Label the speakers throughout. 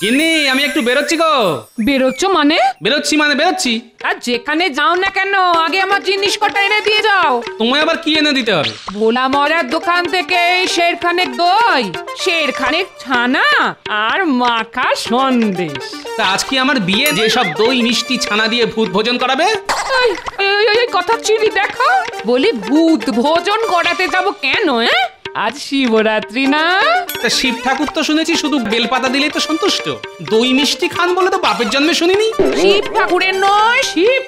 Speaker 1: গিন্নি আমি একটু বেরোচ্ছি গো।
Speaker 2: বেরোচ্ছ মানে?
Speaker 1: বেরোচ্ছি।
Speaker 2: আর যেখানে যাও না কেন আগে আমার জিনিস কটা এনে দিয়ে যাও।
Speaker 1: তোমায় আবার কি এনে দিতে হবে?
Speaker 2: ভোলা মরার দোকান থেকে শেরখানেক দই, শেরখানেক ছানা আর মাখা সন্দেশ।
Speaker 1: তা আজ কি আমার বিয়ে, যে সব দই মিষ্টি ছানা দিয়ে ভূত ভোজন করাবে?
Speaker 2: এই কথা চিনি দেখো, বলি ভূত ভোজন করাতে যাব কেন? আজ শিবরাত্রি না?
Speaker 1: তা শিব ঠাকুর তো শুনেছি শুধু বেলপাতা দিলেই তো সন্তুষ্ট, দই মিষ্টি খান বলে তো বাপের জন্মে শুনিনি।
Speaker 2: শিব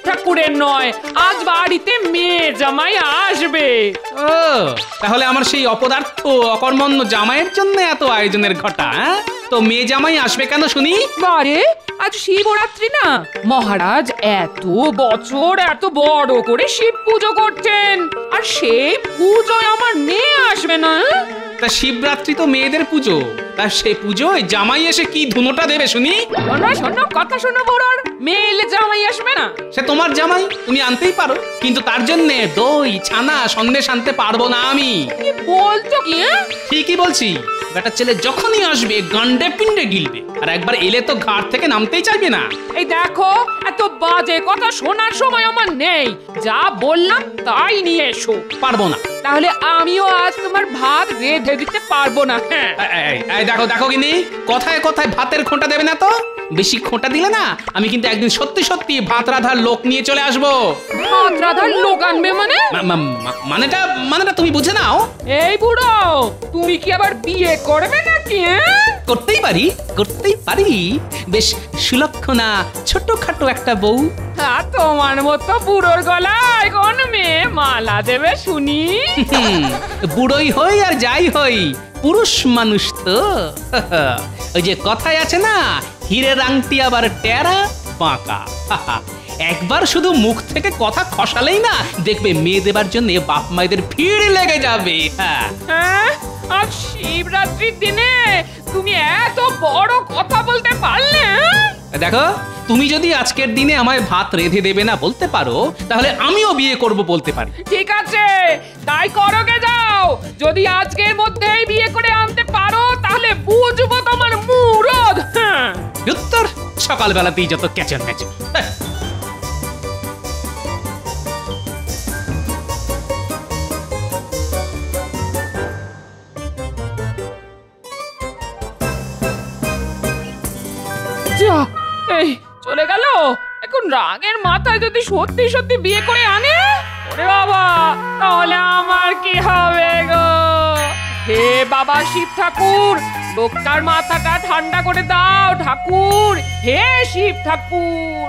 Speaker 2: ঠাকুরের নয়, আজ বাড়িতে মেয়ে জামাই আসবে।
Speaker 1: ও তাহলে আমার সেই অপদার্থ অকর্মণ্য জামাইয়ের জন্য এত আয়োজনের ঘটা? তো মেয়ে জামাই আসবে কেন শুনি?
Speaker 2: বারে আজ শিবরাত্রি না, মহারাজ এত বছর এত বড় করে শিব পুজো করছেন, আর সেই পুজোয় আমার মেয়ে আসবে না?
Speaker 1: তা শিবরাত্রি তো মেয়েদের পুজো, তা সে পুজোয় জামাই এসে কি ধুনোটা দেবে শুনি?
Speaker 2: শোনো কথা শোনো বড়র, মেয়ে এলে জামাই আসবে না?
Speaker 1: সে তোমার জামাই, তুমি আনতেই পারো, কিন্তু তার জন্য দই ছানা সন্দেশ আনতে পারবো না আমি।
Speaker 2: কি বলছো কি?
Speaker 1: ঠিকই বলছি, বেটা ছেলে যখনই আসবে গান্ডে পিন্ডে গিলবে, আর একবার এলে তো ঘাট থেকে নামতেই চাইবে না।
Speaker 2: এই দেখো, এত বাজে কথা শোনার সময় আমার নেই, যা বললাম তাই নিয়ে এসো।
Speaker 1: পারবো না।
Speaker 2: তাহলে আমিও আজ তোমার ভাত রেঁধে দিতে পারবো না।
Speaker 1: দেখো গিনি, কথায় কথায় ভাতের খোঁটা দেবে না তো। বেশি খোঁটা দিলে না আমি কিন্তু একদিন সত্যি সত্যি ভাত রাধার লোক নিয়ে চলে আসবো।
Speaker 2: ভাত রাধার লোক আনবে মানে?
Speaker 1: মানেটা তুমি বুঝে নাও।
Speaker 2: এই বুড়ো, তুমি কি আবার বিয়ে করবে নাকি?
Speaker 1: করতেই পারি, বেশ সুলক্ষণা ছোটখাটো একটা বউ।
Speaker 2: তোমার মতো বুড়োর গলায় কোন মেয়ে মালা দেবে শুনি?
Speaker 1: বুড়োই হই আর যাই হই, পুরুষ মানুষ তো। ওই যে কথায় আছে না, হীরের আংটি আবার টেরা বাঁকা। একবার শুধু মুখ থেকে কথা খসালেই না দেখবে মেয়ে দেবার জন্য বাপ মায়েদের ভিড় লেগে যাবে।
Speaker 2: আর শিবরাত্রির দিনে তুমি এত বড় কথা বলতে পারলে?
Speaker 1: দেখো, তুমি যদি আজকের দিনে আমায় ভাত রেঁধে দেবে না বলতে পারো, তাহলে আমিও বিয়ে করব বলতে পারি।
Speaker 2: ঠিক আছে, তাই করোগে যাও। যদি আজকের মধ্যেই বিয়ে করে আনতে পারো তাহলে বুঝবো তোমার মুরদ।
Speaker 1: উত্তর সকালবেলাতেই যত ক্যাচের ম্যাচ।
Speaker 2: এই চলে গেল। এখন রাগের মাথায় যদি সত্যি সত্যি বিয়ে করে আনে, ওরে বাবা, তাহলে আমার কি হবে গো? হে বাবা শিব ঠাকুর, লোকটার মাথাটা ঠান্ডা করে দাও ঠাকুর, হে শিব ঠাকুর।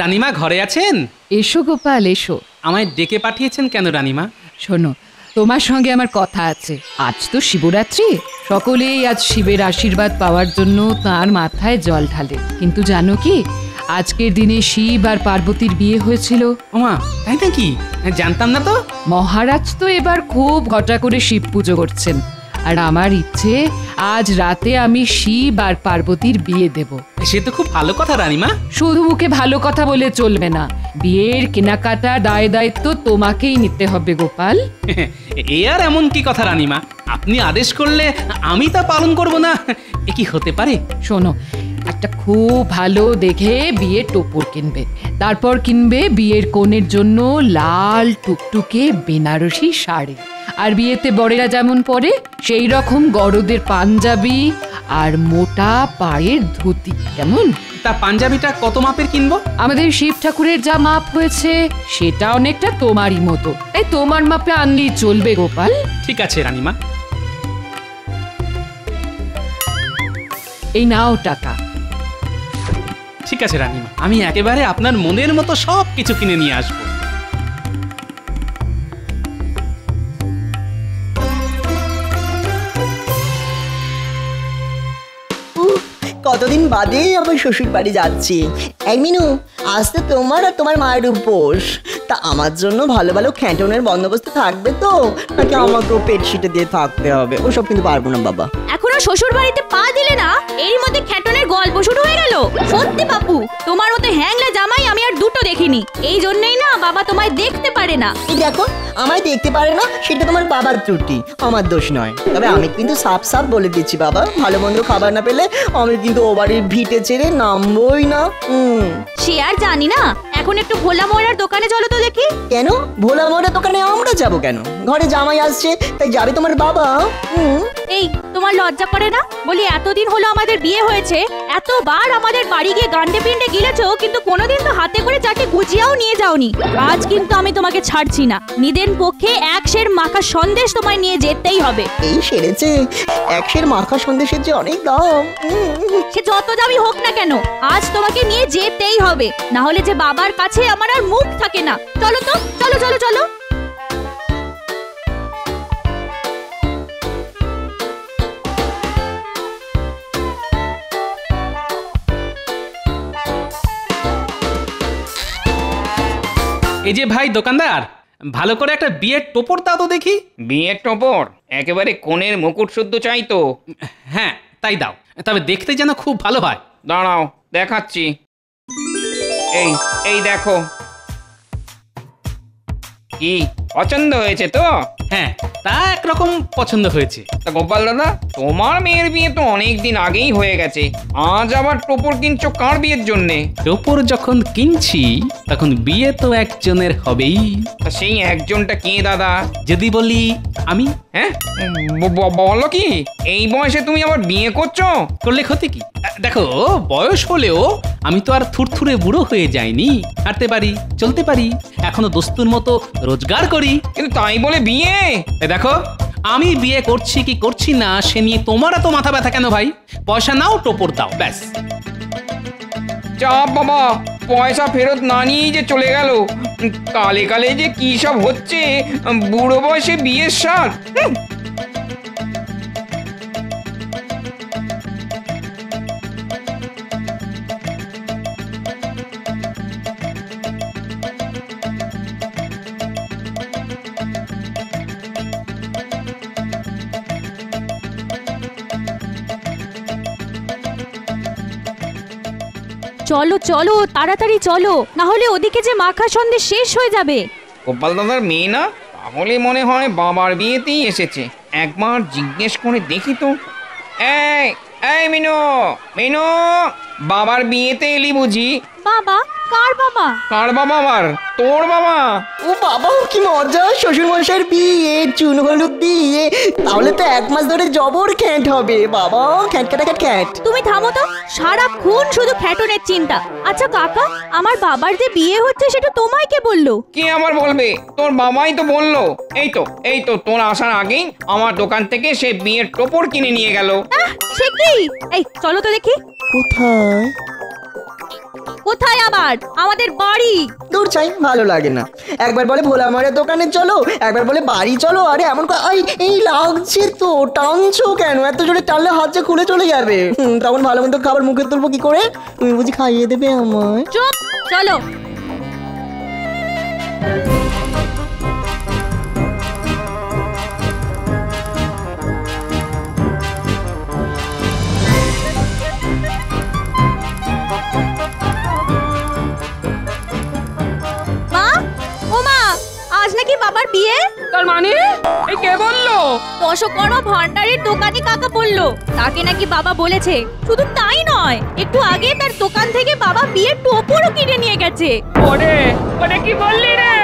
Speaker 1: রানীমা ঘরে আছেন?
Speaker 2: এসো গোপাল এসো।
Speaker 1: আমায় ডেকে পাঠিয়েছেন কেন রানীমা?
Speaker 2: শোনো, তোমার সঙ্গে আমার কথা আছে। আজ তো শিবরাত্রি, সকলেই আজ শিবের আশীর্বাদ পাওয়ার জন্য তার মাথায় জল ঢালে। কিন্তু জানো কি, আজকের দিনে শিব আর পার্বতীর বিয়ে হয়েছিল।
Speaker 1: ওমা, তাই নাকি? জানতাম না তো।
Speaker 2: মহারাজ তো এবার খুব ঘটা করে শিব পুজো করছেন, আর আমার ইচ্ছে আজ রাতে আমি শিব আর পার্বতীর বিয়ে দেব।
Speaker 1: সে তো খুব ভালো কথা রানীমা।
Speaker 2: শুধু মুখে ভালো কথা বলে চলবে না, বিয়ের কেনাকাটা দায় দায়িত্ব তোমাকেই নিতে হবে গোপাল।
Speaker 1: এ আর এমন কি কথা রানীমা, আপনি আদেশ করলে আমি তা পালন করব না, এ কি হতে পারে?
Speaker 2: শোনো, একটা খুব ভালো দেখে বিয়ের টোপর কিনবে, তারপর কিনবে বিয়ের কনের জন্য লাল টুকটুকে বেনারসি শাড়ি, আর বিয়েতে বড়েরা যেমন পরে সেই রকম গরদের পাঞ্জাবি আর মোটা পায়ের ধুতি। কেমন?
Speaker 1: তা পাঞ্জাবিটা কত মাপের কিনবো?
Speaker 2: আমাদের শিব ঠাকুরের যা মাপ হয়েছে সেটা অনেকটা তোমারই মতো, তাই তোমার মাপে আনলেই চলবে গোপাল।
Speaker 1: ঠিক আছে রানীমা।
Speaker 2: এই নাও টাকা।
Speaker 1: ঠিক আছে রানীমা, আমি একেবারে আপনার মনের মতো সব কিছু কিনে নিয়ে আসবো।
Speaker 3: কতদিন বাদে আমার শ্বশুর বাড়ি যাচ্ছি। এই মিনু, আজ তো তোমার আর তোমার মায়ের উপোস, তা আমার জন্য ভালো ভালো খ্যাটনের বন্দোবস্ত থাকবে তো, নাকি আমাকেও পেটশিটে দিয়ে থাকতে হবে? ওসব কিন্তু পারবো না বাবা।
Speaker 4: এখনো শ্বশুর বাড়িতে পা দিলে না, এরই মধ্যে খ্যাটনের গল্প শুরু হয়ে গেল। সত্যি বাপু, তোমার মতো হ্যাংলা জামাই আমি আর দুটো দেখিনি। এই জন্যই না বাবা তোমায় দেখতে পারে না।
Speaker 3: এই দেখো, আমায় দেখতে পারে না সেটা তোমার বাবার ত্রুটি, আমার দোষ নয়। তবে আমি কিন্তু সাফ সাফ বলে দিচ্ছি বাবা, ভালো মন্দ খাবার না পেলে আমি কিন্তু ও বাড়ির ভিটে ছেড়ে নামবই না।
Speaker 4: সে আর জানি না। এখন একটু ভোলা মোড়ার দোকানে চলো তো দেখি।
Speaker 3: কেন ভোলা মোড়া দোকানে আমরা যাব কেন? ঘরে জামাই আসছে তাই যাবে তোমার বাবা?
Speaker 4: এই, তোমার লজ্জা করে না? বলি এতদিন হলো আমাদের বিয়ে হয়েছে, এতবার আমাদের বাড়ি গিয়ে গান্ডে পিন্ডে গিলেছো, কিন্তু কোনোদিন তো হাতে করে চারটে গুজিয়াও নিয়ে যাওনি। আজ কিন্তু আমি তোমাকে ছাড়ছি না। নিদেন পক্ষে এক সের মাখা সন্দেশ তোমায় নিয়ে যেতেই হবে।
Speaker 3: এই সেরেছে, এক সের মাখা সন্দেশের যে অনেক দাম।
Speaker 4: সে যত দামি হোক না কেন, আজ তোমাকে নিয়ে যেতেই হবে, না হলে যে বাবার কাছে আমার আর মুখ থাকে না। চলো তো, চলো চলো চলো।
Speaker 1: এই যে ভাই দোকানদার, ভালো করে একটা বিয়ের টোপর দাও তো দেখি।
Speaker 5: বিয়ের টোপর একেবারে কোণের মুকুট শুদ্ধ চাই তো?
Speaker 1: হ্যাঁ তাই দাও, তবে দেখতে যেন খুব ভালো হয়।
Speaker 5: দাঁড়াও দেখাচ্ছি। এই এই দেখো, কি পছন্দ হয়েছে তো?
Speaker 1: হ্যাঁ, তা একরকম পছন্দ হয়েছে।
Speaker 5: তা গোপাল দাদা, তোমার মেয়ের বিয়ে তো অনেক দিন আগেই হয়ে গেছে, আজ আবার টোপর কিনছো কার বিয়ের জন্যে?
Speaker 1: টোপর যখন কিনছি তখন বিয়ে তো একজনের হবেই।
Speaker 5: তা সেই একজনটা কে দাদা?
Speaker 1: যদি বলি আমি।
Speaker 5: হ্যাঁ, বলো কি, এই বয়সে তুমি আবার বিয়ে করছো?
Speaker 1: করলে ক্ষতি কি? দেখো, বয়স হলেও আমি তো আর থুরথুরে বুড়ো হয়ে যাইনি। হাঁটতে পারি, চলতে পারি, এখনো দস্তুর মতো রোজগার করি।
Speaker 5: কিন্তু তাই বলে বিয়ে?
Speaker 1: দেখো, আমি বিয়ে করছি কি করছি না সে নিয়ে তোমার এত মাথা ব্যথা কেন ভাই? পয়সা নাও, টোপর দাও, ব্যাস।
Speaker 5: চাপ বাবা, পয়সা ফেরত না নিয়েই যে চলে গেল। কালে কালে যে কি সব হচ্ছে, বুড়ো বয়সে বিয়ের স্বাদ।
Speaker 4: চলো চলো, তাড়াতাড়ি চলো, না হলে ওদিকে যে মাখা সন্দেশ শেষ হয়ে যাবে।
Speaker 5: গোপাল দাদার মেয়ে না? তাহলে মনে হয় বাবার বিয়েতেই এসেছে। একবার জিজ্ঞেস করে দেখি তো। এই এই মিনু, মিনু, বাবার বিয়েতে এলি বুঝি?
Speaker 4: বাবা? কার বাবা?
Speaker 5: কার বাবা আবার? তোর বাবা?
Speaker 3: ও বাবা, কি মজা! শ্বশুর মশাইয়ের বিয়ে, চুন হলুদ দিয়ে, তাহলে তো এক মাস ধরে জবর খ্যাট হবে বাবা। খ্যাট খ্যাট খ্যাট খ্যাট।
Speaker 4: তুমি থামো তো, সারাক্ষণ শুধু খ্যাটনের চিন্তা। আচ্ছা কাকা, আমার বাবার যে বিয়ে হচ্ছে সেটা তোমায় কে বললো?
Speaker 5: কে আবার বলবে? তোর বাবাই তো বললো। এই তো তোর আসার আগেই আমার দোকান থেকে সে বিয়ের টোপর কিনে নিয়ে গেল।
Speaker 4: সে কি? এই চলো তো দেখি।
Speaker 3: কোথায়?
Speaker 4: কোথায় আবার? আমাদের বাড়ি।
Speaker 3: দূর চাই, ভালো লাগে না। একবার বলে ভোলা মারের দোকানে চলো, একবার বলে বাড়ি চলো। আরে এমন এই লাগছে তো, টানছো কেন? এত জোরে টানলে হাত যে খুলে চলে যাবে। তখন ভালো মন্দ খাবার মুখে তুলবো কি করে? তুমি বুঝি খাইয়ে দেবে আমায়?
Speaker 4: চুপ, চলো। মা, ও মা, আজ নাকি বাবার বিয়ে?
Speaker 2: তার মানে এই কে বললো?
Speaker 4: দশকর্মা ভান্ডারের দোকানি কাকা বললো, তাকে নাকি বাবা বলেছে। শুধু তাই নয়, একটু আগে তার দোকান থেকে বাবা বিয়ের টোপরও কিনে নিয়ে গেছে।
Speaker 2: ওরে ওরে, কি বললি রে?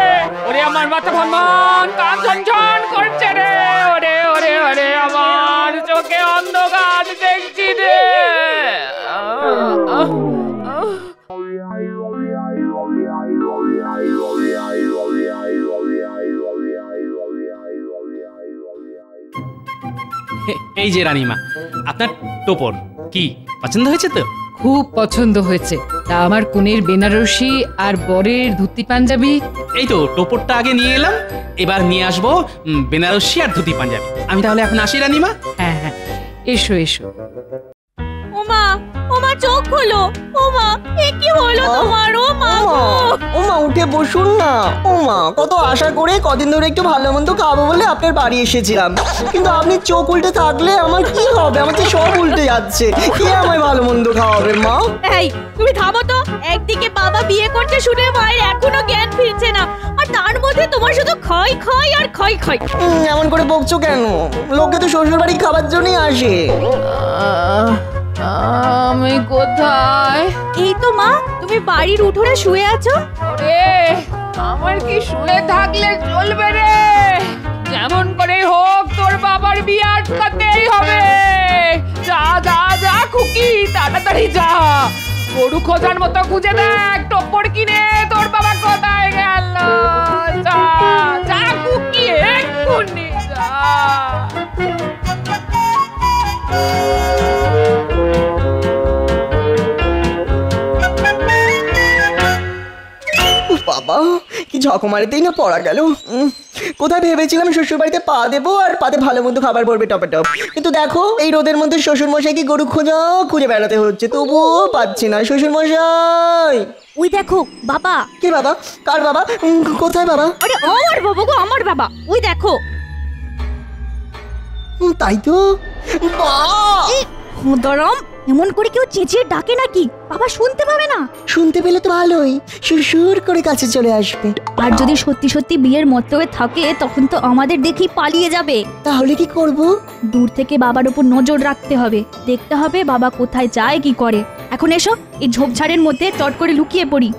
Speaker 2: ওরে আমার মাথা ভনভন, কান ঝনঝন করছে রে। ওরে ওরে ওরে, আমার চোখে অন্ধকার দেখছি রে।
Speaker 1: এই যে রানীমা, আপনার টোপর কি পছন্দ হয়েছে তো?
Speaker 2: খুব পছন্দ হয়েছে। তা আমার কনের বেনারসি আর বরের ধুতি পাঞ্জাবি?
Speaker 1: এই তো টোপরটা আগে নিয়ে এলাম, এবার নিয়ে আসবো বেনারসি আর ধুতি পাঞ্জাবি। আমি তাহলে এখন আসি রানীমা।
Speaker 2: হ্যাঁ হ্যাঁ, এসো এসো।
Speaker 4: ওমা ওমা চোখ খোলো। ওমা এ কি হলো তোমার? ও মা গো।
Speaker 3: ওমা উঠে বসুন না। ওমা কত আশা করে কদিন ধরে একটু ভালো মন্দ খাবো বলে আপনার বাড়ি এসেছিলাম, কিন্তু আপনি চোখ উল্টে থাকলে আমার কি হবে? আমার তো সব উল্টে যাচ্ছে। কে আমায় ভালো মন্দ খাওয়াবে মা?
Speaker 4: এই তুমি থামো তো। একদিকে বাবা বিয়ে করতে শুনে মায়ের এখনো জ্ঞান ফিরছে না, আর তার মধ্যে তোমার শুধু ক্ষয় ক্ষয় আর ক্ষয় ক্ষয়।
Speaker 3: এমন করে বকছো কেন? লোকে তো শ্বশুর বাড়ি খাবার জন্যই আসে।
Speaker 2: আমি কোথায়?
Speaker 4: এই তো মা, তুমি বাড়ির উঠোনে শুয়ে আছো।
Speaker 2: ওরে, আমার কি শুয়ে থাকলে চলবে রে? যেমন করে হোক তোর বাবার বিয়ে আটকাতেই হবে। যা যা যা খুকি, তাড়াতাড়ি যা। গরু খোঁজার মতো খুঁজে দেখ টোপর কিনে তোর বাবা কোথায় গেল। যা যা খুকি, এক্ষুনি যা।
Speaker 3: বাবা কি ঝকমারিতেই না পড়া গেল। কোথায় ভেবেছিলাম শ্বশুর বাড়িতে পা দেবো আর পাতে ভালো মন্দ খাবার পড়বে টপে টপ, কিন্তু দেখো এই রোদের মধ্যে শ্বশুর মশাইকে গরু খুঁজে বেড়াতে হচ্ছে, তবুও পাচ্ছি না। শ্বশুর মশাই!
Speaker 4: ওই দেখো বাবা।
Speaker 3: কে বাবা? কার বাবা? কোথায় বাবা?
Speaker 4: আরে আমার বাবা গো, আমার বাবা। ওই দেখো।
Speaker 3: তাই তো।
Speaker 4: দরম এমন করে কেউ চেঁচিয়ে ডাকে নাকি? বাবা শুনতে পাবে না?
Speaker 3: শুনতে পেলে তো ভালোই, সুরসুর করে কাছে চলে আসবে।
Speaker 4: আর যদি সত্যি সত্যি বিয়ের মতো থাকে তখন তো আমাদের দেখেই পালিয়ে যাবে।
Speaker 3: তাহলে কি করব?
Speaker 4: দূর থেকে বাবার উপর নজর রাখতে হবে, দেখতে হবে বাবা কোথায় যায় কি করে। এখন এসো, এই ঝোপঝাড়ের মধ্যে চট করে লুকিয়ে পড়ি।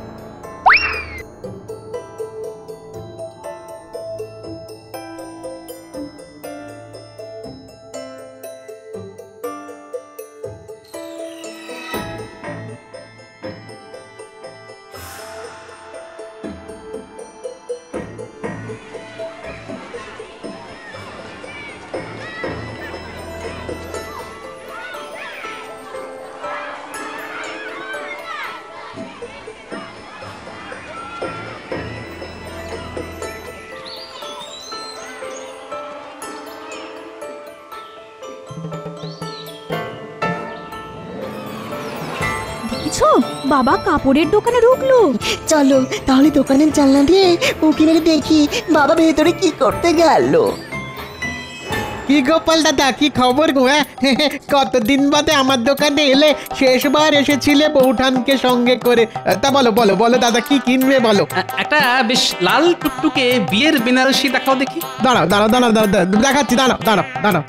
Speaker 4: দেখেছো, বাবা কাপড়ের দোকানে ঢুকলো।
Speaker 3: চলো তাহলে দোকানের জানলা দিয়ে উঁকি মেরে দেখি বাবা ভেতরে কি করতে গেল।
Speaker 6: কি গোপাল দাদা, কি খবর গো? কতদিন বাদে আমার দোকানে এলে? শেষবার এসেছিলে বৌঠানকে সঙ্গে করে। তা বলো বলো বলো দাদা, কি কিনবে বলো?
Speaker 1: একটা বেশ লাল টুকটুকে বিয়ের বেনারসি দেখাও দেখি।
Speaker 6: দাঁড়াও দাঁড়াও দাঁড়াও দাঁড়াও, দেখাচ্ছি, দাঁড়াও দাঁড়াও দাঁড়াও।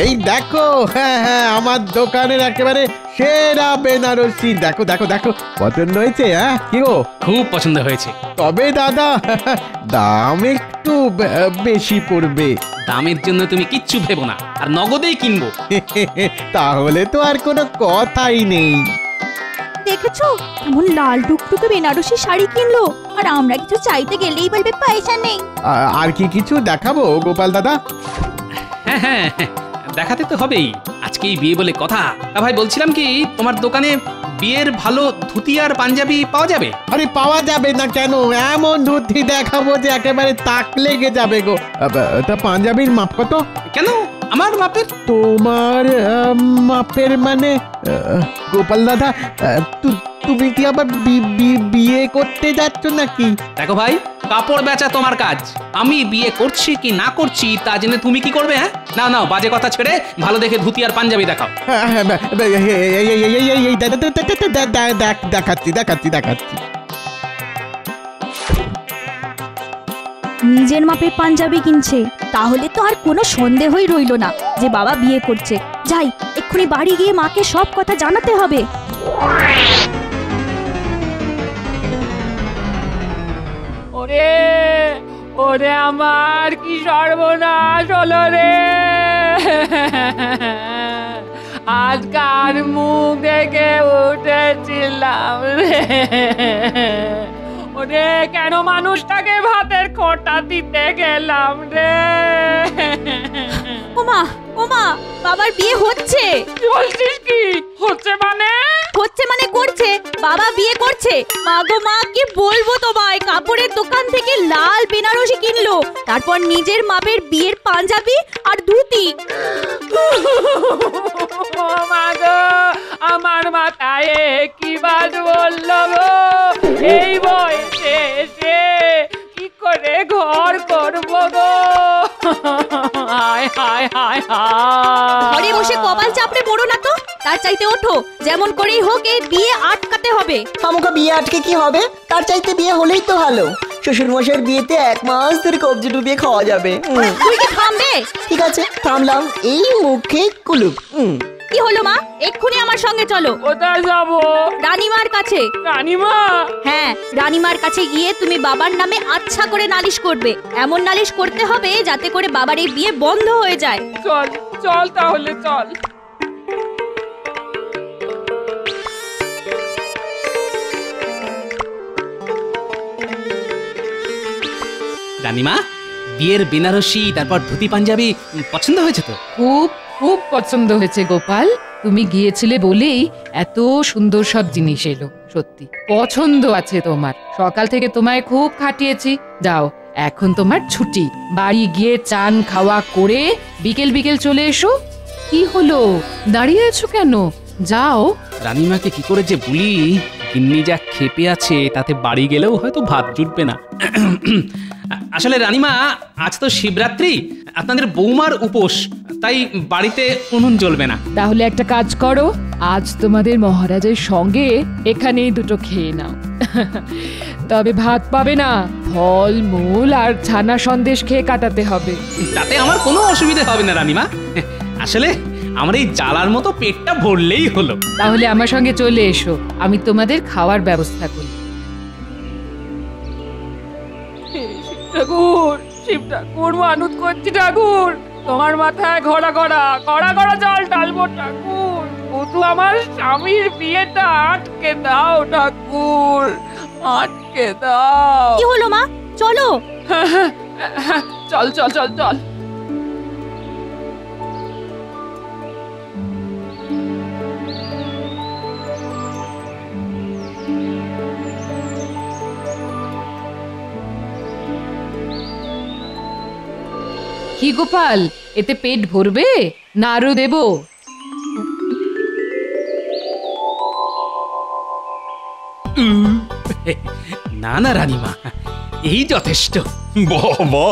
Speaker 6: এই দেখো, হ্যাঁ হ্যাঁ, আমার দোকানের একেবারে সেরা বেনারসি। দেখো দেখো দেখো, পছন্দ হয়েছে? হ্যাঁ কি গো?
Speaker 1: খুব পছন্দ হয়েছে।
Speaker 6: তবে দাদা দাম একটু বেশি পড়বে।
Speaker 1: দামের জন্য তুমি কিচ্ছু ভেবো না, আর নগদেই কিনবো।
Speaker 6: তাহলে তো আর কোনো কথাই নেই।
Speaker 4: দেখেছো এমন লাল টুকটুকে বেনারসি শাড়ি কিনলো, আর আমরা কিছু চাইতে গেলেই বলবে পয়সা নেই।
Speaker 6: আর কি কিছু দেখাবো গোপাল দাদা?
Speaker 1: হ্যাঁ হ্যাঁ হ্যাঁ, দেখাতে তো হবেই, আজকেই বিয়ে বলে কথা। তা ভাই বলছিলাম কি, তোমার দোকানে বিয়ের ভালো ধুতি আর পাঞ্জাবি পাওয়া যাবে?
Speaker 6: আরে পাওয়া যাবে না কেন? এমন ধুতি দেখাবো যে একেবারে তাক লেগে যাবে গো। তা পাঞ্জাবির মাপ কত?
Speaker 1: কেন আমার মাপের?
Speaker 6: তোমার মাপের মানে গোপাল দাদা, তুমি কি আবার বিয়ে করতে যাচ্ছ নাকি?
Speaker 1: দেখো ভাই, কাপড় বেচা তোমার কাজ, আমি বিয়ে করছি কি না করছি তা জেনে তুমি কি করবে? হ্যাঁ না না, বাজে কথা ছেড়ে ভালো দেখে ধুতি আর পাঞ্জাবি দেখাও।
Speaker 6: দেখাচ্ছি দেখাচ্ছি দেখাচ্ছি।
Speaker 4: নিজের মাপের পাঞ্জাবি কিনছে, তাহলে তো আর কোনো সন্দেহই রইলো না যে বাবা বিয়ে করছে। যাই, এক্ষুনি বাড়ি গিয়ে মাকে সব কথা জানাতে হবে।
Speaker 2: ওরে ওরে, আমার কি সর্বনাশ হলো রে। আজ কার মুখ দেখে উঠেছিলাম রে। ওরে, কেন মানুষটাকে ভাতের খোঁটা দিতে গেলাম রে।
Speaker 4: ওমা ওমা, বাবার বিয়ে হচ্ছে।
Speaker 2: কি বলছিস? কি হচ্ছে মানে?
Speaker 4: হচ্ছে মানে করছে, বাবা বিয়ে করছে। মা গো মা, কি বলবো তোমায়, কাপড়ের দোকান থেকে লাল বেনারসি কিনলো, তারপর নিজের মাপের বিয়ের পাঞ্জাবি আর ধুতি।
Speaker 2: ও মা গো, আমার মাথায় কি বাজ বললো গো, এই বয়সে এসে কি করে ঘর করবো গো? হায় হায় হায় হায়।
Speaker 4: ঘরে বসে কপাল চাপড়ে পড়ো না তো, তার চাইতে ওঠো, যেমন করেই হোক এই বিয়ে আটকাতে হবে।
Speaker 3: খামোখা বিয়ে আটকে কি হবে? তার চাইতে বিয়ে হলেই তো ভালো। শ্বশুর মশাইয়ের বিয়েতে 1 মাস ধরে কবজি ডুবিয়ে খাওয়া যাবে।
Speaker 4: তুই কি থামবে?
Speaker 3: ঠিক আছে, থামলাম। এই মুখে কুলুপ।
Speaker 4: কি হলো মা, এক্ষুনি আমার সঙ্গে চলো।
Speaker 2: কোথায় যাবো?
Speaker 4: রানীমার কাছে।
Speaker 2: রানীমা?
Speaker 4: হ্যাঁ, রানীমার কাছে গিয়ে তুমি বাবার নামে আচ্ছা করে নালিশ করবে। এমন নালিশ করতে হবে যাতে করে বাবার এই বিয়ে বন্ধ হয়ে যায়।
Speaker 2: চল চল তাহলে চল।
Speaker 1: রানীমা, বিয়ের বেনারসি তারপর ধুতি পাঞ্জাবি পছন্দ হয়েছে তো?
Speaker 2: খুব খুব পছন্দ হয়েছে গোপাল, তুমি গিয়েছিলে বলেই এত সুন্দর সব জিনিস এলো। সত্যি পছন্দ আছে তোমার। সকাল থেকে তোমায় খুব খাটিয়েছি। যাও, এখন তোমার ছুটি। বাড়ি গিয়ে চান খাওয়া করে বিকেল বিকেল চলে এসো। কি হলো, দাঁড়িয়ে আছো কেন? যাও।
Speaker 1: রানীমাকে কি করে যে বলি, গিন্নি যা খেপে আছে তাতে বাড়ি গেলেও হয়তো ভাত জুটবে না। আসলে রানীমা, আজ তো শিবরাত্রি, আপনাদের বৌমার উপোস, তাই বাড়িতে উনুন জ্বলবে না।
Speaker 2: তাহলে একটা কাজ করো, আজ তোমাদের মহারাজের সঙ্গে এখানেই দুটো খেয়ে নাও। তবে ভাত পাবে না, ফল মূল আর ছানা সন্দেশ খেয়ে কাটাতে হবে।
Speaker 1: তাতে আমার কোনো অসুবিধা হবে না রানীমা। আসলে আমার এই জ্বালার মতো পেটটা ভরলেই হলো।
Speaker 2: তাহলে আমার সঙ্গে চলে এসো, আমি তোমাদের খাওয়ার ব্যবস্থা করি। ঠাকুর, শিব ঠাকুর, মানত করছি ঠাকুর, তোমার মাথায় ঘোড়া ঘোড়া ঘোড়া ঘোড়া জল ঢালবো ঠাকুর। শুধু আমার স্বামীর বিয়েটা আটকে দাও ঠাকুর, আটকে দাও।
Speaker 4: কি হলো মা, চলো।
Speaker 2: চল চল চল চল। কি গোপাল, এতে পেট ভরবে না আরো দেব?
Speaker 1: না না রানীমা, এই যথেষ্ট।
Speaker 7: বাবা,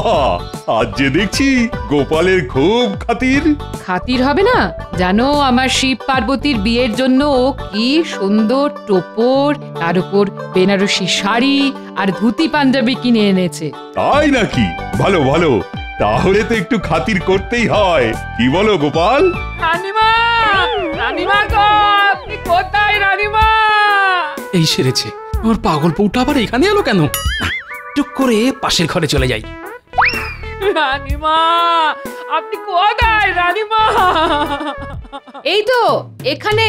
Speaker 7: আজ যে দেখছি গোপালের খুব খাতির।
Speaker 2: খাতির হবে না? জানো, আমার শিব পার্বতীর বিয়ের জন্য ও কি সুন্দর টোপর, তার উপর বেনারসি শাড়ি আর ধুতি পাঞ্জাবি কিনে এনেছে।
Speaker 7: তাই নাকি? ভালো ভালো, তাহলে তো একটু খাতির করতেই হয়। কি বলো গোপাল?
Speaker 2: রানীমা, রানীমা গো, আপনি কোথায় রানীমা?
Speaker 1: এই সেরেছে, আমার পাগল বউটা আবার এখানে এলো কেন? টুক করে পাশের ঘরে চলে যাই।
Speaker 2: রানীমা, আপনি কোথায় রানীমা? এই তো এখানে।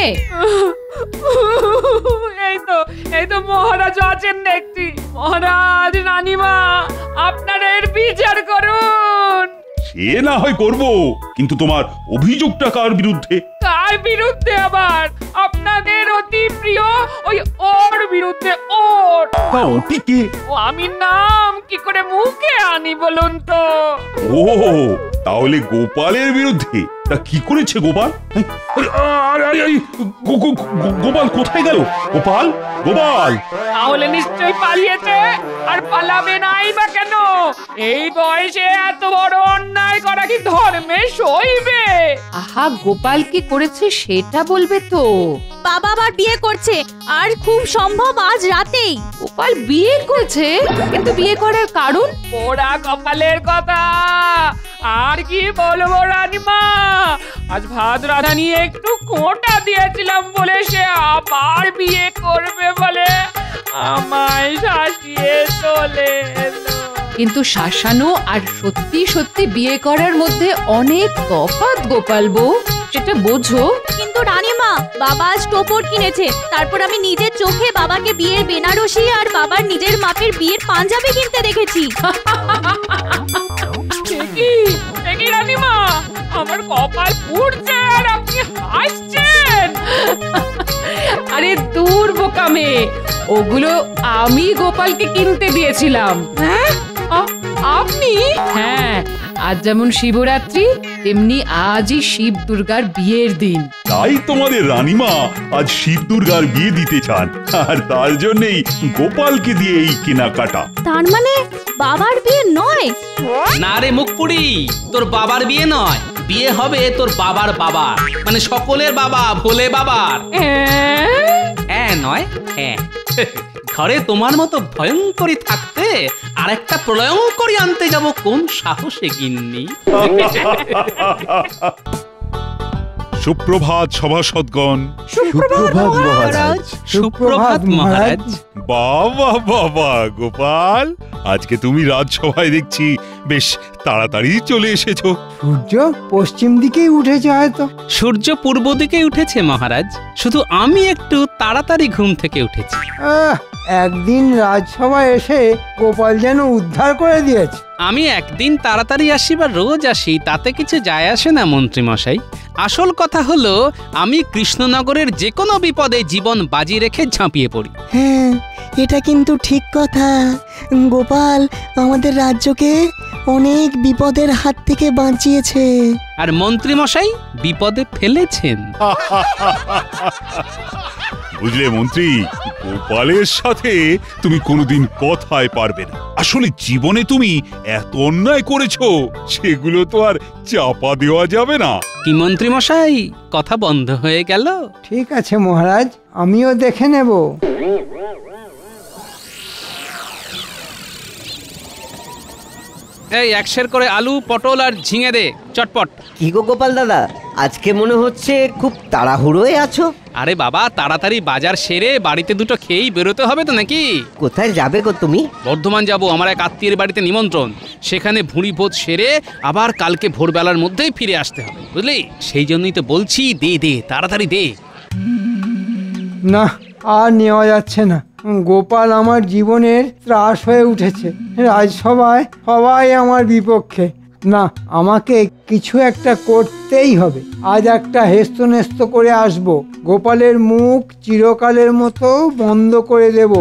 Speaker 2: এই তো মহারাজ আছেন দেখছি। মহারাজ, রানীমা, আপনারা এর বিচার করুন।
Speaker 7: সে না হয় করবো, কিন্তু তোমার অভিযোগটা কার বিরুদ্ধে?
Speaker 2: কার বিরুদ্ধে আবার? আপনাদের অতি প্রিয় ওই ওর বিরুদ্ধে। ওর?
Speaker 7: ওটি কে?
Speaker 2: ও আমি নাম কি করে মুখে আনি বলুন তো?
Speaker 7: ও, তাহলে গোপালের বিরুদ্ধে। তা কি করেছে গোপাল? গোপাল কোথায় গেল? গোপাল, গোপাল!
Speaker 2: তাহলে নিশ্চয়ই পালিয়েছে। আর পালাবে নাই বা কেন? এই বয়সে এত বড় অন্যায় করা কি ধর্মে সইবে? আহা, গোপাল কি করেছে সেটা বলবে তো।
Speaker 4: বাবা আবার বিয়ে করছে, আর খুব সম্ভব আজ রাতেই।
Speaker 2: গোপাল বিয়ে করছে, কিন্তু বিয়ে করার কারণ? ওরা কপালের কথা। আর কি বলবো রানীমা, আজ ভাত রাধা নিয়ে একটু খোঁটা দিয়েছিলাম বলে সে আবার বিয়ে করবে বলে আমায় শাসিয়ে চলে এলো। কিন্তু শাসানো আর সত্যি সত্যি বিয়ে করার মধ্যে অনেক তফাৎ গোপাল বউ, সেটা বোঝো।
Speaker 4: কিন্তু রানীমা, বাবা আজ টোপর কিনেছে, তারপর আমি নিজের চোখে বাবাকে বিয়ের বেনারসি আর বাবার নিজের মাপের বিয়ের পাঞ্জাবি কিনতে দেখেছি।
Speaker 2: রানীমা, আমার কপাল পুড়ছে আর আপনি হাসছেন। আরে দূর বোকা মেয়ে, ওগুলো আমি গোপালকে কিনতে দিয়েছিলাম। হ্যাঁ আপনি? হ্যাঁ, আজ যেমন শিবরাত্রি তেমনি আজই শিব দুর্গার বিয়ের দিন।
Speaker 7: তাই তোমাদের রানীমা আজ শিব দুর্গার বিয়ে দিতে চান, আর তার জন্যই গোপালকে দিয়ে এই কেনাকাটা।
Speaker 4: তার মানে বাবার বিয়ে নয়?
Speaker 1: না রে মুখপুরি, তোর বাবার বিয়ে নয়, বিয়ে হবে তোর বাবার বাবার, মানে সকলের বাবা, ভোলে বাবার। হ্যাঁ নয় হ্যাঁ। ঘরে তোমার মতো ভয়ঙ্করী থাকতে আর একটা প্রলয়ঙ্করী আনতে যাব কোন সাহসে গিন্নি?
Speaker 7: সুপ্রভাত সভাসদগণ।
Speaker 6: সুপ্রভাত মহারাজ।
Speaker 1: সুপ্রভাত মহারাজ।
Speaker 7: বাবা বাবা গোপাল, আজকে তুমি রাজসভায় দেখছি বেশ তাড়াতাড়ি চলে এসেছো।
Speaker 8: সূর্য পশ্চিম দিকেই উঠেছে হয়তো।
Speaker 1: সূর্য পূর্ব দিকে উঠেছে মহারাজ, শুধু আমি একটু তাড়াতাড়ি ঘুম থেকে উঠেছি।
Speaker 8: একদিন রাজসভায় এসে গোপাল যেন উদ্ধার করে দিয়েছে।
Speaker 1: আমি একদিন তাড়াতাড়ি আসি বা রোজ আসি তাতে কিছু যায় আসে না মন্ত্রী মশাই। আসল কথা হলো আমি কৃষ্ণনগরের যে কোনো বিপদে জীবন বাজি রেখে ঝাঁপিয়ে পড়ি।
Speaker 3: হ্যাঁ, এটা কিন্তু ঠিক কথা। গোপাল আমাদের রাজ্যকে অনেক বিপদের হাত থেকে বাঁচিয়েছে।
Speaker 1: আর মন্ত্রী মশাই বিপদে ফেলেছেন।
Speaker 7: বুঝলে মন্ত্রী, গোপালের সাথে তুমি কোনোদিন কথায় পারবে না। আসলে জীবনে তুমি এত অন্যায় করেছো, সেগুলো তো আর চাপা দেওয়া যাবে না।
Speaker 1: কি মন্ত্রী মশাই, কথা বন্ধ হয়ে গেল?
Speaker 8: ঠিক আছে মহারাজ, আমিও দেখে নেব।
Speaker 1: এই 100 করে আলু, পটল আর ঝিঙে দে চটপট।
Speaker 9: কি গো গোপাল দাদা, আজকে মনে হচ্ছে খুব তাড়াহুড়োয় আছো।
Speaker 1: আরে বাবা, তাড়াতাড়ি বাজার সেরে বাড়িতে দুটো খেয়েই বেরোতে হবে তো নাকি?
Speaker 9: কোথায় যাবে গো তুমি?
Speaker 1: বর্ধমান যাব, আমার এক আত্মীয়ের বাড়িতে নিমন্ত্রণ। সেখানে ভুঁড়ি ভোজ সেরে আবার কালকে ভোরবেলার মধ্যেই ফিরে আসতে হবে, বুঝলি? সেই জন্যই তো বলছি, দে দে তাড়াতাড়ি দে।
Speaker 8: না, আর নেওয়া যাচ্ছে না। গোপাল আমার জীবনের ত্রাস হয়ে উঠেছে। রাজসভায় সবাই আমার বিপক্ষে। না, আমাকে কিছু একটা করতেই হবে। আজ একটা হেস্তনেস্ত করে আসব, গোপালের মুখ চিরকালের মতো বন্ধ করে দেব।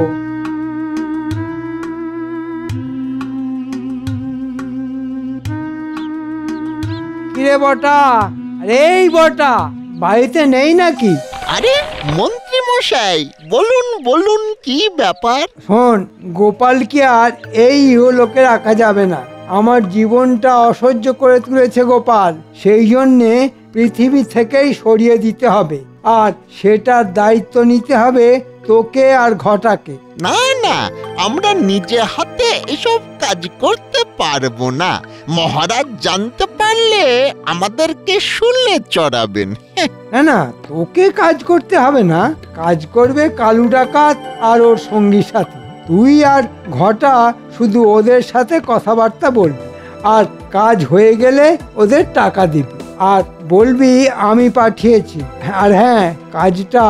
Speaker 8: কিরে বটা, আরে এই বটা, বাড়িতে নেই নাকি?
Speaker 10: আরে মন্ত্রী মশাই, বলুন বলুন, কি ব্যাপার?
Speaker 8: শোন, গোপালকে আর এই ইহলোকে রাখা যাবে না। আমার জীবনটা অসহ্য করে তুলেছে গোপাল, সেই জন্যে পৃথিবী থেকেই সরিয়ে দিতে হবে, আর সেটার দায়িত্ব নিতে হবে তোকে আর ঘটাকে।
Speaker 10: না না, আমরা নিজে হাতে এসব কাজ করতে পারবো না। মহারাজ জানতে পারলে আমাদেরকে শুলে চড়াবেন।
Speaker 8: না না, তোকে কাজ করতে হবে না, কাজ করবে কালু ডাকাত আর ওর সঙ্গী সাথী। তুই আর ঘটা শুধু ওদের সাথে কথাবার্তা বলবি, আর কাজ হয়ে গেলে ওদের টাকা দিবি, আর বলবি আমি পাঠিয়েছি। আর হ্যাঁ, কাজটা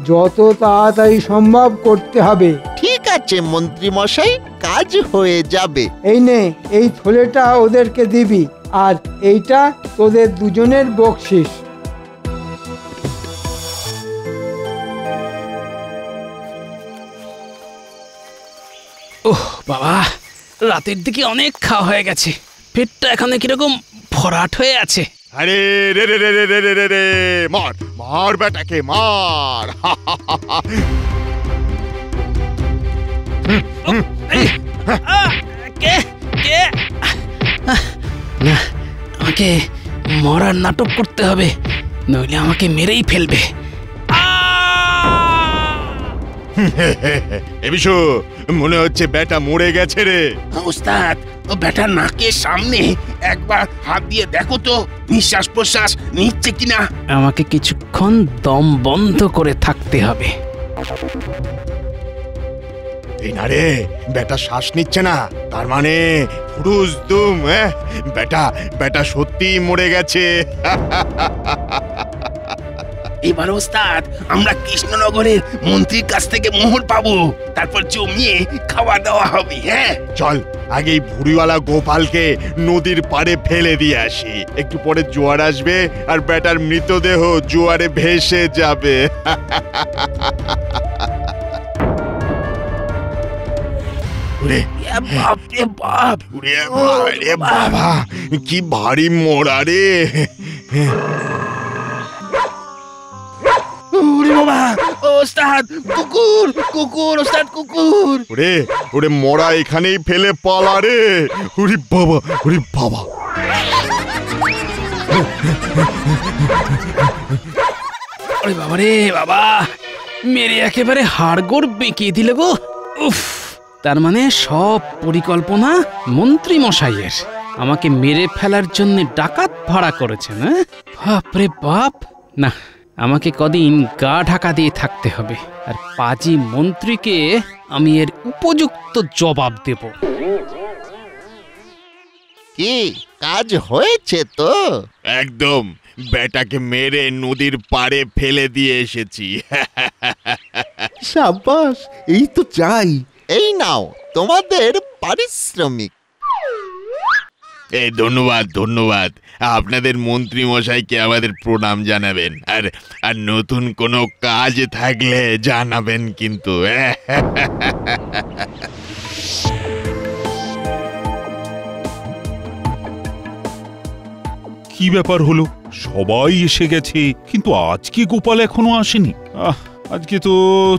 Speaker 8: যত তাড়াতাড়ি সম্ভব করতে হবে।
Speaker 10: ঠিক আছে মন্ত্রী মশাই, কাজ হয়ে যাবে।
Speaker 8: এই নে, এই থলেটা ওদেরকে দিবি, আর এইটা তোদের দুজনের বকশিস।
Speaker 1: ওহ বাবা, রাতের দিকে অনেক খাওয়া হয়ে গেছে, পেটটা এখানে কিরকম ভরাট হয়ে আছে।
Speaker 10: আরে রে রে রে রে রে রে রে রে, মার মার বেটাকে মার।
Speaker 1: কে কে? না, আমাকে মরার নাটক করতে হবে, নইলে আমাকে মেরেই ফেলবে।
Speaker 10: এ বিশু, মনে হচ্ছে বেটা মরে গেছে রে।
Speaker 11: ওস্তাদ, ও বেটার নাকের সামনে একবার হাত দিয়ে দেখো তো, নিঃশ্বাস প্রশ্বাস নিচ্ছে কিনা।
Speaker 1: আমাকে কিছুক্ষণ দম বন্ধ করে থাকতে হবে।
Speaker 10: এই না রে, বেটা শ্বাস নিচ্ছে না, তার মানে পুরুষ দুম। বেটা বেটা সত্যি মরে গেছে।
Speaker 11: এবার ওস্তাদ, আমরা কৃষ্ণনগরের মন্ত্রীর কাছ থেকে মোহর পাবো, তারপর জমিয়ে খাওয়া দাওয়া হবে। হ্যাঁ
Speaker 10: চল আগেই ভুড়িওয়ালা গোপালকে নদীর পাড়ে ফেলে দিয়ে আসি। একটু পরে জোয়ার আসবে আর বেটার মৃতদেহ জোয়ারে ভেসে যাবে। বাবা কি ভারী মোড়া রে। ওরে মোড়া এখানেই ফেলে পালা রে। ওরে বাবা, ওরে বাবা।
Speaker 1: ওরে বাবা রে বাবা, মেরে একেবারে হাড়গোড় বেঁকিয়ে দিলে গো। উফ, তার মানে সব পরিকল্পনা মন্ত্রী মশাইয়ের। আমাকে মেরে ফেলার জন্য ডাকাত ভাড়া করেছেন। বাপ রে বাপ, না আমাকে কদিন গা ঢাকা দিয়ে থাকতে হবে, আর পাজি মন্ত্রীকে আমি এর উপযুক্ত জবাব দেব।
Speaker 10: কি কাজ হয়েছে তো? একদম, বেটাকে মেরে নদীর পাড়ে ফেলে দিয়ে এসেছি।
Speaker 6: সাব্বাস, এই তো চাই।
Speaker 10: এই নাও তোমাদের পারিশ্রমিক। এই ধন্যবাদ ধন্যবাদ, আপনাদের মন্ত্রী মশাইকে আমাদের প্রণাম জানাবেন। আর নতুন কোনো কাজ থাকলে জানাবেন কিন্তু।
Speaker 7: কি ব্যাপার হলো, সবাই এসে গেছে কিন্তু আজকে গোপাল এখনো আসেনি। আজকে তো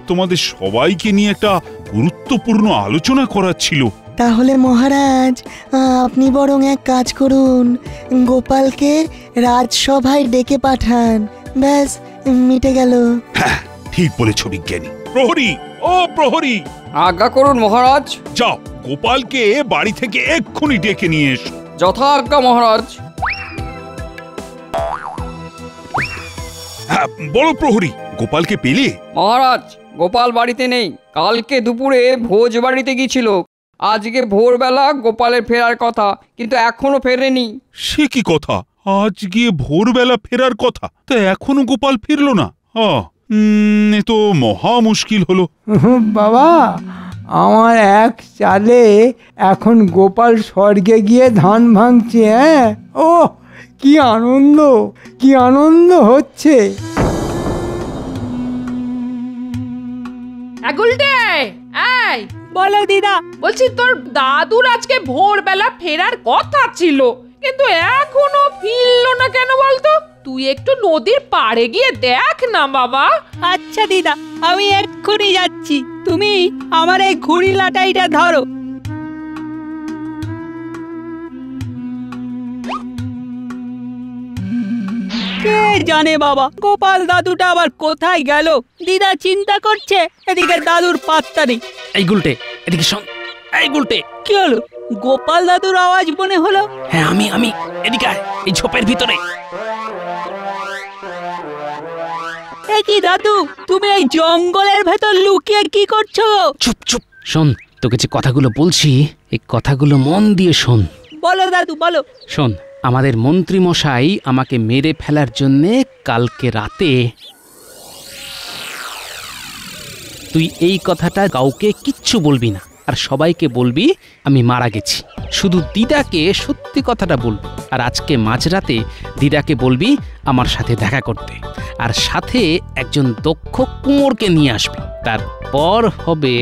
Speaker 7: তোমাদের সবাইকে নিয়ে একটা গুরুত্বপূর্ণ আলোচনা করার ছিল।
Speaker 3: তাহলে মহারাজ, আপনি বরং এক কাজ করুন, গোপালকে রাজসভায় ডেকে পাঠান, ব্যাস মিটে গেল।
Speaker 7: হ্যাঁ, ঠিক বলেছ বিজ্ঞানী। প্রহরী, ও প্রহরী,
Speaker 12: আজ্ঞা করুন মহারাজ।
Speaker 7: যাও গোপালকে বাড়ি থেকে এক্ষুনি ডেকে নিয়ে এসো।
Speaker 12: যথা আজ্ঞা মহারাজ।
Speaker 7: হ্যাঁ, বলো প্রহরী, গোপালকে পেলে?
Speaker 12: মহারাজ, গোপাল বাড়িতে নেই। কালকে দুপুরে ভোজ বাড়িতে গিয়েছিল। আজকে ভোরবেলা গোপালের ফেরার কথা, কিন্তু এখনো ফেরেনি।
Speaker 7: সে কি কথা, আজ গিয়ে ভোরবেলা ফেরার কথা, তা এখনো গোপাল ফিরলো না? এ তো মহা মুশকিল হলো।
Speaker 8: বাবা, আমার এক চালে এখন গোপাল স্বর্গে গিয়ে ধান ভাঙছে। হ্যাঁ, ও কি আনন্দ, কি আনন্দ হচ্ছে।
Speaker 2: গুলটে, এই
Speaker 4: বলো দিদা।
Speaker 2: বলছি তোর দাদুর আজকে ভোরবেলা ফেরার কথা ছিল, কিন্তু এখনো ফিরলো না কেন বলতো? তুই একটু নদীর পাড়ে গিয়ে দেখ না বাবা।
Speaker 4: আচ্ছা দিদা, আমি এক্ষুনি যাচ্ছি। তুমি আমার এই ঘুড়ি লাটাইটা ধরো। কে জানে বাবা, গোপাল দাদুটা আবার কোথায় গেল। দিদা চিন্তা করছে, এদিকে দাদুর পাত্তা নেই।
Speaker 1: এই গুলটে, এদিকে শোন। এই গুলটে,
Speaker 4: কি হলো? গোপাল দাদুর আওয়াজ মনে হলো।
Speaker 1: হ্যাঁ, আমি এদিকে আয়, এই ঝোপের ভিতরে।
Speaker 4: এ কি দাদু, তুমি এই জঙ্গলের ভেতর লুকিয়ে কি করছো?
Speaker 1: চুপ চুপ, শোন, তোকে যে কথাগুলো বলছি এই কথাগুলো মন দিয়ে শোন।
Speaker 4: বলো দাদু, বলো।
Speaker 1: শোন, আমাদের মন্ত্রী মশাই আমাকে মেরে ফেলার জন্যে কালকে রাতে, তুই এই কথাটা কাউকে কিচ্ছু বলবি না, আর সবাইকে বলবি আমি মারা গেছি। শুধু দিদাকে সত্যি কথাটা বলবি, আর আজকে মাঝরাতে দিদাকে বলবি আমার সাথে দেখা করতে, আর সাথে একজন দক্ষ কুঁয়োরকে নিয়ে আসবি। তারপর হবে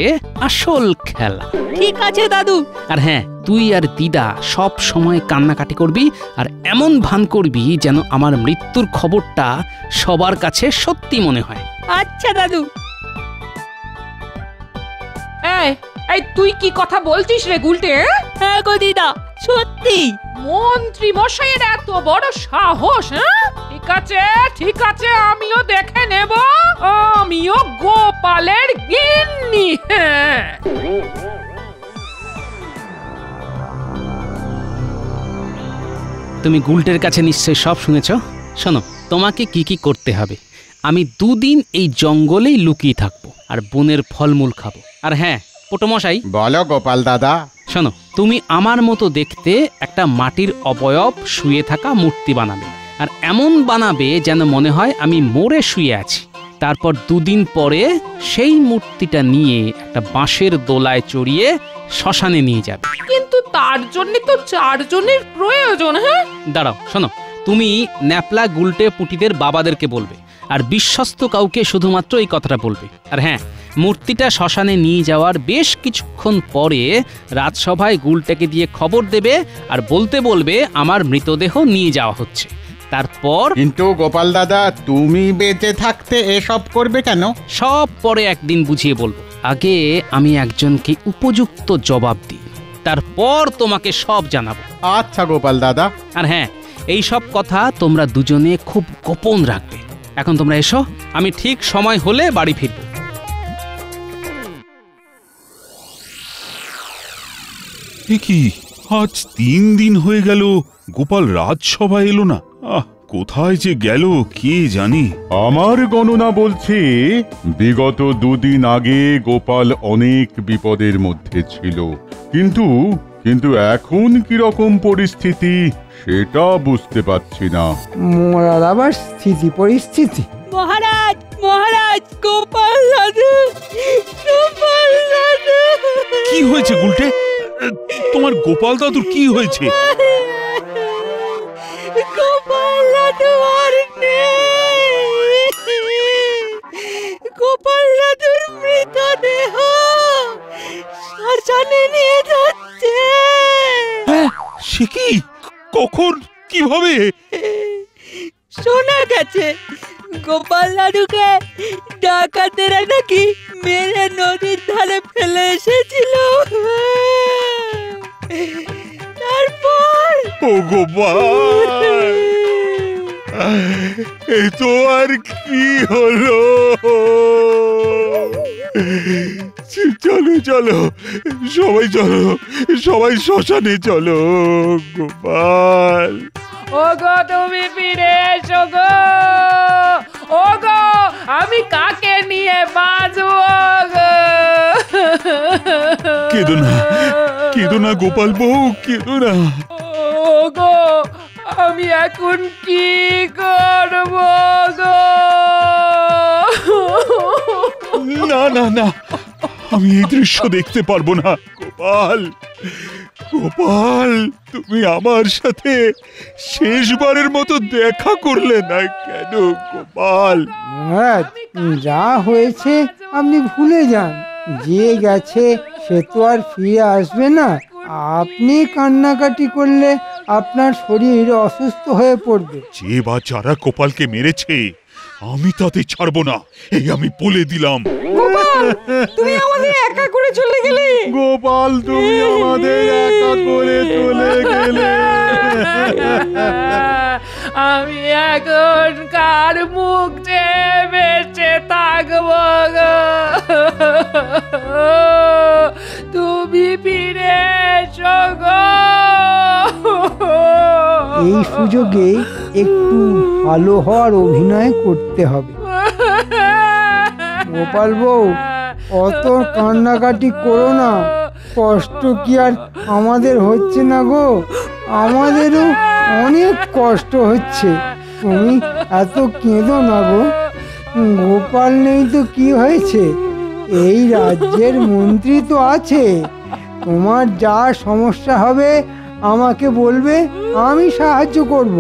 Speaker 1: আসল খেলা।
Speaker 4: ঠিক আছে দাদু।
Speaker 1: আর হ্যাঁ, তুই আর দিদা সব সময় কান্নাকাটি করবি, আর এমন ভান করবি যেন আমার মৃত্যুর খবরটা সবার কাছে সত্যি মনে হয়।
Speaker 4: আচ্ছা দাদু।
Speaker 2: এই তুই কি কথা বলছিস রে গুলটে?
Speaker 4: হ্যাঁ গো দিদা, সত্যি।
Speaker 2: মন্ত্রী মশাইয়ের এত বড় সাহস? ঠিক আছে ঠিক আছে, আমিও দেখে নেব। আমিও গোপালের গিন্নি।
Speaker 1: তুমি গুলটের কাছে নিশ্চয়ই সব শুনেছ। শোনো, তোমাকে কি কি করতে হবে। আমি 2 দিন এই জঙ্গলেই লুকিয়ে থাকবো, আর বনের ফলমূল খাবো। আর হ্যাঁ পোটোমশাই,
Speaker 6: বলো গোপাল দাদা।
Speaker 1: শোনো, তুমি আমার মতো দেখতে একটা মাটির অবয়ব শুয়ে থাকা মূর্তি বানাবে, আর এমন বানাবে যেন মনে হয় আমি মরে শুয়ে আছি। তারপর 2 দিন পরে সেই মূর্তিটা নিয়ে একটা বাঁশের দোলায় চড়িয়ে শ্মশানে নিয়ে যাবে।
Speaker 2: কিন্তু তার জন্য তো 4 জনের প্রয়োজন। হ্যাঁ,
Speaker 1: দাঁড়াও, শোনো, তুমি ন্যাপলা গুলটে পুটিদের বাবাদেরকে বলবে, আর বিশ্বস্ত কাউকে শুধুমাত্র এই কথাটা বলবে। আর হ্যাঁ, মূর্তিটা শ্মশানে নিয়ে যাওয়ার বেশ কিছুক্ষণ পরে রাজসভায় গুলটাকে দিয়ে খবর দেবে আর বলতে বলবে আমার মৃতদেহ নিয়ে যাওয়া হচ্ছে। তারপর
Speaker 6: কিন্তু গোপাল দাদা, তুমি বেঁচে থাকতে এসব করবে কেন?
Speaker 1: সব পরে একদিন বুঝিয়ে বলবো। আগে আমি একজনকে উপযুক্ত জবাব দিই, তারপর তোমাকে সব জানাবো।
Speaker 6: আচ্ছা গোপাল দাদা।
Speaker 1: আর হ্যাঁ, এই সব কথা তোমরা দুজনে খুব গোপন রাখবে। এখন তোমরা এসো, আমি ঠিক সময় হলে বাড়ি ফিরবো।
Speaker 7: কি আজ 3 দিন হয়ে গেল গোপাল রাজসভায় এলো না। কোথায় যে গেল কে জানি।
Speaker 13: আমার গণনা বলছে বিগত 2 দিন আগে গোপাল অনেক বিপদের মধ্যে ছিল, কিন্তু এখন কি রকম পরিস্থিতি সেটা বুঝতে পারছি না।
Speaker 8: মরার আবার স্থিতি পরিস্থিতি।
Speaker 4: মহারাজ, মহারাজ, গোপাল দাদু, গোপাল দাদু।
Speaker 7: কি হয়েছে গুলটে? তোমার গোপাল দাদুর কি হয়েছে?
Speaker 4: গোপাল দাদু আর নেই। গোপাল দাদুর মৃতদেহ শ্মশানে নিয়ে যাচ্ছে।
Speaker 7: সে কি? কখন? কিভাবে?
Speaker 4: শোনা গেছে গোপাল দাদুকে ডাকাতেরা নাকি মেরে নদীর ধারে ফেলে এসেছিল। তারপর
Speaker 7: ও গোপাল, এই তো আর কি হলো? চলো চলো, সবাই চলো, সবাই শ্মশানে চলো। গোপাল,
Speaker 2: ওগো তুমি ফিরে এসো গো। ওগো, আমি কাকে নিয়ে বাঁচবো গো?
Speaker 7: কেঁদো না, কেঁদো না গোপাল বউ, কেঁদো না।
Speaker 2: ওগো, আমি এখন কি করব গো?
Speaker 7: না না না, আমি এই দৃশ্য দেখতে পারবো না। গোপাল, গোপাল, তুমি আমার সাথে শেষবারের মতো দেখা করলে না কেন গোপাল?
Speaker 8: মহারাজ, যা হয়েছে আপনি ভুলে যান। যে গেছে সে তো আর ফিরে আসবে না। আপনি কান্নাকাটি করলে আপনার শরীর অসুস্থ হয়ে পড়বে।
Speaker 7: যে বা যারা গোপালকে মেরেছে আমি তাতে ছাড়বো না, এই আমি বলে দিলাম।
Speaker 2: গোপাল, তুমি আমাদের একা করে চলে গেলে।
Speaker 13: গোপাল, তুমি আমাদের একা করে চলে গেলে।
Speaker 2: আমি এখন কার মুখ চেয়ে বেঁচে থাকবো গো? তুমি ফিরে এসো গো।
Speaker 8: এই সুযোগে একটু ভালো হওয়ার অভিনয় করতে হবে। গোপাল বউ, অত কান্নাকাটি করো না। কষ্ট কি আর আমাদের হচ্ছে না গো? আমাদেরও অনেক কষ্ট হচ্ছে। তুমি এত কেঁদো না গো। গোপাল নেই তো কি হয়েছে? এই রাজ্যের মন্ত্রী তো আছে। তোমার যা সমস্যা হবে আমাকে বলবে, আমি সাহায্য করব।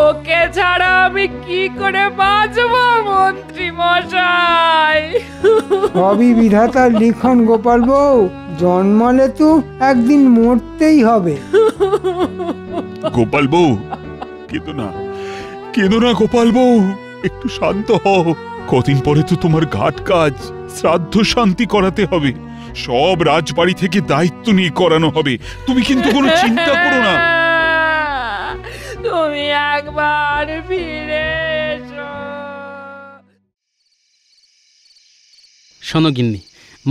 Speaker 2: ওকে ছাড়া আমি কি করে বাঁচবো মন্ত্রী মশাই?
Speaker 8: সবই বিধাতার লিখন গোপাল বউ। জন্মালে তো একদিন মরতেই হবে।
Speaker 7: গোপাল বউ, কেঁদো না, কেঁদো না গোপাল বউ, একটু শান্ত হও। কদিন পরে তো তোমার ঘাট কাজ, শ্রাদ্ধ শান্তি করাতে হবে। সব রাজবাড়ি থেকে দায়িত্ব নিয়ে করানো হবে। তুমি কিন্তু কোনো চিন্তা করো না।
Speaker 2: তুমি একবার ফিরে এসো।
Speaker 1: শোনো গিন্নি,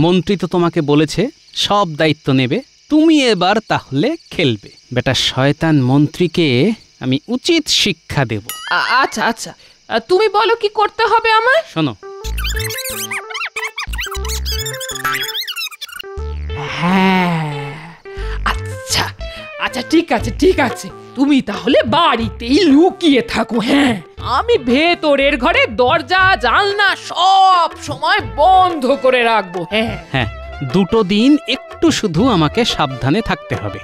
Speaker 1: মন্ত্রী তো তোমাকে বলেছে সব দায়িত্ব নেবে, তুমি এবার তাহলে খেলবে। বেটা শয়তান মন্ত্রীকে আমি উচিত শিক্ষা দেব।
Speaker 2: আচ্ছা আচ্ছা, তুমি বলো কি করতে হবে আমায়।
Speaker 1: শোনো,
Speaker 2: হ্যাঁ, আচ্ছা আচ্ছা, ঠিক আছে ঠিক আছে। তুমি তাহলে বাড়িতেই লুকিয়ে থাকো। হ্যাঁ, আমি ভেতরের ঘরে দরজা জানলা সব সময় বন্ধ করে রাখবো। হ্যাঁ
Speaker 1: হ্যাঁ দুটো দিন একটু শুধু আমাকে সাবধানে থাকতে হবে।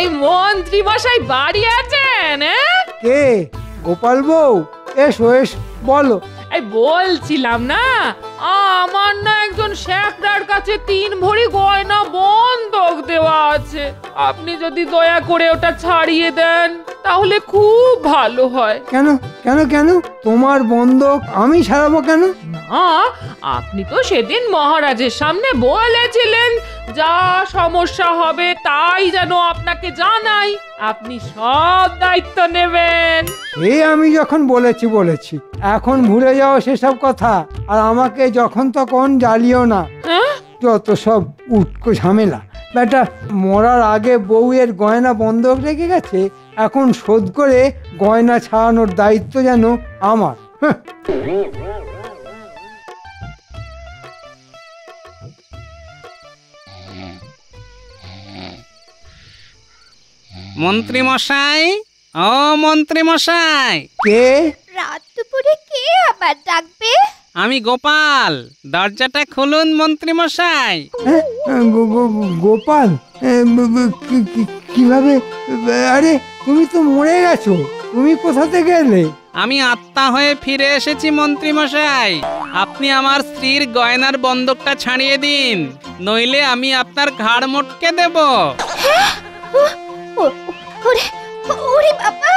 Speaker 2: এই মন্ত্রী মশাই বাড়ি আছেন?
Speaker 8: কে? গোপাল বউ, এসো এসো, বলো।
Speaker 2: এই বলছিলাম না, আমার না একজন শেখরার কাছে 3 ভরি গয়না বন্ধক দেওয়া আছে। আপনি যদি দয়া করে ওটা ছাড়িয়ে দেন তাহলে খুব ভালো হয়।
Speaker 8: কেন কেন কেন? তোমার বন্ধক আমি ছাড়াবো কেন?
Speaker 2: না, আপনি তো সেদিন মহারাজের সামনে বলেছিলেন যা সমস্যা হবে তাই যেন আপনাকে জানাই, আপনি সব দায়িত্ব নেবেন।
Speaker 8: আমি যখন বলেছি, এখন ভুলে যাও সেসব কথা, আর আমাকে যখন তখন জ্বালিও না। যত সব উটকো ঝামেলা। বেটা মরার আগে বউয়ের গয়না বন্ধক রেখে গেছে, এখন শোধ করে গয়না ছাড়ানোর দায়িত্ব যেন আমার।
Speaker 1: মন্ত্রী মশাই, ও মন্ত্রী মশাই।
Speaker 8: কে?
Speaker 14: রাত দুপুরে কে আবার ডাকবে?
Speaker 1: আমি গোপাল, দরজাটা খুলুন মন্ত্রী মশাই।
Speaker 8: গোপাল? কিভাবে? আরে তুমি তো মরে গেছো, তুমি কোথা থেকে এলে?
Speaker 1: আমি আত্মা হয়ে ফিরে এসেছি মন্ত্রী মশাই। আপনি আমার স্ত্রীর গয়নার বন্ধকটা ছাড়িয়ে দিন, নইলে আমি আপনার ঘাড় মটকে দেব।
Speaker 14: ওরে বাবা!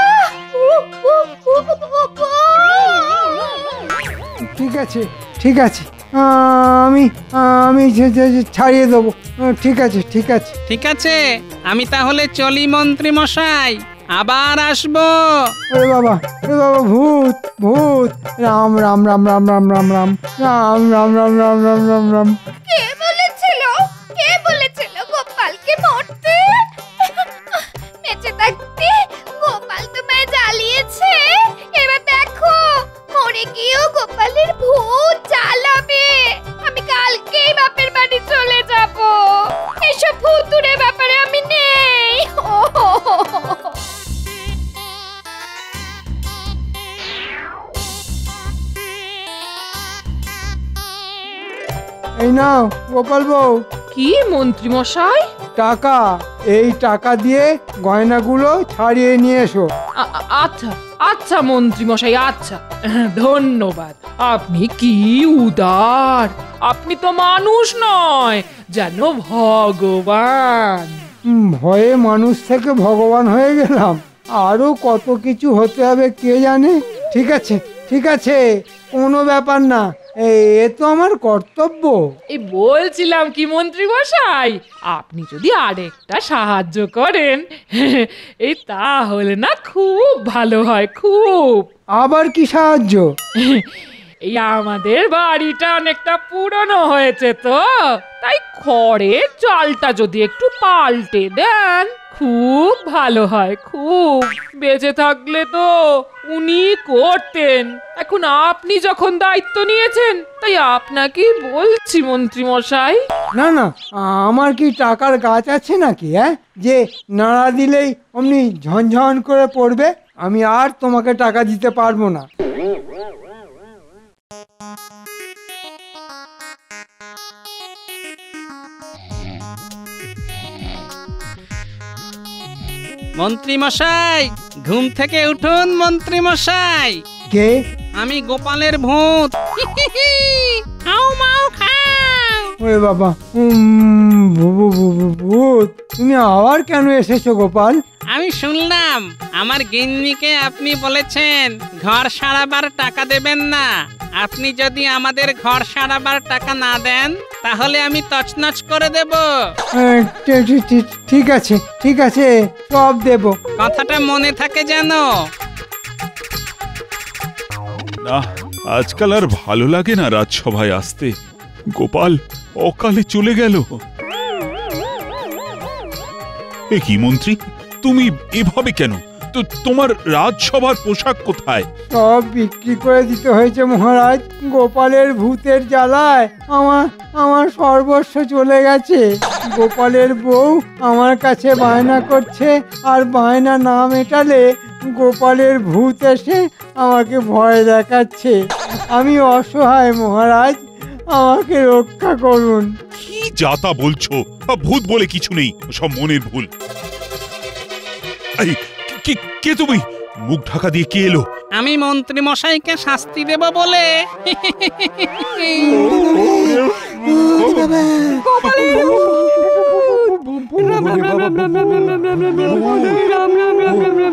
Speaker 8: ঠিক আছে ঠিক আছে, আমি ছাড়িয়ে দেবো। ঠিক আছে ঠিক আছে
Speaker 1: ঠিক আছে, আমি তাহলে চলি মন্ত্রী মশাই, আবার আসবো।
Speaker 8: ওরে বাবা ভূত ভূত! রাম রাম রাম রাম রাম রাম রাম রাম রাম রাম রাম রাম রাম রাম।
Speaker 14: কে বলেছিল গোপালকে মরতে? বেঁচে থাকতে গোপাল তোমায় জ্বালিয়েছে, এবার দেখো মরে গিয়েও গোপালের ভূত জ্বালাবে। আমি কালকেই বাপের বাড়ি চলে যাব, এসব ভূতুরে ব্যাপারে আমি নেই।
Speaker 8: এই নাও গোপাল বউ।
Speaker 2: কি মন্ত্রী মশাই?
Speaker 8: টাকা, এই টাকা দিয়ে গয়নাগুলো ছাড়িয়ে নিয়ে এসো।
Speaker 2: আচ্ছা আচ্ছা মন্ত্রী মশাই, আচ্ছা, ধন্যবাদ। আপনি কি উদার! আপনি তো মানুষ নয়, যেন ভগবান।
Speaker 8: ভয়ে মানুষ থেকে ভগবান হয়ে গেলাম, আরো কত কিছু হতে হবে কে জানে। ঠিক আছে ঠিক আছে, কোনো ব্যাপার না, এ তো আমার কর্তব্য।
Speaker 2: এই বলছিলাম কি মন্ত্রী মশাই, আপনি যদি আরেকটা সাহায্য করেন এই তাহলে না খুব ভালো হয়, খুব।
Speaker 8: আবার কি সাহায্য?
Speaker 2: এই আমাদের বাড়িটা অনেকটা পুরনো হয়েছে তো, তাই খড়ের চালটা যদি একটু পাল্টে দেন খুব ভালো হয়, খুব। বেঁচে থাকলে তো উনি করতেন, এখন আপনি যখন দায়িত্ব নিয়েছেন তাই আপনাকে বলছি মন্ত্রী মশাই।
Speaker 8: না না, আমার কি টাকার গাছ আছে নাকি যে নাড়া দিলেই অমনি ঝনঝন করে পড়বে? আমি আর তোমাকে টাকা দিতে পারবো না।
Speaker 1: মন্ত্রী মশাই, ঘুম থেকে উঠুন মন্ত্রী মশাই।
Speaker 8: কে?
Speaker 1: আমি গোপালের ভূত। খাও মাও খাও।
Speaker 8: ওরে বাবা, ভূত! তুমি আবার কেন এসেছো গোপাল?
Speaker 1: আমি শুনলাম আমার গিন্নিকে আপনি বলেছেন ঘর সারাবার টাকা দেবেন না। আপনি যদি আমাদের ঘর সারাবার টাকা না দেন তাহলে আমি তছনছ করে দেব।
Speaker 8: ঠিক আছে ঠিক আছে, সব দেব।
Speaker 1: কথাটা মনে থাকে যেন।
Speaker 7: না, আজকাল আর ভালো লাগে না রাজসভায় আসতে। গোপাল অকালে চলে গেল। এ কি মন্ত্রী, তুমি এভাবে কেন? তো তোমার রাজসভার পোশাক কোথায়?
Speaker 8: সব বিক্রি করে দিতে হয়েছে মহারাজ। গোপালের ভূতের জ্বালায় আমার সর্বস্ব চলে গেছে। গোপালের বউ আমার কাছে বায়না করছে, আর বায়না না মেটালে গোপালের ভূত এসে আমাকে ভয় দেখাচ্ছে। আমি অসহায় মহারাজ, আমাকে রক্ষা করুন।
Speaker 7: কি যাতা বলছো? ভূত বলে কিছু নেই, সব মনের ভুল। এই, কে তুমি? মুখ ঢাকা দিয়ে কে এলো?
Speaker 1: আমি মন্ত্রী মশাইকে শাস্তি দেব বলে।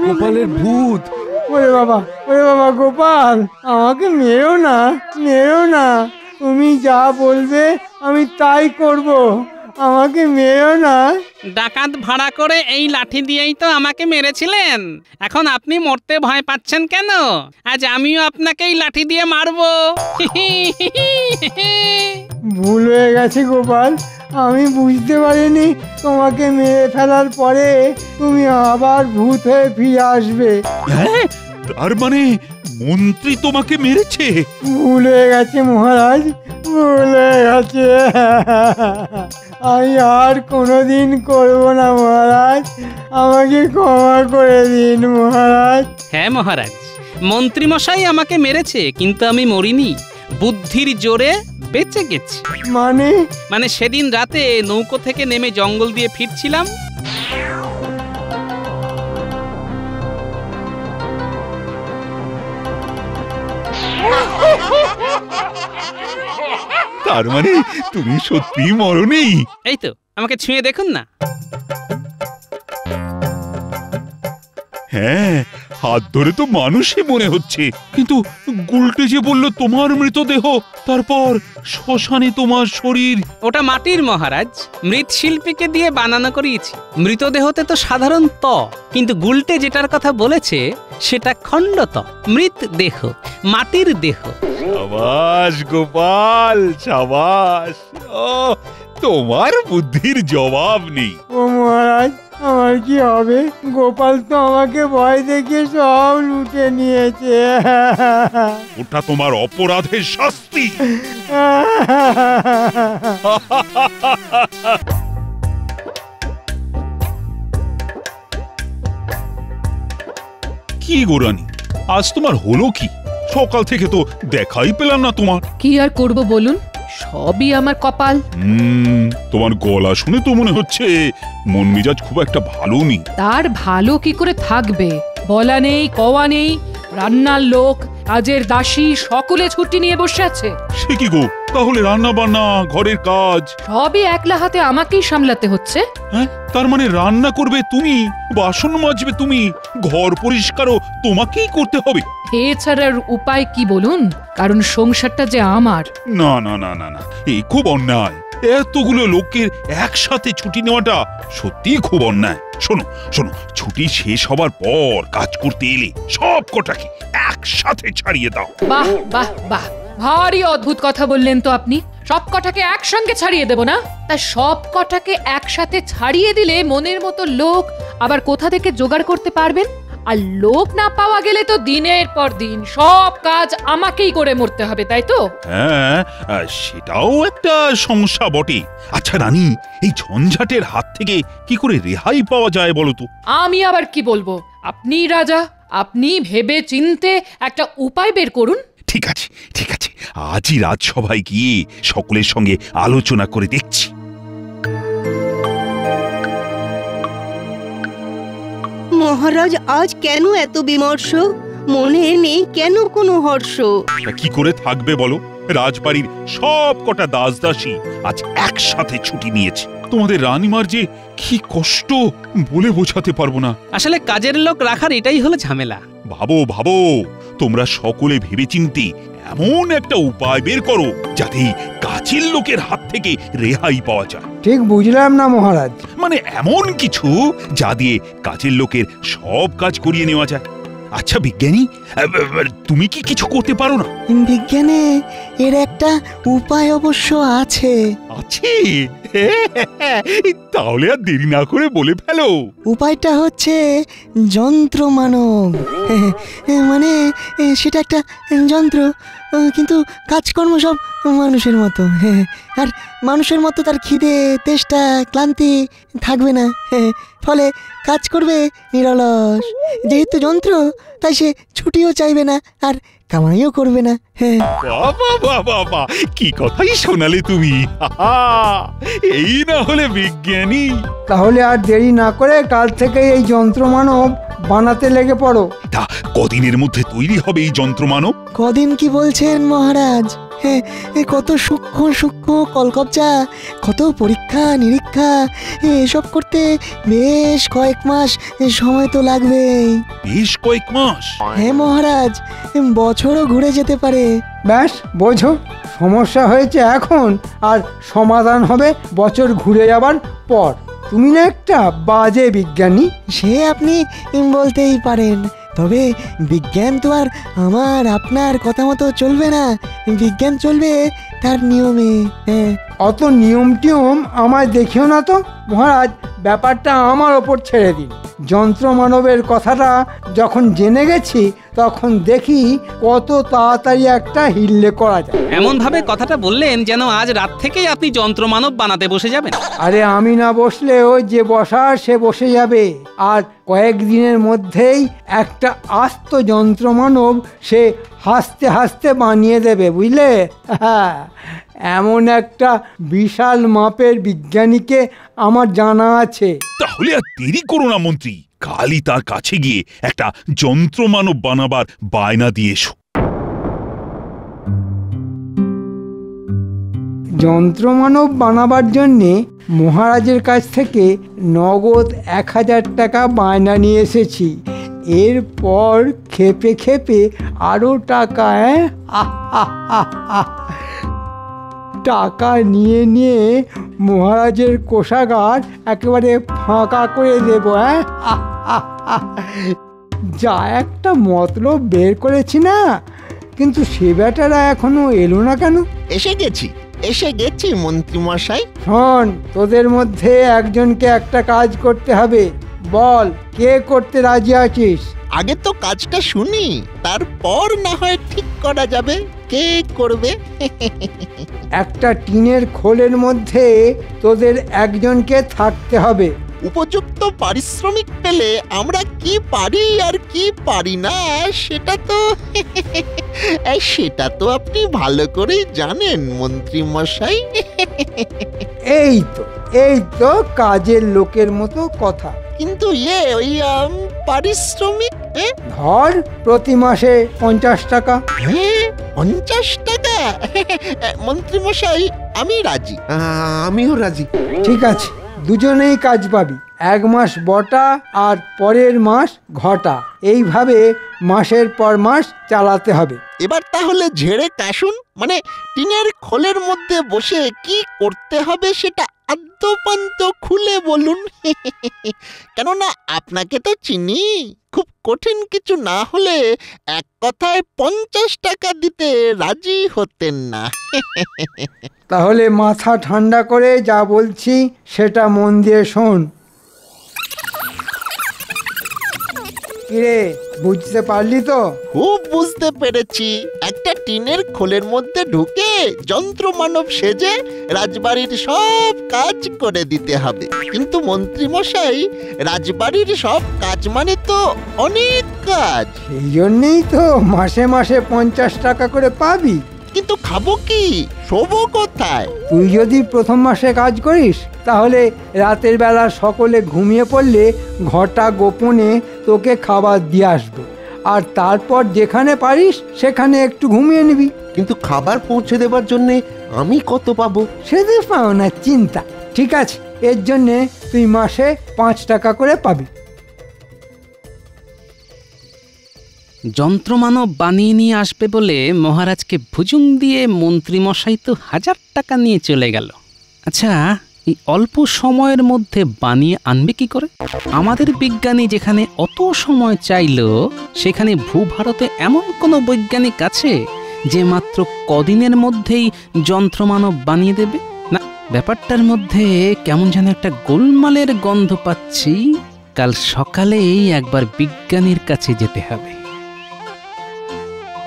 Speaker 8: গোপালের ভূত। ওরে বাবা, ওরে বাবা, গোপাল আমাকে মেরো না, মেরো না। তুমি যা বলবে আমি তাই করব, আমাকে মেরো না।
Speaker 1: ডাকাত ভাড়া করে এই লাঠি দিয়েই তো আমাকে মেরেছিলেন। এখন আপনি মরতে ভয় পাচ্ছেন কেন? আজ আমিও আপনাকে এই লাঠি দিয়ে মারবো।
Speaker 8: ভুল হয়ে গেছে গোপাল, আমি বুঝতে পারিনি তোমাকে মেরে ফেলার পরে তুমি আবার ভূত হয়ে ফিরে আসবে।
Speaker 7: হ্যাঁ, তার মানে মন্ত্রী তোমাকে মেরেছে?
Speaker 8: ভুল হয়ে গেছে মহারাজ, ভুল হয়ে গেছে। আমি আর কোনোদিন করবো না মহারাজ, আমাকে ক্ষমা করে দিন মহারাজ।
Speaker 1: হ্যাঁ মহারাজ, মন্ত্রী মশাই আমাকে মেরেছে, কিন্তু আমি মরিনি, বুদ্ধির জোরে বেঁচে গেছি।
Speaker 8: মানে
Speaker 1: সেদিন রাতে নৌকো থেকে নেমে জঙ্গল দিয়ে ফিরছিলাম,
Speaker 7: তার মানে তুমি সত্যি মরনি?
Speaker 1: এই তো আমাকে ছুঁয়ে দেখুন না।
Speaker 7: হ্যাঁ, হাত ধরে তো মানুষই মনে হচ্ছে, কিন্তু গুলটে যে বলল তোমার মৃতদেহ, তারপর শ্মশানে তোমার শরীর।
Speaker 1: ওটা মাটির মহারাজ, মৃৎশিল্পীকে দিয়ে বানানো করিয়েছি। মৃতদেহতে তো সাধারণ ত, কিন্তু গুলটে যেটার কথা বলেছে সেটা খণ্ডত, মৃত দেহ, মাটির দেহ।
Speaker 7: সাবাস গোপাল, সাবাস। ও, তোমার বুদ্ধির জবাব নেই।
Speaker 8: ও মহারাজ, আমার কি হবে? গোপাল তো আমাকে ভয় দেখিয়ে সব লুটে নিয়েছে।
Speaker 7: ওটা তোমার অপরাধের শাস্তি। কি গোরানি, আজ তোমার হলো কি? সকাল থেকে তো দেখাই পেলাম না তোমার।
Speaker 2: কি আর করব বলুন, সবই আমার কপাল।
Speaker 7: তোমার গলা শুনে তো মনে হচ্ছে মন মেজাজ খুব একটা ভালো নেই।
Speaker 2: তার ভালো কি করে থাকবে? বলা নেই কওয়া নেই, রান্নার লোক, কাজের দাসী সকলে ছুটি নিয়ে বসে আছে।
Speaker 7: সে কি গো, তাহলে রান্না বান্না, ঘরের কাজ
Speaker 2: সবই একলা হাতে আমাকেই সামলাতে হচ্ছে।
Speaker 7: হ্যাঁ, তার মানে রান্না করবে তুমি, বাসন মাজবে তুমি, ঘর পরিষ্কারও তোমাকেই করতে হবে।
Speaker 2: এছাড়ার উপায় কি বলুন? কারণ সংসারটা যে আমার।
Speaker 7: না না না না না, এই খুব অন্যায়। এতগুলো লোকের একসাথে ছুটি নেওয়াটা সত্যি খুব অন্যায়। শোনো শোনো, ছুটি শেষ হবার পর কাজ করতে এলে সব কটাকে একসাথে ছাড়িয়ে দাও।
Speaker 2: বাহ বাহ বাহ, ভারী অদ্ভুত কথা বললেন তো আপনি। সব কটাকে একসঙ্গে ছাড়িয়ে দেব না? তা সব কটাকে একসাথে ছাড়িয়ে দিলে মনের মতো লোক আবার কোথা থেকে জোগাড় করতে পারবেন? আর লোক না পাওয়া গেলে তো দিনের পর দিন সব কাজ আমাকেই করে মরতে হবে, তাই তো?
Speaker 7: হ্যাঁ, সেটাও একটা সমস্যা বটে। আচ্ছা রানী, এই ঝঞ্ঝাটের হাত থেকে কি করে রেহাই পাওয়া যায় বলো তো?
Speaker 2: আমি আবার কি বলবো? আপনি রাজা, আপনি ভেবে চিনতে একটা উপায় বের করুন।
Speaker 7: ঠিক আছে ঠিক আছে, আজই রাজসভায় গিয়ে সকলের সঙ্গে আলোচনা করে দেখছি।
Speaker 15: মহারাজ আজ কেন এত বিমর্ষ? মনে নেই কেন কোনো হর্ষ?
Speaker 7: কি করে থাকবে বলো? রাজবাড়ির সব কটা দাসদাসী আজ একসাথে ছুটি নিয়েছে। তোমাদের রানীমার যে কি কষ্ট বলে বোঝাতে পারবো না।
Speaker 1: আসলে কাজের লোক রাখার এটাই হলো ঝামেলা।
Speaker 7: ভাবো ভাবো, তোমরা সকলে ভেবেচিন্তে এমন একটা উপায় বের করো যাতে কাজের লোকের হাত থেকে রেহাই পাওয়া যায়।
Speaker 8: ঠিক বুঝলাম না মহারাজ।
Speaker 7: মানে এমন কিছু যা দিয়ে কাজের লোকের সব কাজ করিয়ে নেওয়া যায়। আচ্ছা বিজ্ঞানী, তুমি কি কিছু করতে পারো না?
Speaker 3: বিজ্ঞানী, এর একটা উপায় অবশ্য আছে।
Speaker 7: আছে? তাহলে আর দেরি না করে বলে ফেলো।
Speaker 3: উপায়টা হচ্ছে যন্ত্র মানব। মানে সেটা একটা যন্ত্র, কিন্তু কাজকর্ম সব মানুষের মতো। আর মানুষের মতো তার খিদে, তেষ্টা, ক্লান্তি থাকবে না। ফলে কাজ করবে নিরলস। যেহেতু যন্ত্র, তাই সে ছুটিও চাইবে না আর কামাইও করবে না।
Speaker 7: বাবা বাবা, কি কথাই শোনালে তুমি! এই না হলে বিজ্ঞানী।
Speaker 8: তাহলে আর দেরি না করে কাল থেকে এই যন্ত্রমানব বানাতে লেগে পড়ো।
Speaker 7: তা কদিনের মধ্যে তৈরি হবে এই যন্ত্রমানব?
Speaker 3: কদিন কি বলছেন মহারাজ? কত সূক্ষ্ম সূক্ষ্ম কলকবজা, কত পরীক্ষা নিরীক্ষা, এসব করতে বেশ কয়েক মাস সময় তো লাগবেই।
Speaker 7: বেশ কয়েক মাস?
Speaker 3: হ্যাঁ মহারাজ, বছরও ঘুরে যেতে পারে।
Speaker 8: ব্যাস বোঝো, সমস্যা হয়েছে এখন, আর সমাধান হবে বছর ঘুরে যাবার পর। তুমি না একটা বাজে বিজ্ঞানী।
Speaker 3: সে আপনি বলতেই পারেন, তবে বিজ্ঞান তো আর আমার আপনার কথা মতো চলবে না। বিজ্ঞান চলবে তার নিয়মে।
Speaker 8: অত নিয়ম টিয়ম আমায় দেখিও না তো মহারাজ, ব্যাপারটা আমার ওপর ছেড়ে দিন। যন্ত্র মানবের কথাটা যখন জেনে গেছি, তখন দেখি কত তাড়াতাড়ি একটা হিল্লে করা যায়।
Speaker 1: এমন ভাবে কথাটা বললেন যেন আজ রাত থেকেই আপনি যন্ত্রমানব বানাতে বসে যাবেন।
Speaker 8: আরে আমি না বসলেও যে বসার সে বসে যাবে, আর কয়েকদিনের মধ্যেই একটা আস্ত যন্ত্রমানব সে হাসতে হাসতে বানিয়ে দেবে, বুঝলে? এমন একটা বিশাল মাপের বিজ্ঞানীকে আমার জানা আছে।
Speaker 7: তাহলে আর দেরি করো না মন্ত্রী, কালই তার কাছে গিয়ে একটা যন্ত্রমানব বানাবার বায়না দিয়ে এসো।
Speaker 8: যন্ত্রমানব বানাবার জন্যে মহারাজের কাছ থেকে নগদ 1000 টাকা বায়না নিয়ে এসেছি। এরপর খেপে খেপে আরো টাকা। টাকা নিয়ে নিয়ে মহারাজের কোষাগার একেবারে ফাঁকা করে দেব। যা একটা মতলব বের করেছি না, কিন্তু সে বেটারা এখনো এলো না কেন?
Speaker 10: এসে গেছি মন্ত্রী মশাই।
Speaker 8: শোন, তোদের মধ্যে একজনকে একটা কাজ করতে হবে। বল, কে করতে রাজি আছিস?
Speaker 10: আগে তো কাজটা শুনি, তারপর না হয় ঠিক করা যাবে কে করবে।
Speaker 8: একটা টিনের খোলের মধ্যে তোদের একজনকে থাকতে হবে।
Speaker 10: উপযুক্ত পারিশ্রমিক পেলে আমরা কি পারি আর কি পারি না সেটা তো আপনি ভালো করেই জানেন মন্ত্রী মশাই।
Speaker 8: এই তো কাজের লোকের মতো কথা।
Speaker 10: কিন্তু ওই পারিশ্রমিক
Speaker 8: ধর প্রতি মাসে 50 টাকা।
Speaker 10: 50 টাকা? মন্ত্রী মশাই আমি রাজি।
Speaker 6: আমিও রাজি।
Speaker 8: ঠিক আছে, দুজনেই কাজ পাবি। 1 মাস বটা আর পরের মাস ঘটা, এইভাবে মাসের পর মাস চালাতে হবে।
Speaker 10: এবার তাহলে ঝেড়ে কাশুন, মানে টিনের খোলের মধ্যে বসে কি করতে হবে সেটা আদ্যপান্ত খুলে বলুন। কেননা আপনাকে তো চিনি, খুব কঠিন কিছু না হলে এক কথায় 50 টাকা দিতে রাজি হতেন না।
Speaker 8: তাহলে মাথা ঠান্ডা করে যা বলছি সেটা মন দিয়ে শোন। কিরে, বুঝতে পারলি তো?
Speaker 10: খুব বুঝতে পেরেছি। একটা টিনের খোলের মধ্যে ঢুকে যন্ত্রমানব সেজে রাজবাড়ির সব কাজ করে দিতে হবে। কিন্তু মন্ত্রী মশাই, রাজবাড়ির সব কাজ মানে তো অনেক কাজ।
Speaker 8: সেই জন্যই তো মাসে মাসে 50 টাকা করে পাবি।
Speaker 10: কিন্তু খাবো কি, শোবো কোথায়?
Speaker 8: তুই যদি প্রথম মাসে কাজ করিস, তাহলে রাতের বেলা সকলে ঘুমিয়ে পড়লে ঘটা গোপনে তোকে খাবার দিয়ে আসবে, আর তারপর যেখানে পারিস সেখানে একটু ঘুমিয়ে নিবি।
Speaker 6: কিন্তু খাবার পৌঁছে দেবার জন্য আমি কত পাবো?
Speaker 8: সেদের পাও না চিন্তা। ঠিক আছে, এর জন্যে তুই মাসে 5 টাকা করে পাবি।
Speaker 1: যন্ত্রমানব বানিয়ে নিয়ে আসবে বলে মহারাজকে ভুজুং দিয়ে মন্ত্রীমশাই তো 1000 টাকা নিয়ে চলে গেল। আচ্ছা, এই অল্প সময়ের মধ্যে বানিয়ে আনবে কি করে? আমাদের বিজ্ঞানী যেখানে অত সময় চাইল, সেখানে ভূভারতে এমন কোনো বৈজ্ঞানিক আছে যে মাত্র কদিনের মধ্যেই যন্ত্রমানব বানিয়ে দেবে? না, ব্যাপারটার মধ্যে কেমন যেন একটা গোলমালের গন্ধ পাচ্ছি। কাল সকালেই একবার বিজ্ঞানীর কাছে যেতে হবে।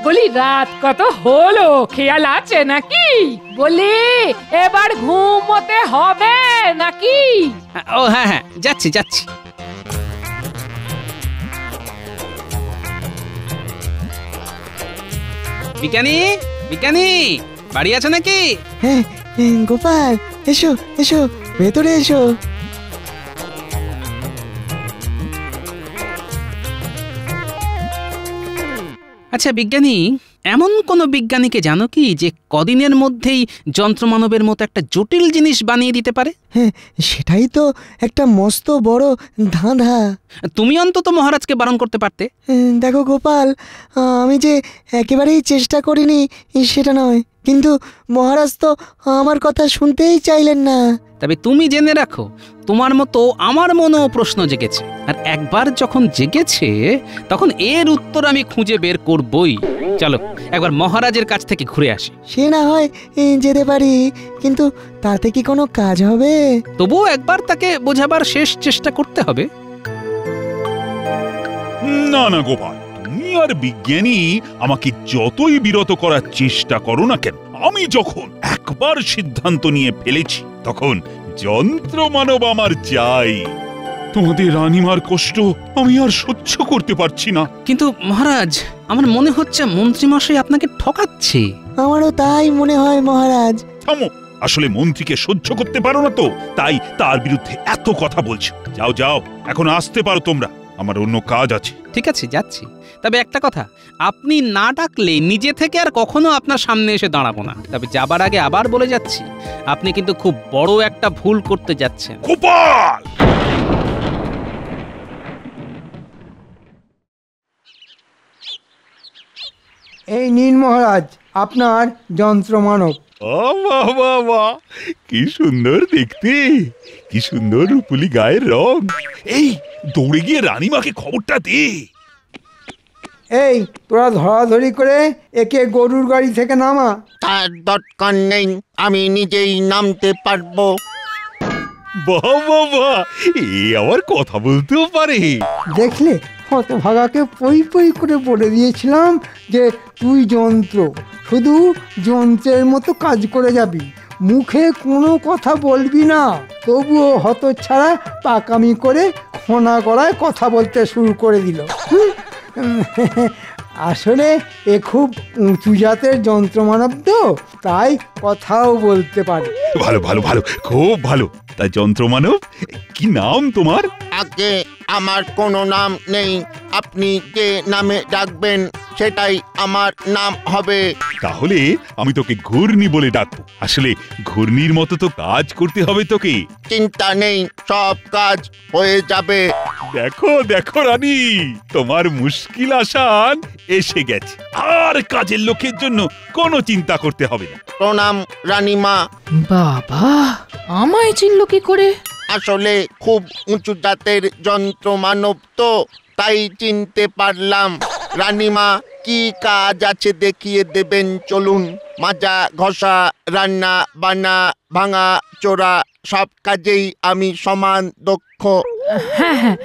Speaker 2: বলি রাত কত হলো খেয়াল আছে নাকি? বলি এবার ঘুমোতে হবে নাকি?
Speaker 1: ও হ্যাঁ হ্যাঁ, যাচ্ছি যাচ্ছি। বিজ্ঞানী, বিজ্ঞানী বাড়ি আছো নাকি?
Speaker 3: হ্যাঁ গোপাল, এসো এসো, ভেতরে এসো।
Speaker 1: আচ্ছা বিজ্ঞানী, এমন কোন বিজ্ঞানীকে জানো কি যে কদিনের মধ্যেই যন্ত্রমানবের মতো একটা জটিল জিনিস বানিয়ে দিতে পারে?
Speaker 3: হ্যাঁ, সেটাই তো একটা মস্ত বড় ধাঁধা।
Speaker 1: তুমি অন্তত মহারাজকে বারণ করতে পারতে।
Speaker 3: দেখো গোপাল, আমি যে একেবারেই চেষ্টা করিনি সেটা নয়, কিন্তু মহারাজ তো আমার কথা শুনতেই চাইলেন না।
Speaker 1: তবে তুমি জেনে রাখো, তোমার মতো আমার মনেও প্রশ্ন জেগেছে, আর একবার যখন জেগেছে তখন এর উত্তর আমি খুঁজে বের করবই। চলো একবার মহারাজের কাছ থেকে ঘুরে আসি।
Speaker 3: সে না হয় যেতে পারি, কিন্তু তাতে কি কোনো কাজ হবে?
Speaker 1: তবুও একবার তাকে বোঝাবার শেষ চেষ্টা করতে হবে।
Speaker 7: না না গোপাল, তুমি আর বিজ্ঞানী আমাকে যতই বিরত করার চেষ্টা করো না কেন, আমি যখন একবার সিদ্ধান্ত নিয়ে ফেলেছি তখন যন্ত্র মানব আমার চাই। তোমাদের রানীমার কষ্ট আমি আর সহ্য করতে পারছি না।
Speaker 1: কিন্তু মহারাজ, আমার মনে হচ্ছে মন্ত্রীমশাই আপনাকে ঠকাচ্ছে।
Speaker 3: আমারও তাই মনে হয় মহারাজ।
Speaker 7: থামো, আসলে মন্ত্রীকে সহ্য করতে পারো না তো, তাই তার বিরুদ্ধে এত কথা বলছো। যাও যাও, এখন আসতে পারো তোমরা, আমার অন্য কাজ আছে।
Speaker 1: ঠিক আছে, যাচ্ছি। তবে একটা কথা, আপনি না ডাকলে নিজে থেকে আর কখনো আপনার সামনে এসে দাঁড়াবো না। তবে যাবার আগে আবার বলে যাচ্ছি, আপনি কিন্তু খুব বড় একটা ভুল করতে যাচ্ছেন।
Speaker 7: গোপাল!
Speaker 8: এই নিন মহারাজ, আপনার যন্ত্রমানব।
Speaker 7: বাহ বাহ বাহ, কি সুন্দর দেখতে, কি সুন্দর রূপুলি গায়ের রং। এই দৌড়ে গিয়ে রানীমাকে খবরটা দে।
Speaker 8: এই তোরা ধরাধরি করে একে গরুর গাড়ি থেকে নামা।
Speaker 10: তার দরকার নেই, আমি নিজেই নামতে পারবো।
Speaker 7: বাহ বাহ বাহ, এ আবার কথা বলতেও পারে।
Speaker 8: দেখলে, হতভাগাকে পই পই করে বলে দিয়েছিলাম যে তুই যন্ত্র, শুধু যন্ত্রের মতো কাজ করে যাবি, মুখে কোনো কথা বলবি না। তবুও হতচ্ছাড়া পাকামি করে খোনা গলায় কথা বলতে শুরু করে দিল। আসলে এ খুব উঁচু জাতের যন্ত্রমানব তো, তাই কথাও বলতে পারে।
Speaker 7: ভালো ভালো ভালো, খুব ভালো। তা যন্ত্রমানব, কি নাম তোমার?
Speaker 10: আগে আমার কোনো নাম নেই, আপনি যে নামে ডাকবেন সেটাই আমার নাম হবে।
Speaker 7: তাহলে আমি তোকে ঘূর্ণি বলে ডাকবো। আসলে ঘূর্ণির মতো তো কাজ করতে হবে তোকে।
Speaker 10: চিন্তা নেই, সব কাজ হয়ে যাবে।
Speaker 7: দেখো দেখো রানী, তোমার মুশকিল আসান এসে গেছে, আর কাজের লোকের জন্য কোনো চিন্তা করতে হবে না।
Speaker 10: প্রণাম রানীমা।
Speaker 2: বাবা, আমায় চিনল কি করে?
Speaker 10: আসলে খুব উঁচু জাতের যন্ত্রমানব তো, তাই চিনতে পারলাম। রানীমা, কি কাজ আছে দেখিয়ে দেবেন চলুন। মাজা ঘষা, রান্না বান্না, ভাঙা চোরা, সব কাজেই আমি সমান দক্ষ।
Speaker 2: হ্যাঁ হ্যাঁ,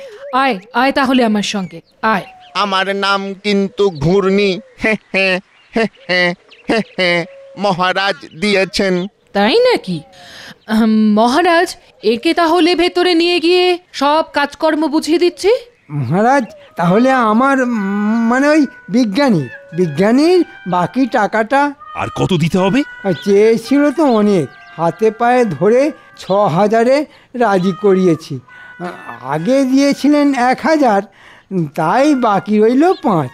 Speaker 2: আয় আয় তাহলে আমার সঙ্গে আয়।
Speaker 10: আমার নাম কিন্তু ঘূর্ণি। মহারাজ দিয়েছেন।
Speaker 2: তাই নাকি? মহারাজ, একে তাহলে ভেতরে নিয়ে গিয়ে সব কাজকর্ম বুঝিয়ে দিচ্ছি।
Speaker 8: মহারাজ, তাহলে আমার মানে ওই বিজ্ঞানীর বাকি টাকাটা
Speaker 7: আর কত দিতে হবে?
Speaker 8: চেয়েছিল তো অনেক, হাতে পায়ে ধরে ৬,০০০-এ রাজি করিয়েছি। আগে দিয়েছিলেন ১,০০০, তাই বাকি রইল ৫।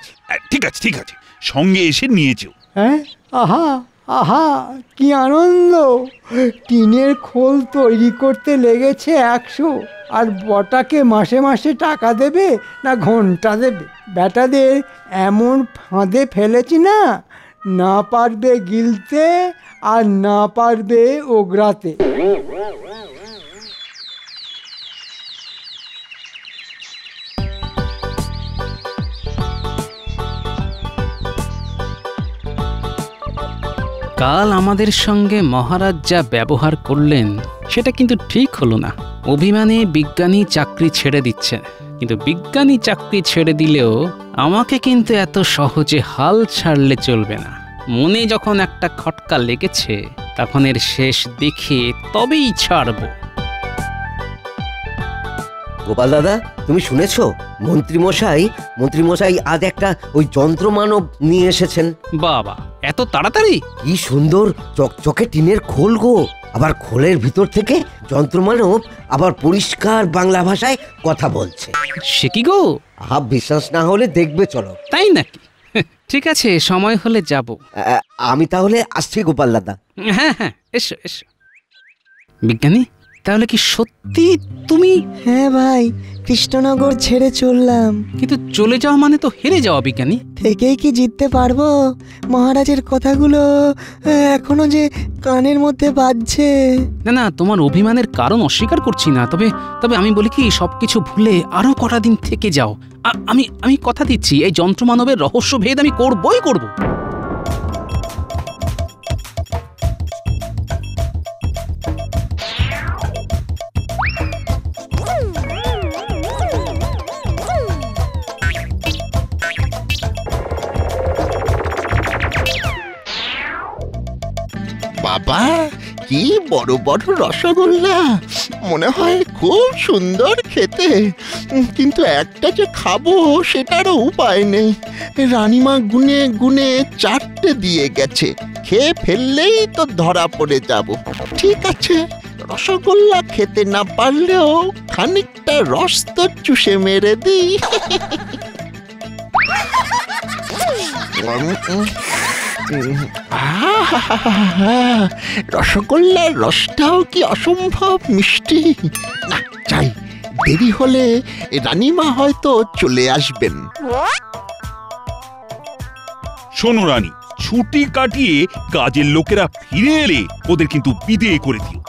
Speaker 7: ঠিক আছে ঠিক আছে, সঙ্গে এসে নিয়েছো।
Speaker 8: হ্যাঁ, আহা আহা, কি আনন্দ! টিনের খোল তৈরি করতে লেগেছে ১০০, আর বটাকে মাসে মাসে টাকা দেবে না ঘন্টা দেবে। বেটাদের এমন ফাঁদে ফেলেছি না, না পারবে গিলতে আর না পারবে ওগরাতে।
Speaker 1: কাল আমাদের সঙ্গে মহারাজ যা ব্যবহার করলেন সেটা কিন্তু ঠিক হলো না। অভিমানে বিজ্ঞানী চাকরি ছেড়ে দিচ্ছেন, কিন্তু বিজ্ঞানী চাকরি ছেড়ে দিলেও আমাকে কিন্তু এত সহজে হাল ছাড়লে চলবে না। মনে যখন একটা খটকা লেগেছে তখন এর শেষ দেখে তবেই ছাড়ব।
Speaker 9: গোপাল দাদা, তুমি শুনেছো মন্ত্রীমশাই আজ একটা ওই যন্ত্রমানব নিয়ে এসেছেন।
Speaker 1: বাবা, এত তাড়াতাড়ি?
Speaker 9: কি সুন্দর চকচকে টিনের খোল গো, আবার খোলের ভিতর থেকে যন্ত্রমানব আবার পরিষ্কার বাংলা ভাষায় কথা বলছে।
Speaker 1: সে কি গো?
Speaker 9: বিশ্বাস না হলে দেখবে, চলো।
Speaker 1: তাই নাকি? ঠিক আছে, সময় হলে যাব।
Speaker 9: আমি তাহলে আসছি গোপাল দাদা।
Speaker 1: হ্যাঁ হ্যাঁ, এসো এসো। বিজ্ঞানী, তাহলে কি সত্যি তুমি?
Speaker 3: হ্যাঁ ভাই, কৃষ্ণনগর ছেড়ে চললাম।
Speaker 1: কিন্তু চলে যাওয়া মানে তো হেরে যাওয়া বিজ্ঞানী।
Speaker 3: থেকেই কি জিততে পারবো? মহারাজের কথাগুলো এখনো যে কানের মধ্যে বাজছে।
Speaker 1: না না, তোমার অভিমানের কারণ অস্বীকার করছি না, তবে আমি বলি কি, সবকিছু ভুলে আরো কটা দিন থেকে যাও। আমি কথা দিচ্ছি, এই যন্ত্রমানবের রহস্য ভেদ আমি করবই করব।
Speaker 10: বাবা, কি বড় বড় রসগোল্লা, মনে হয় খুব সুন্দর খেতে। কিন্তু একটা যে খাবো সেটারও উপায় নেই। রানীমা গুনে গুনে 4টে দিয়ে গেছে, খেয়ে ফেললেই তো ধরা পড়ে যাব। ঠিক আছে, রসগোল্লা খেতে না পারলেও খানিকটা রস তো চুষে মেরে দিই। রসগোল্লার রসটাও কি অসম্ভব মিষ্টি। না, যাই, দেরি হলে রানীমা হয়তো চলে আসবেন।
Speaker 7: শোনো রানী, ছুটি কাটিয়ে কাজের লোকেরা ফিরে এলে ওদের কিন্তু বিদেয় করে দিও।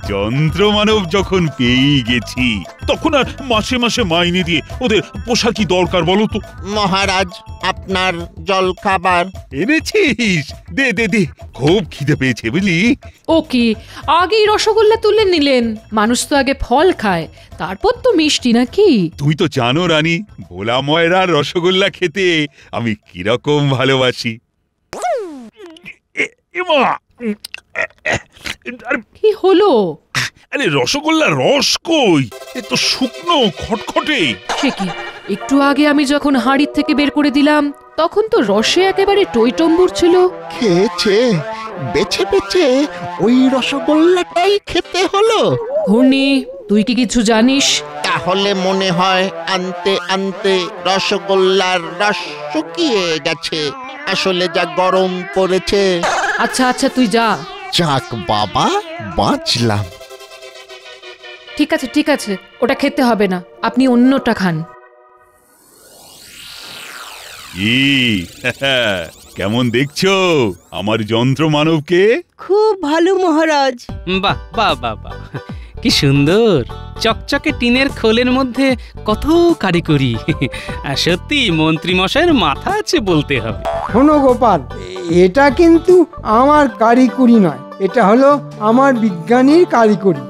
Speaker 7: যন্ত্রমানব যখন পেয়ে গেছি তখন আর মাসে মাসে মাইনে দিয়ে ওদের পোষা কি দরকার বলো তো?
Speaker 10: মহারাজ, আপনার জল খাবার
Speaker 7: এনেছিস? দে দে দে, খুব খিদে পেয়েছে বুঝলি।
Speaker 2: ও কি, আগেই রসগোল্লা তুলে নিলেন? মানুষ তো আগে ফল খায়, তারপর তো মিষ্টি, নাকি?
Speaker 7: তুমি তো জানো রানী, ভোলা ময়রার রসগোল্লা খেতে আমি কিরকম ভালোবাসি।
Speaker 2: কি হলো?
Speaker 7: আরে রসগোল্লার রস কই? এ তো শুকনো খটখটে।
Speaker 2: সে কি, একটু আগে আমি যখন হাঁড়ির থেকে বের করে দিলাম তখন তো রসে একেবারে টইটম্বুর ছিল।
Speaker 10: খেয়েছে, বেছে বেছে ওই রসগোল্লাটাই খেতে হলো।
Speaker 2: ঘূর্ণি, তুই কি কিছু জানিস?
Speaker 10: তাহলে মনে হয় আনতে আনতে রসগোল্লার রস শুকিয়ে গেছে, আসলে যা গরম পড়েছে।
Speaker 2: আচ্ছা আচ্ছা, তুই যা।
Speaker 10: যাক বাবা, বাঁচলাম।
Speaker 2: ঠিক আছে ঠিক আছে, ওটা খেতে হবে না, আপনি অন্যটা খান।
Speaker 7: কেমন দেখছো আমার যন্ত্রমানবকে?
Speaker 15: খুব ভালো মহারাজ।
Speaker 1: বাহ বাহ বাহ বাহ, কি সুন্দর চকচকে টিনের খোলের মধ্যে কত কারিগরি। সত্যি মন্ত্রী মশাইয়ের মাথা আছে বলতে হবে।
Speaker 8: শোনো গোপাল, এটা কিন্তু আমার কারিগরি নয়, এটা হলো আমার বিজ্ঞানীর কারিগরি।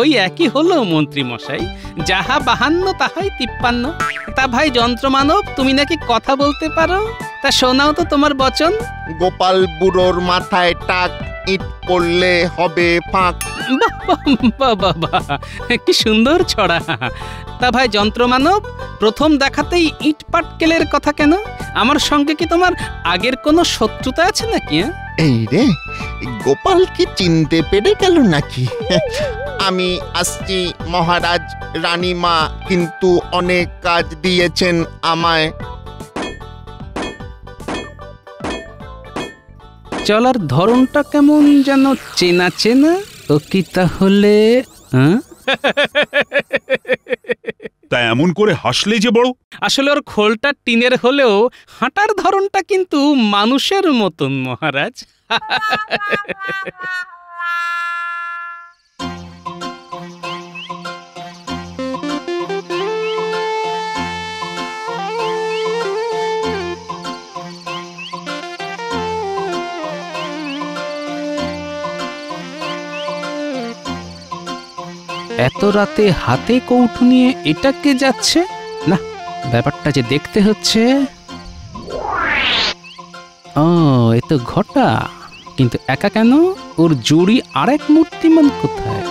Speaker 1: ওই একই হলো মন্ত্রী মশাই, যাহা 52 তাহাই 53। তা ভাই যন্ত্রমানব, তুমি নাকি কথা বলতে পারো, তা শোনাও তো তোমার বচন।
Speaker 10: গোপাল বুড়োর মাথায় টাক, ইট পড়লে হবে ফাঁক।
Speaker 1: বাহ বাহ বাহ, কি সুন্দর ছড়া। তা ভাই যন্ত্রমানব, প্রথম দেখাতেই ইট পাটকেলের কথা কেন? আমার সঙ্গে কি তোমার আগের কোনো শত্রুতা আছে নাকি?
Speaker 10: এই রে, গোপাল কি চিনতে পেরে গেল নাকি? আমি আসছি মহারাজ। রানীমা কিন্তু অনেক কাজ দিয়েছেন আমায়।
Speaker 1: চলার ধরনটা কেমন যেন চেনা চেনা, তো কি তাহলে?
Speaker 7: তা এমন করে হাসলে যে বড়?
Speaker 1: আসলে ওর খোলটা টিনের হলেও হাঁটার ধরনটা কিন্তু মানুষের মতন মহারাজ। এত রাতে হাতে কৌটো নিয়ে এটা কে যাচ্ছে? না, ব্যাপারটা যে দেখতে হচ্ছে। ও, এ তো ঘটা, কিন্তু একা কেন? ওর জুড়ি আরেক মূর্তিমান কোথায়?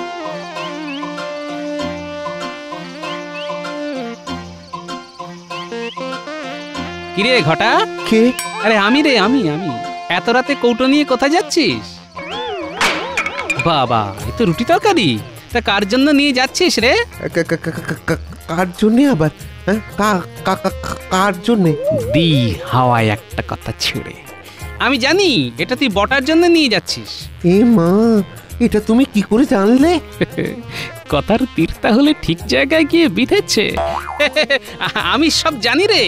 Speaker 1: কিরে ঘটা?
Speaker 6: কে?
Speaker 1: আরে আমি রে, আমি আমি। এত রাতে কৌটো নিয়ে কোথায় যাচ্ছিস? বাবা, এ তো রুটি তরকারি। তা কার জন্য নিয়ে যাচ্ছিস রে?
Speaker 6: কার জন্য আবার? কার জন্য?
Speaker 1: দি হাওয়ায় একটা কথা ছেড়ে। আমি জানি এটা তুই বটার জন্য নিয়ে যাচ্ছিস।
Speaker 6: এ মা, এটা তুমি কি করে জানলে?
Speaker 1: কথার তীর তাহলে ঠিক জায়গায় গিয়ে বিঁধেছে। আমি সব জানি রে।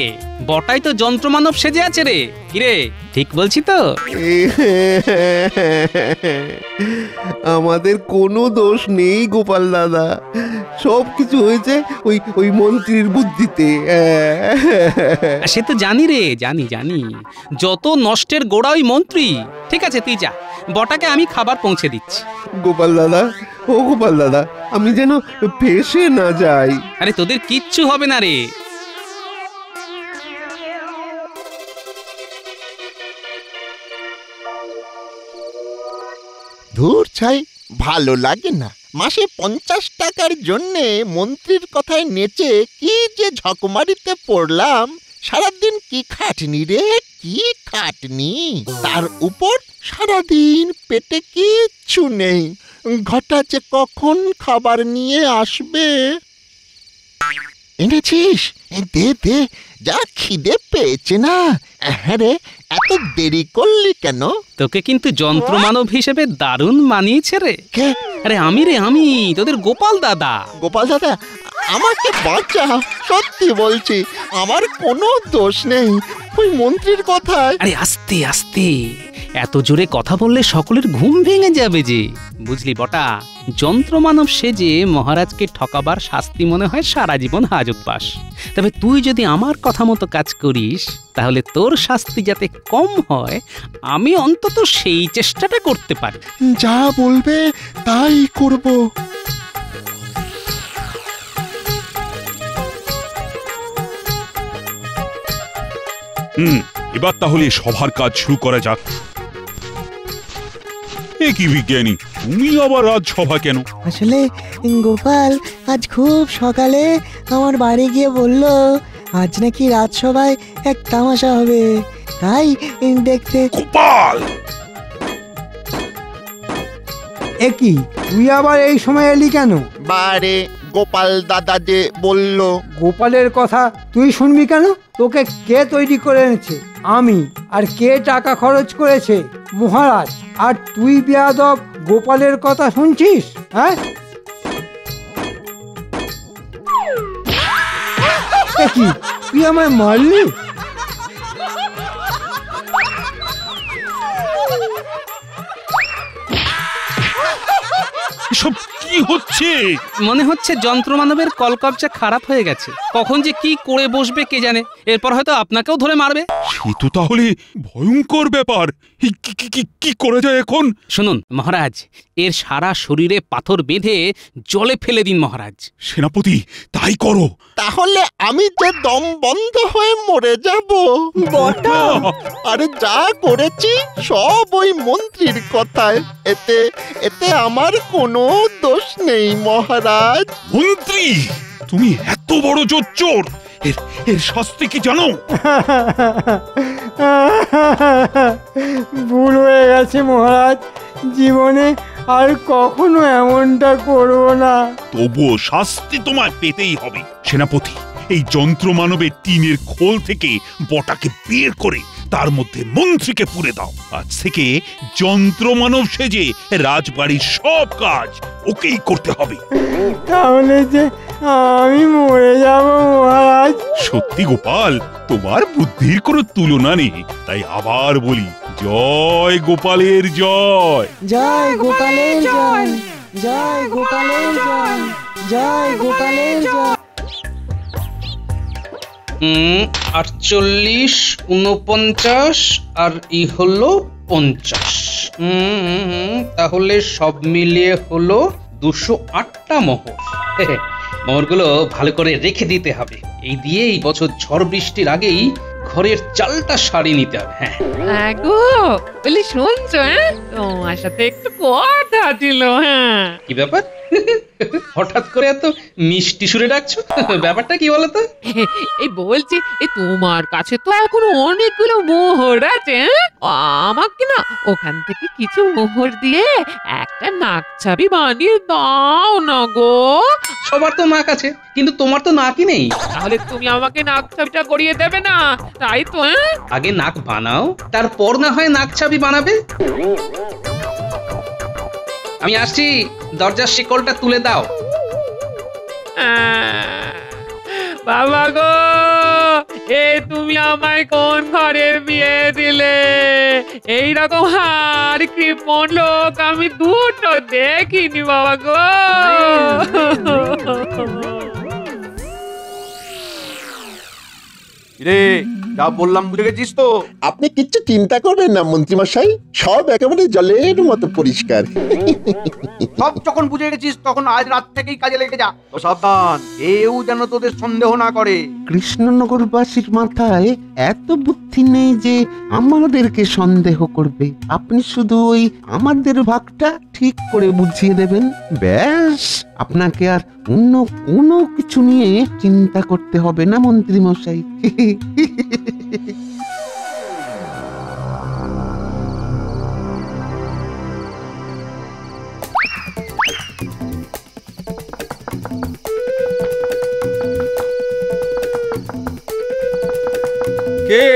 Speaker 1: বটাই তো যন্ত্রমানব সেজে আছে রে। কিরে, ঠিক বলছি তো?
Speaker 6: আমাদের কোনো দোষ নেই গোপাল দাদা, সব কিছু হয়েছে ওই মন্ত্রীর বুদ্ধিতে।
Speaker 1: সে তো জানি রে, জানি জানি। যত নষ্টের গোড়া ওই মন্ত্রী। ঠিক আছে, তুই যা, বটাকে আমি খাবার পৌঁছে দিচ্ছি।
Speaker 6: গোপাল দাদা, ও গোপাল দাদা, আমি যেন ফেসে না যাই।
Speaker 1: আরে তোদের কিচ্ছু হবে না রে।
Speaker 10: ধুর ছাই, ভালো লাগে না। মাসে 50 টাকার জন্যে মন্ত্রীর কথায় নেচে কি যে ঝকমারিতে পড়লাম। সারাদিন কি খাটনি রে, কি খাটনি। তার উপর সারাদিন পেটে কিচ্ছু নেই। ঘটা যে কখন খাবার নিয়ে আসবে। এনেছিস? দে দে, যা খিদে পেয়েছে না। হ্যাঁ রে, এত দেরি করলি কেন?
Speaker 1: তোকে কিন্তু যন্ত্রমানব হিসেবে দারুণ মানিয়েছে রে। আরে আমি রে, আমি তোদের গোপাল দাদা।
Speaker 10: গোপাল দাদা, আমাকে বাঁচা, সত্যি বলছি, আমার কোনো দোষ নেই। ওই মন্ত্রীর কথায়।
Speaker 1: আরে আস্তে আস্তে, এত জোরে কথা বললে সকলের ঘুম ভেঙে যাবে যে। বুঝলি বটা, যন্ত্রমানব সেজে মহারাজকে ঠকাবার শাস্তি মনে হয় সারা জীবন হাজতবাস। তবে তুই যদি আমার কথা মতো কাজ করিস, তাহলে তোর শাস্তি যাতে কম হয়, আমি অন্তত সেই চেষ্টাটা করতে পারি।
Speaker 10: যা বলবে তাই করব।
Speaker 7: এবার তাহলে সবার কাজ শুরু করা যাক। এ কি বিজ্ঞানী, তুমি আবার রাজসভা কেন?
Speaker 3: আসলে গোপাল আজ খুব সকালে আমার বাড়ি গিয়ে বলল আজ নাকি রাজসভায় এক তামাশা হবে, তাই দেখতে।
Speaker 7: গোপাল!
Speaker 8: এ কি, তুই আবার এই সময় এলি কেন?
Speaker 10: বারে, গোপাল দাদা যে বলল।
Speaker 8: গোপালের কথা তুই শুনবি কেন? তোকে কে তৈরি করে এনেছে? আমি। আর কে টাকা খরচ করেছে? মহারাজ। আর তুই বেয়াদব গোপালের কথা শুনছিস? হ্যাঁ, কি তুই আমায় মারলি?
Speaker 7: সব কি হচ্ছে?
Speaker 1: মনে হচ্ছে যন্ত্রমানবের কলকবজা খারাপ হয়ে গেছে। কখন যে কি করে বসবে কে জানে। এরপর হয়তো আপনাকেও ধরে মারবে।
Speaker 7: সে তো তাহলে ভয়ঙ্কর ব্যাপার। কি করা যায় এখন?
Speaker 1: শুনুন মহারাজ, এর সারা শরীরে পাথর বেঁধে জলে ফেলে দিন মহারাজ।
Speaker 7: সেনাপতি, তাই করো।
Speaker 10: তাহলে আমি যে দম বন্ধ হয়ে মরে যাব। বটা, আরে যা করেছি সব ওই মন্ত্রীর কথায়। এতে আমার কোনো দোষ নেই মহারাজ।
Speaker 7: মন্ত্রী, তুমি এত বড় জোচ্চোর, এর শাস্তি কি জানো?
Speaker 8: ভুল হয়ে গেছে মহারাজ, জীবনে আর কখনো এমনটা করব না।
Speaker 7: তবুও শাস্তি তোমায় পেতেই হবে। সেনাপতি, এই যন্ত্রমানবের টিনের খোল থেকে বটাকে বের করে তার মধ্যে মন্ত্রীকে পুরে দাও। আজ থেকে যন্ত্রমানব সেজে রাজবাড়ির সব কাজ ওকেই করতে হবে।
Speaker 8: তাহলে যে আমি মরে যাব মহারাজ।
Speaker 7: সত্যি গোপাল, তোমার বুদ্ধির কোনো তুলনা নেই। তাই আবার বলি, জয় গোপালের জয়।
Speaker 3: জয় গোপালের জয়, জয় গোপালের জয়, জয় গোপালের জয়।
Speaker 1: 48, 49 আর ই হলো 50। তাহলে সব মিলিয়ে হলো 208টা মোহর। মোহরগুলো ভালো করে রেখে দিতে হবে। এই দিয়ে এই বছর ঝড় বৃষ্টির আগেই ঘরের চালটা সারিয়ে নিতে হবে। হ্যাঁ
Speaker 2: গো বলি শুনছো, তোমার সাথে একটু কথা ছিল। হ্যাঁ
Speaker 1: কি ব্যাপার? হঠাৎ করে এত মিষ্টি সুরে ডাকছো, ব্যাপারটা কি বলো তো?
Speaker 2: এই বলছি, এই তোমার কাছে তো এখন অনেকগুলো মোহর আছে, আমাকে না ওখান থেকে কিছু মোহর দিয়ে একটা নাকছাবি বানিয়ে দাও না গো।
Speaker 1: সবার তো নাক আছে, কিন্তু তোমার তো নাকই নেই।
Speaker 2: তাহলে তুমি আমাকে নাকছাবিটা করিয়ে দেবে না, তাই তো?
Speaker 1: আগে নাক বানাও, তারপর না হয় নাকছাবি বানাবে। আমি আসছি, দরজার শিকলটা তুলে দাও।
Speaker 2: বাবা গো, এ তুমি আমায় কোন ঘরে বিয়ে দিলে? এইরকম হার কৃপণ লোক আমি দুটো দেখিনি বাবা গো।
Speaker 16: রে যা বললাম বুঝে গেছিস তো?
Speaker 17: আপনি কিচ্ছু চিন্তা করবেন না মন্ত্রীমশাই, সব একেবারে জলের মতো পরিষ্কার।
Speaker 16: সব যখন বুঝে গেছিস তখন আজ রাত থেকেই কাজে লেগে যা। তো সাবধান, কেউ যেন তোদের সন্দেহ না করে।
Speaker 10: কৃষ্ণনগরবাসীর মাথায় এত বুদ্ধি নেই যে আমাদেরকে সন্দেহ করবে। আপনি শুধু ওই আমাদের ভাগটা ঠিক করে বুঝিয়ে দেবেন, ব্যাস। আপনাকে আর অন্য কোনো কিছু নিয়ে চিন্তা করতে হবে না মন্ত্রী মশাই।
Speaker 16: কে?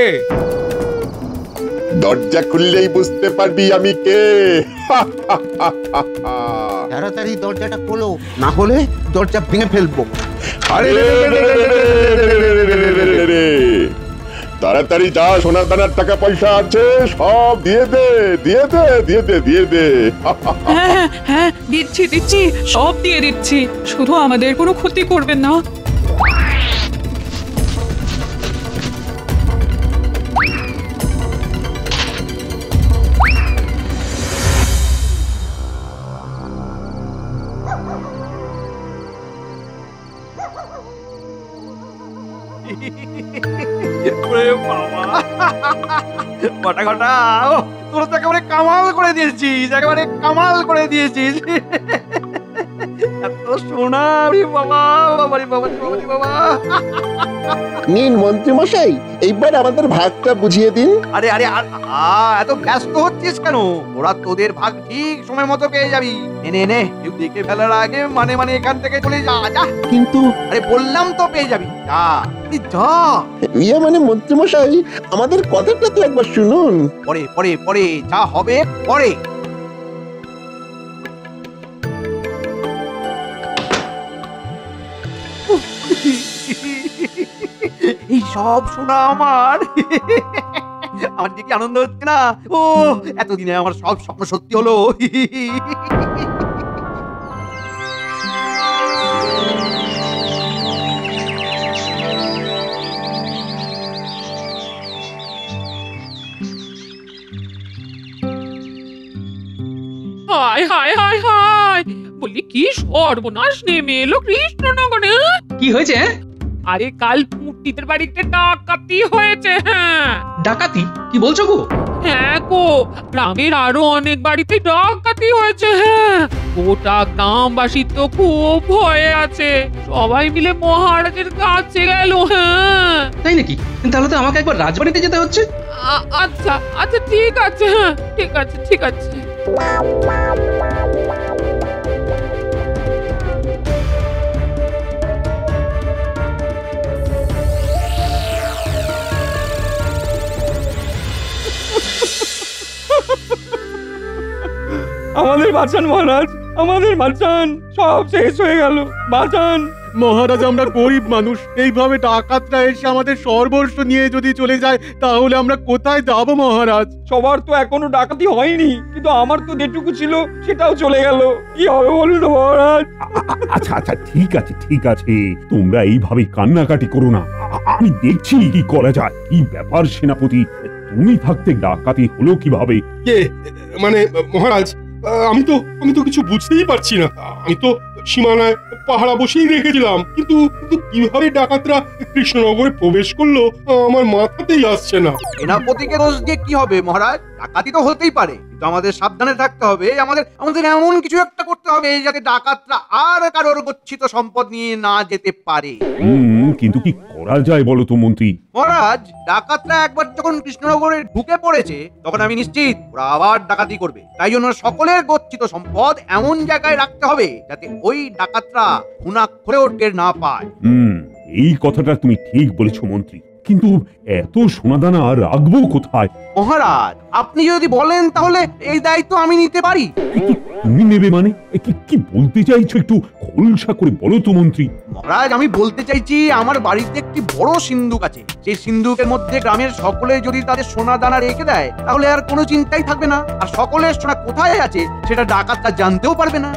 Speaker 17: দরজা খুললেই বুঝতে পারবি আমি কে।
Speaker 10: তাড়াতাড়ি দরজাটা খোলো, না হলে দরজা ভেঙে ফেলবো।
Speaker 17: আরে তাড়াতাড়ি যা, সোনা দানার টাকা পয়সা আছে সব দিয়ে দে, দিয়ে দে, দিয়ে দে, দিয়ে দে।
Speaker 18: হ্যাঁ হ্যাঁ দিচ্ছি দিচ্ছি, সব দিয়ে দিচ্ছি, শুধু আমাদের কোনো ক্ষতি করবেন না।
Speaker 16: তোরা তো একেবারে কামাল করে দিয়েছিস, একেবারে কামাল করে দিয়েছিস। এত সোনা, বাবা বাবারি বাবারি বাবারি বাবা।
Speaker 17: নিন মন্ত্রীমশাই, এইবার আমাদের ভাগটা বুঝিয়ে দিন।
Speaker 16: আরে আরে এত ব্যস্ত হচ্ছিস কেন? ওরা তোদের ভাগ ঠিক সময় মতো পেয়ে যাবি। নে নে, কেউ দেখে ফেলার আগে মানে মানে এখান থেকে চলে যা। যা
Speaker 10: কিন্তু
Speaker 16: আরে বললাম তো পেয়ে যাবি, যা যা।
Speaker 17: ইয়ে মানে মন্ত্রীমশাই, আমাদের কথাটা তো একবার শুনুন।
Speaker 16: পরে পরে পরে যা হবে পরে। এই সব শোনা আমার আমার যে কি আনন্দ হচ্ছে না। ও এতদিনে আমার সব স্বপ্ন সত্যি হলো।
Speaker 2: হায় হায় হায় হায়, বলি কি সর্বনাশ নেমে এলো কৃষ্ণনগরে।
Speaker 1: কি হয়েছে?
Speaker 2: আরে কাল পুটিদের বাড়িতে ডাকাতি হয়েছে। হ্যাঁ
Speaker 1: ডাকাতি? কি বলছো গো?
Speaker 2: হ্যাঁ গো, গ্রামের আরো অনেক বাড়িতে ডাকাতি হয়েছে। হ্যাঁ, গোটা গ্রামবাসী তো খুব ভয়ে আছে, সবাই মিলে মহারাজের কাছে গেল। হ্যাঁ
Speaker 1: তাই নাকি? তাহলে তো আমাকে একবার রাজবাড়িতে যেতে হচ্ছে।
Speaker 2: আচ্ছা আচ্ছা ঠিক আছে, হ্যাঁ ঠিক আছে ঠিক আছে।
Speaker 12: আমাদের বাঁচান মহারাজ, আমাদের বাঁচান, সব শেষ হয়ে গেল, বাঁচান।
Speaker 6: মহারাজ, আমরা গরিব মানুষ, এইভাবে ডাকাতরা এসে আমাদের সর্বস্ব নিয়ে যদি চলে যায় তাহলে আমরা কোথায় যাব মহারাজ?
Speaker 12: সবার তো এখনো ডাকাতি হয়নি, কিন্তু আমার তো যেটুকু ছিল সেটাও চলে গেল, কি হবে বলুন তো মহারাজ?
Speaker 19: আচ্ছা আচ্ছা ঠিক আছে ঠিক আছে, তোমরা এইভাবে কান্নাকাটি করো না, আমি দেখছি কি করা যায়। কি ব্যাপার সেনাপতি, তুমি থাকতে ডাকাতি হলো কিভাবে?
Speaker 11: মানে মহারাজ,
Speaker 20: আমি তো কিছু বুঝতেই পারছি না। আমি তো সীমানায় পাহারা বসেই রেখেছিলাম, কিন্তু কিভাবে ডাকাতরা কৃষ্ণনগরে প্রবেশ করলো আমার মাথাতেই আসছে না।
Speaker 16: সেনাপতিকে দোষ দিয়ে কি হবে মহারাজ? ডাকাতি তো হতেই পারে, কিন্তু আমাদের সাবধানে থাকতে হবে। আমাদের এমন কিছু একটা করতে হবে যাতে ডাকাতরা আর কারোর গচ্ছিত সম্পদ নিয়ে না যেতে পারে।
Speaker 19: কিন্তু কি করা যায় বলো তো মন্ত্রী?
Speaker 16: মহারাজ, ডাকাতরা একবার যখন কৃষ্ণনগরে ঢুকে পড়েছে তখন আমি নিশ্চিত ওরা আবার ডাকাতি করবে। তাই জন্য সকলের গচ্ছিত সম্পদ এমন জায়গায় রাখতে হবে যাতে ওই ডাকাতরা খুনাক্ষরেও টের না পায়।
Speaker 19: এই কথাটা তুমি ঠিক বলেছো মন্ত্রী, কিন্তু এত সোনাদানা রাখবো কোথায়?
Speaker 16: মহারাজ, আপনি যদি বলেন তাহলে এই দায়িত্ব আমি নিতে পারি।
Speaker 19: তুমি নেবে মানে? কি বলতে চাইছো একটু খোলসা করে বলো তো মন্ত্রী।
Speaker 16: মহারাজ, আমি বলতে চাইছি আমার বাড়িতে একটি বড় সিন্ধুক আছে। সেই সিন্ধুকের মধ্যে গ্রামের সকলে যদি তাদের সোনা দানা রেখে দেয় তাহলে আর কোনো চিন্তাই থাকবে না, আর সকলের সোনা কোথায় আছে সেটা ডাকাতরা জানতেও পারবে না।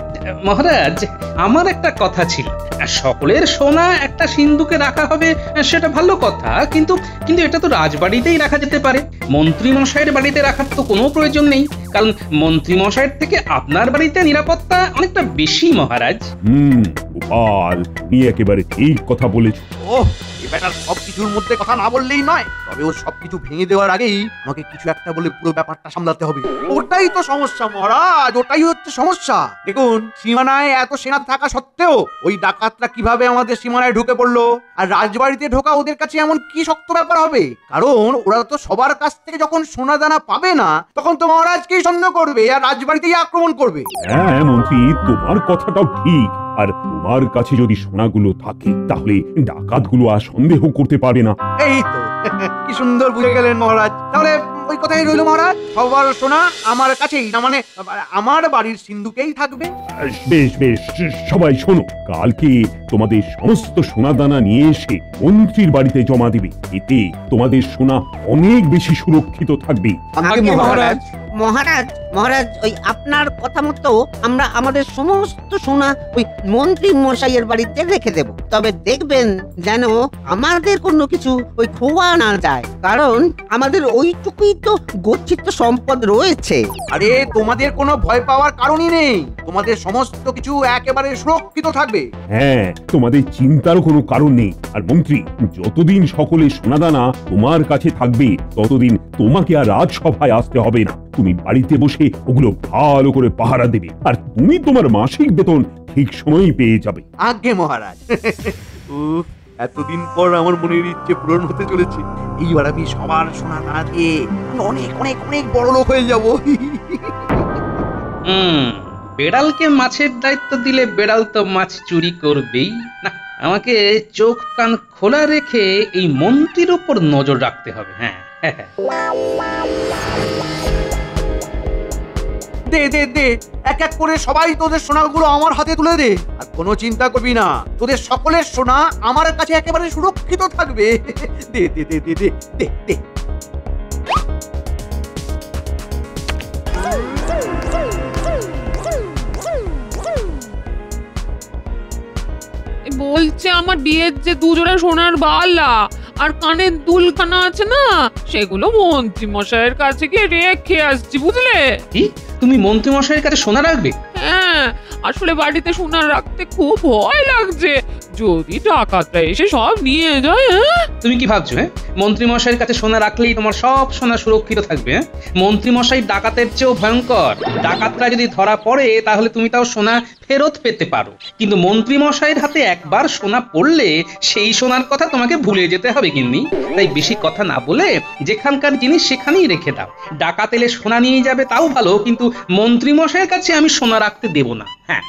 Speaker 1: মহারাজ, আমার একটা কথা ছিল, সকলের সোনা একটা সিন্ধুকে রাখা হবে সেটা ভালো কথা, কিন্তু এটা তো রাজবাড়িতেই রাখা যেতে পারে। মন্ত্রী মশাইয়ের বাড়িতে রাখার তো কোনো প্রয়োজন নেই, কারণ মন্ত্রী মশাইয়ের থেকে আপনার বাড়িতে নিরাপত্তা অনেকটা বেশি মহারাজ।
Speaker 19: গোপাল, তুমি একেবারে ঠিক কথা বলেছ।
Speaker 16: ব্যাটার সবকিছুর মধ্যে কথা না বললেই নয়, তবে ওর সবকিছু ভেঙে দেওয়ার আগেই আমাকে কিছু একটা বলে পুরো ব্যাপারটা সামলাতে হবে। ওটাই তো সমস্যা মহারাজ, ওটাই হচ্ছে সমস্যা। দেখুন, সীমানায় এত সেনা থাকা সত্ত্বেও ওই ডাকাতরা কিভাবে আমাদের সীমানায় ঢুকে পড়লো, আর রাজবাড়িতে ঢোকা ওদের কাছে এমন কি শক্ত ব্যাপার হবে? কারণ ওরা তো সবার কাছ থেকে যখন সোনা দানা পাবে না তখন তো মহারাজকেই সন্দেহ করবে আর রাজবাড়িতেই আক্রমণ করবে।
Speaker 19: হ্যাঁ মন্ত্রী, তোমার কথাটাও ঠিক। আর তোমার কাছে যদি সোনাগুলো থাকে তাহলে ডাকাতগুলো আর সন্দেহ করতে পারবে না।
Speaker 16: এই তো কি সুন্দর বুঝে গেলেন মহারাজ। তাহলে ওই কথাই রইল মহারাজ, সবার সোনা আমার কাছেই, না মানে আমার বাড়ির সিন্ধুকেই থাকবে।
Speaker 19: বেশ বেশ, সবাই শোনো, কালকে তোমাদের সমস্ত সোনা দানা নিয়ে এসে মন্ত্রীর বাড়িতে জমা দিবে। এতে তোমাদের সোনা অনেক বেশি সুরক্ষিত থাকবে।
Speaker 15: মহারাজ মহারাজ মহারাজ, ওই আপনার কথা মতো আমরা আমাদের সমস্ত সোনা ওই মন্ত্রী মশাইয়ের বাড়িতে রেখে দেব। তবে দেখবেন যেন আমাদের কোনো কিছু ওই খোয়া না যায়, কারণ আমাদের ওইটুকুই তো গচ্ছিত সম্পদ রয়েছে।
Speaker 16: আরে তোমাদের কোনো ভয় পাওয়ার কারণই নেই, তোমাদের সমস্ত কিছু একেবারে সুরক্ষিত থাকবে।
Speaker 19: হ্যাঁ, তোমাদের চিন্তারও কোনো কারণ নেই। আর মন্ত্রী, যতদিন সকলে সোনাদানা তোমার কাছে থাকবে ততদিন তোমাকে আর রাজসভায় আসতে হবে না। তুমি বাড়িতে বসে ওগুলো ভালো করে পাহারা দেবে, আর তুমি তোমার মাসিক বেতন ঠিক সময়ই পেয়ে যাবে।
Speaker 16: আজ্ঞে মহারাজ। এতদিন পর আমার মনের ইচ্ছে পূরণ হতে চলেছে। এইবার আমি সবার সোনা দানা দিয়ে অনেক অনেক অনেক বড় লোক হয়ে যাব।
Speaker 1: বেড়ালকে মাছের দায়িত্ব দিলে বেড়াল তো মাছ চুরি করবেই না। আমাকে চোখ কান খোলা রেখে এই মন্ত্রীর উপর নজর রাখতে হবে। হ্যাঁ,
Speaker 16: দে দে দে, এক এক করে সবাই তোদের সোনাগুলো আমার হাতে তুলে দে। আর কোনো চিন্তা করবি না, তোদের সকলের সোনা আমার কাছে একেবারে সুরক্ষিত থাকবে। দে দে দে দে দে দে দে।
Speaker 2: বলছে আমার বিয়ের যে দুজোড়া সোনার বালা আর কানের দুলখানা আছে না, সেগুলো মন্ত্রী মশাইয়ের কাছে গিয়ে রেখে আসছি, বুঝলে?
Speaker 1: কি, তুমি মন্ত্রী মশাইয়ের কাছে সোনা রাখবে?
Speaker 2: হ্যাঁ, আসলে বাড়িতে সোনা রাখতে খুব ভয় লাগছে, যদি ডাকাতরা এসে সব নিয়ে যায়।
Speaker 1: তুমি কি ভাবছো মন্ত্রী মশাইয়ের কাছে সোনা রাখলেই তোমার সব সোনা সুরক্ষিত থাকবে? মন্ত্রী মশাই ডাকাতের চেয়েও ভয়ঙ্কর। ডাকাতরা যদি ধরা পড়ে তাহলে তুমি তাও সোনা ফেরত পেতে পারো, কিন্তু মন্ত্রী মশাইয়ের হাতে একবার সোনা পড়লে সেই সোনার কথা তোমাকে ভুলে যেতে হবে গিন্নি। তাই বেশি কথা না বলে যেখানকার জিনিস সেখানেই রেখে দাও। ডাকাত এলে সোনা নিয়ে যাবে তাও ভালো, কিন্তু মন্ত্রী মশাইয়ের কাছে আমি সোনা রাখতে দেব না। হ্যাঁ,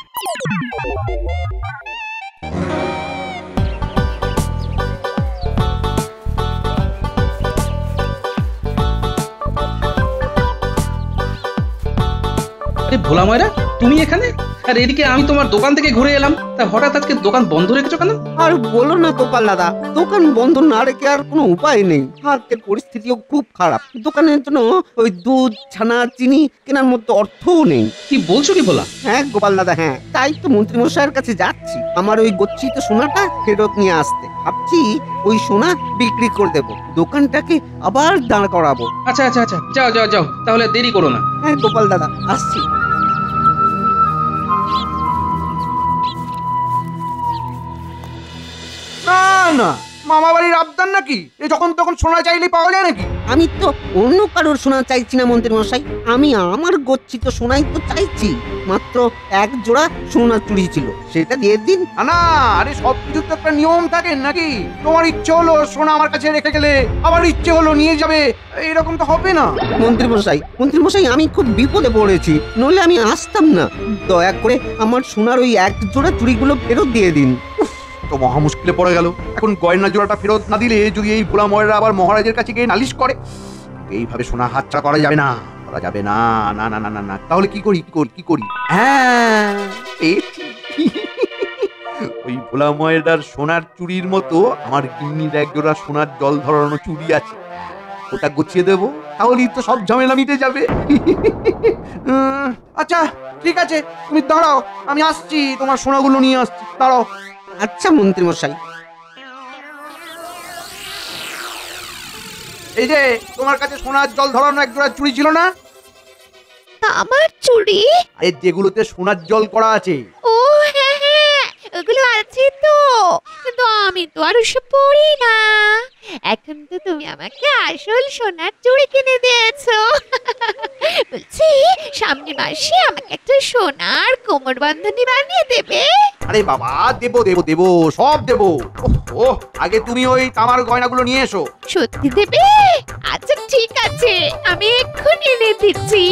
Speaker 1: ভোলা ময়রা, তুমি এখানে? আর এদিকে আমি তোমার দোকান থেকে ঘুরে এলাম, তা হঠাৎ আজকে দোকান বন্ধ রেখেছো কেন?
Speaker 15: আর বলো না গোপাল দাদা, দোকান বন্ধ না রেখে আর কোনো উপায় নেই। হাতের পরিস্থিতিও খুব খারাপ। দোকানের জন্য ওই দুধ, ছানা, চিনি কেনার মতো অর্থও নেই।
Speaker 1: কি বলছো কি ভোলা?
Speaker 15: হ্যাঁ গোপাল দাদা, হ্যাঁ, তাই তো মন্ত্রী মশাইয়ের কাছে যাচ্ছি আমার ওই গচ্ছিত সোনাটা ফেরত নিয়ে আসতে। ভাবছি ওই সোনা বিক্রি করে দেবো, দোকানটাকে আবার দাঁড় করাবো।
Speaker 1: আচ্ছা আচ্ছা আচ্ছা, যাও যাও যাও, তাহলে দেরি করো না।
Speaker 15: হ্যাঁ গোপাল দাদা, আসছি।
Speaker 16: না, মামা বাড়ির আবদার নাকি? এ যখন তখন সোনা চাইলেই পাওয়া যায় নাকি?
Speaker 15: আমি তো অন্য কারোর সোনা চাইছি না মন্ত্রী মশাই, আমি আমার গচ্ছিত সোনাই তো চাইছি। মাত্র এক জোড়া সোনা চুরি ছিল, সেটা দিয়ে দিন।
Speaker 16: না, আরে সব কিছু তো একটা নিয়ম থাকে নাকি? তোমার ইচ্ছে হলো সোনা আমার কাছে রেখে গেলে, আবার ইচ্ছে হলো নিয়ে যাবে, এরকম তো হবে না।
Speaker 15: মন্ত্রী মশাই আমি খুব বিপদে পড়েছি, নইলে আমি আসতাম না। দয়া করে আমার সোনার ওই এক জোড়া চুড়িগুলো ফেরত দিয়ে দিন।
Speaker 16: তো মহা মুশকিলে পড়ে গেল। এখন গয়না জোড়াটা ফেরত না দিলে যদি এই ভোলা ময়রা আবার মহারাজের কাছে গিয়ে নালিশ করে, এইভাবে সোনা হাতছাড়া করা যাবে না, করা যাবে না। না না না না না, তাহলে কি করি? হ্যাঁ, ওই ভোলা ময়রার সোনার চুড়ির মতো আমার গিন্নির এক জোড়া সোনার জল ধরানো চুড়ি আছে, ওটা গুছিয়ে দেবো, তাহলেই তো সব ঝামেলা মিটে যাবে। আচ্ছা ঠিক আছে, তুমি দাঁড়াও, আমি আসছি, তোমার সোনাগুলো নিয়ে আসছি, দাঁড়াও।
Speaker 15: আচ্ছা মন্ত্রী মশাই।
Speaker 16: এই যে তোমার কাছে সোনার জল ধরানো এক জোড়া চুড়ি ছিল না?
Speaker 14: আমার চুড়ি?
Speaker 16: আরে যেগুলোতে সোনার জল করা আছে।
Speaker 14: ও হ্যাঁ হ্যাঁ, ওগুলো আছে তো, কিন্তু আমি তো আর ওসব পড়ি না। এখন তো তুমি আমাকে আসল সোনার চুড়ি কিনে দিয়েছো। বলছি সামনে মাসে আমাকে একটা সোনার কোমর বন্ধনী বানিয়ে দেবে?
Speaker 16: আরে বাবা, দেবো দেবো দেবো, সব দেবো। ও আগে তুমি ওই তামার গয়নাগুলো নিয়ে এসো।
Speaker 14: সত্যি দেবে? আচ্ছা ঠিক আছে, আমি এক্ষুনি এনে দিচ্ছি।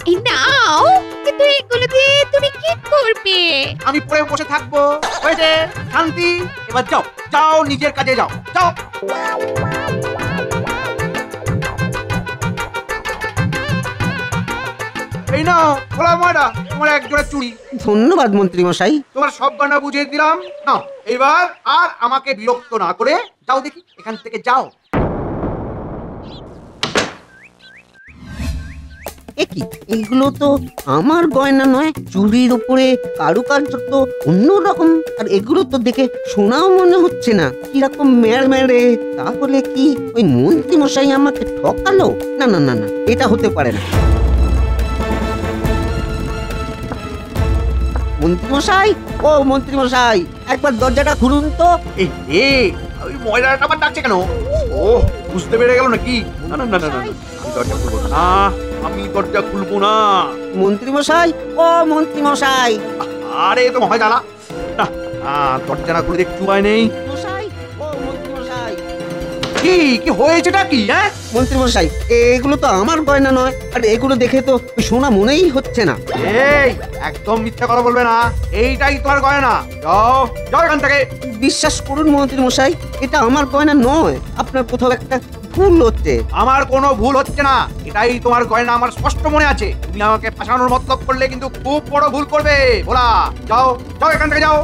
Speaker 14: এই নাও, কিন্তু এগুলো দিয়ে তুমি কি করবে?
Speaker 16: আমি পরে বসে থাকবো। হয়েছে, শান্তি, এবার যাও যাও, নিজের কাজে যাও, যাও। এই নাও ভোলা ময়রা, তোমার এক জোড়া চুড়ি।
Speaker 15: ধন্যবাদ মন্ত্রী মশাই।
Speaker 16: তোমার সব গয়না বুঝিয়ে দিলাম, নাও এবার আর আমাকে বিরক্ত না করে যাও দেখি, এখান থেকে যাও।
Speaker 15: কি এগুলো তো আমার গয়না নয়, চুরির উপরে কারুকার্য তো অন্যরকম, আর এগুলো তো দেখে সোনাও মনে হচ্ছে না, কিরকম মেড় মেড়ে। তাহলে কি ওই মন্ত্রী মশাই আমাকে ঠকালো? না না না না, এটা হতে পারে না। মন্ত্রী মশাই, ও মন্ত্রী মশাই, একবার দরজাটা খুলুন তো।
Speaker 16: ওই ময়রাটা আবার ডাকছে কেন? ও বুঝতে পেরে গেল নাকি? না না না না, আমি দরজা খুলবো না, আমি দরজা খুলবো না।
Speaker 15: মন্ত্রী মশাই, ও মন্ত্রী মশাই।
Speaker 16: আরে তো মহা জ্বালা, না দরজা না খুলে দেখতে উপায় নেই।
Speaker 15: মশাই, ও মন্ত্রী মশাই।
Speaker 16: কি কি হয়েছেটা কি? হ্যাঁ
Speaker 15: মন্ত্রী মশাই, এগুলো তো আমার গয়না নয়, আর এগুলো দেখে তো সোনা মনেই হচ্ছে না।
Speaker 16: এই একদম মিথ্যা কথা বলবে না, এইটাই তোমার গয়না। যাও যাও এখান থেকে।
Speaker 15: বিশ্বাস করুন মন্ত্রী মশাই, এটা আমার গয়না নয়, আপনার কোথাও একটা ভুল হচ্ছে।
Speaker 16: আমার কোনো ভুল হচ্ছে না, এটাই তোমার গয়না, আমার স্পষ্ট মনে আছে। তুমি আমাকে ফাঁসানোর মতলব করলে কিন্তু খুব বড় ভুল করবে। ভোলা, যাও যাও এখান থেকে যাও।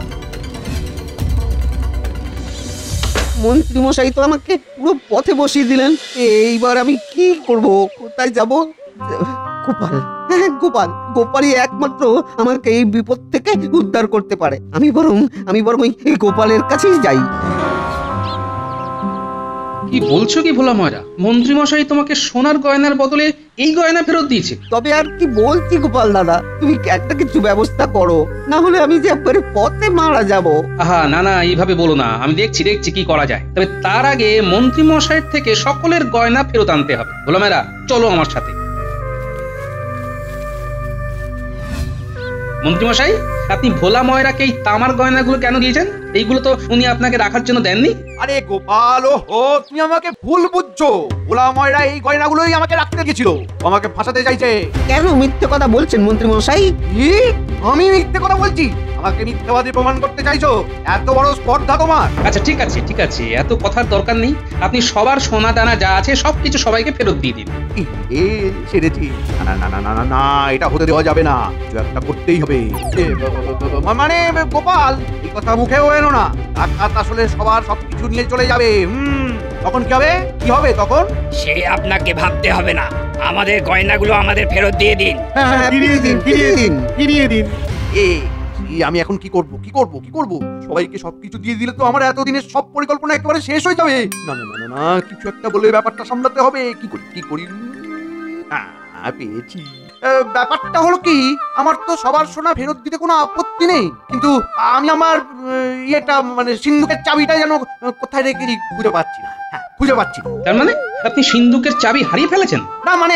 Speaker 15: মন্ত্রী মশাই তো আমাকে পুরো পথে বসিয়ে দিলেন, এইবার আমি কি করব? কোথায় যাব? গোপাল, হ্যাঁ গোপাল, গোপালই একমাত্র আমাকে এই বিপদ থেকে উদ্ধার করতে পারে। আমি বরং এই গোপালের কাছেই যাই।
Speaker 1: কি বলছো কি ভোলা ময়রা? মন্ত্রী মশাই তোমাকে সোনার গয়নার বদলে এই গয়না ফেরত দিয়েছে?
Speaker 15: তবে আর কি বলছি গোপাল দাদা, তুমি একটা কিছু ব্যবস্থা করো, না হলে আমি যে একবারে পথে মারা যাব।
Speaker 1: আহা না না, এইভাবে বলো না, আমি দেখছি কি করা যায়। তবে তার আগে মন্ত্রী মশাইয়ের থেকে সকলের গয়না ফেরত আনতে হবে। ভোলা ময়রা, চলো আমার সাথে। মন্ত্রী মশাই, আপনি ভোলা ময়রাকে এই তামার গয়নাগুলো কেন দিয়েছেন? এইগুলো তো উনি আপনাকে রাখার জন্য দেননি।
Speaker 16: আরে গোপাল, ও তুমি আমাকে ভুল বুঝছো। ভোলা ময়রা এই গয়নাগুলোই আমাকে রাখতে গেছিল, আমাকে ফাঁসাতে চাইছে।
Speaker 15: কেন মিথ্যে কথা বলছেন মন্ত্রী মশাই?
Speaker 16: কি আমি মিথ্যে কথা বলছি? আমাকে মিথ্যাবাদী প্রমাণ করতে চাইছো? এত বড় স্পর্ধা তোমার?
Speaker 1: আচ্ছা ঠিক আছে, এত কথার দরকার নেই। আপনি সবার সোনা দানা যা আছে সবকিছু সবাইকে ফেরত দিয়ে দিন।
Speaker 16: ছেড়েছি। না না না না না না, এটা হতে দেওয়া যাবে না, কিছু একটা করতেই হবে। মানে গোপাল, এই কথা মুখেও এনো না, ডাকাত আসলে সবার সবকিছু নিয়ে চলে যাবে। তখন কি হবে? কি হবে তখন?
Speaker 5: সে আপনাকে ভাবতে হবে না, আমাদের গয়নাগুলো আমাদের ফেরত দিয়ে দিন।
Speaker 16: ফিরিয়ে দিন, ফিরিয়ে দিন, ফিরিয়ে দিন। আমি এখন কি করব কি করব কি করব? সবাইকে সবকিছু দিয়ে দিলে তো আমার এতদিনের সব পরিকল্পনা একেবারে শেষ হয়ে যাবে। না না না না না, কিছু একটা বলে ব্যাপারটা সামলাতে হবে। কি করি কি করি? পেয়েছি। ব্যাপারটা হলো কি, আমার তো সবার সোনা ফেরত দিতে কোনো আপত্তি নেই, কিন্তু আমি আমার ইয়েটা মানে সিন্ধুকের চাবিটা যেন কোথায় রেখেছি খুঁজে পাচ্ছি না। হ্যাঁ, খুঁজে পাচ্ছি না।
Speaker 1: তার মানে আপনি সিন্ধুকের চাবি হারিয়ে ফেলেছেন?
Speaker 16: না মানে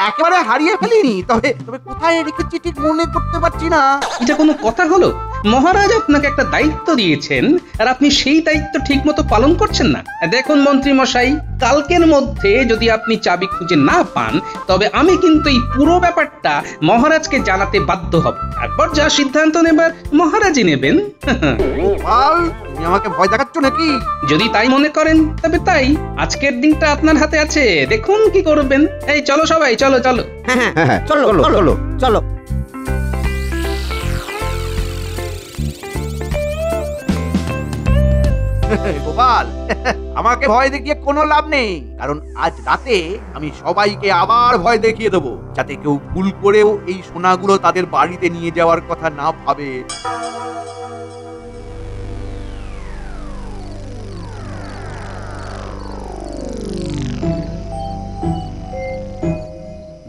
Speaker 16: একেবারে হারিয়ে ফেলিনি, তবে তবে কোথায় রেখেছি ঠিক মনে করতে পারছি না।
Speaker 1: এটা কোনো কথা হলো? মহারাজ আপনাকে একটা দায়িত্ব দিয়েছেন আর আপনি সেই দায়িত্ব ঠিকমতো পালন করছেন না। দেখুন মন্ত্রী মশাই, কালকের মধ্যে যদি আপনি চাবি খুঁজে না পান তবে আমি কিন্তু এই পুরো ব্যাপারটা মহারাজকে জানাতে বাধ্য হব। তারপর যা সিদ্ধান্ত নেবার মহারাজই নেবেন।
Speaker 16: তুমি আমাকে ভয় দেখাচ্ছ নাকি?
Speaker 1: যদি তাই মনে করেন তবে তাই। আজকের দিনটা আপনার হাতে আছে, দেখুন কি করবেন। এই চলো সবাই, চলো চলো।
Speaker 15: হ্যাঁ চলো চলো চলো চলো।
Speaker 16: গোপাল, আমাকে ভয় দেখিয়ে কোনো লাভ নেই, কারণ আজ রাতে আমি সবাইকে আবার ভয় দেখিয়ে দেবো, যাতে কেউ ভুল করেও এই সোনাগুলো তাদের বাড়িতে নিয়ে যাওয়ার কথা না ভাবে।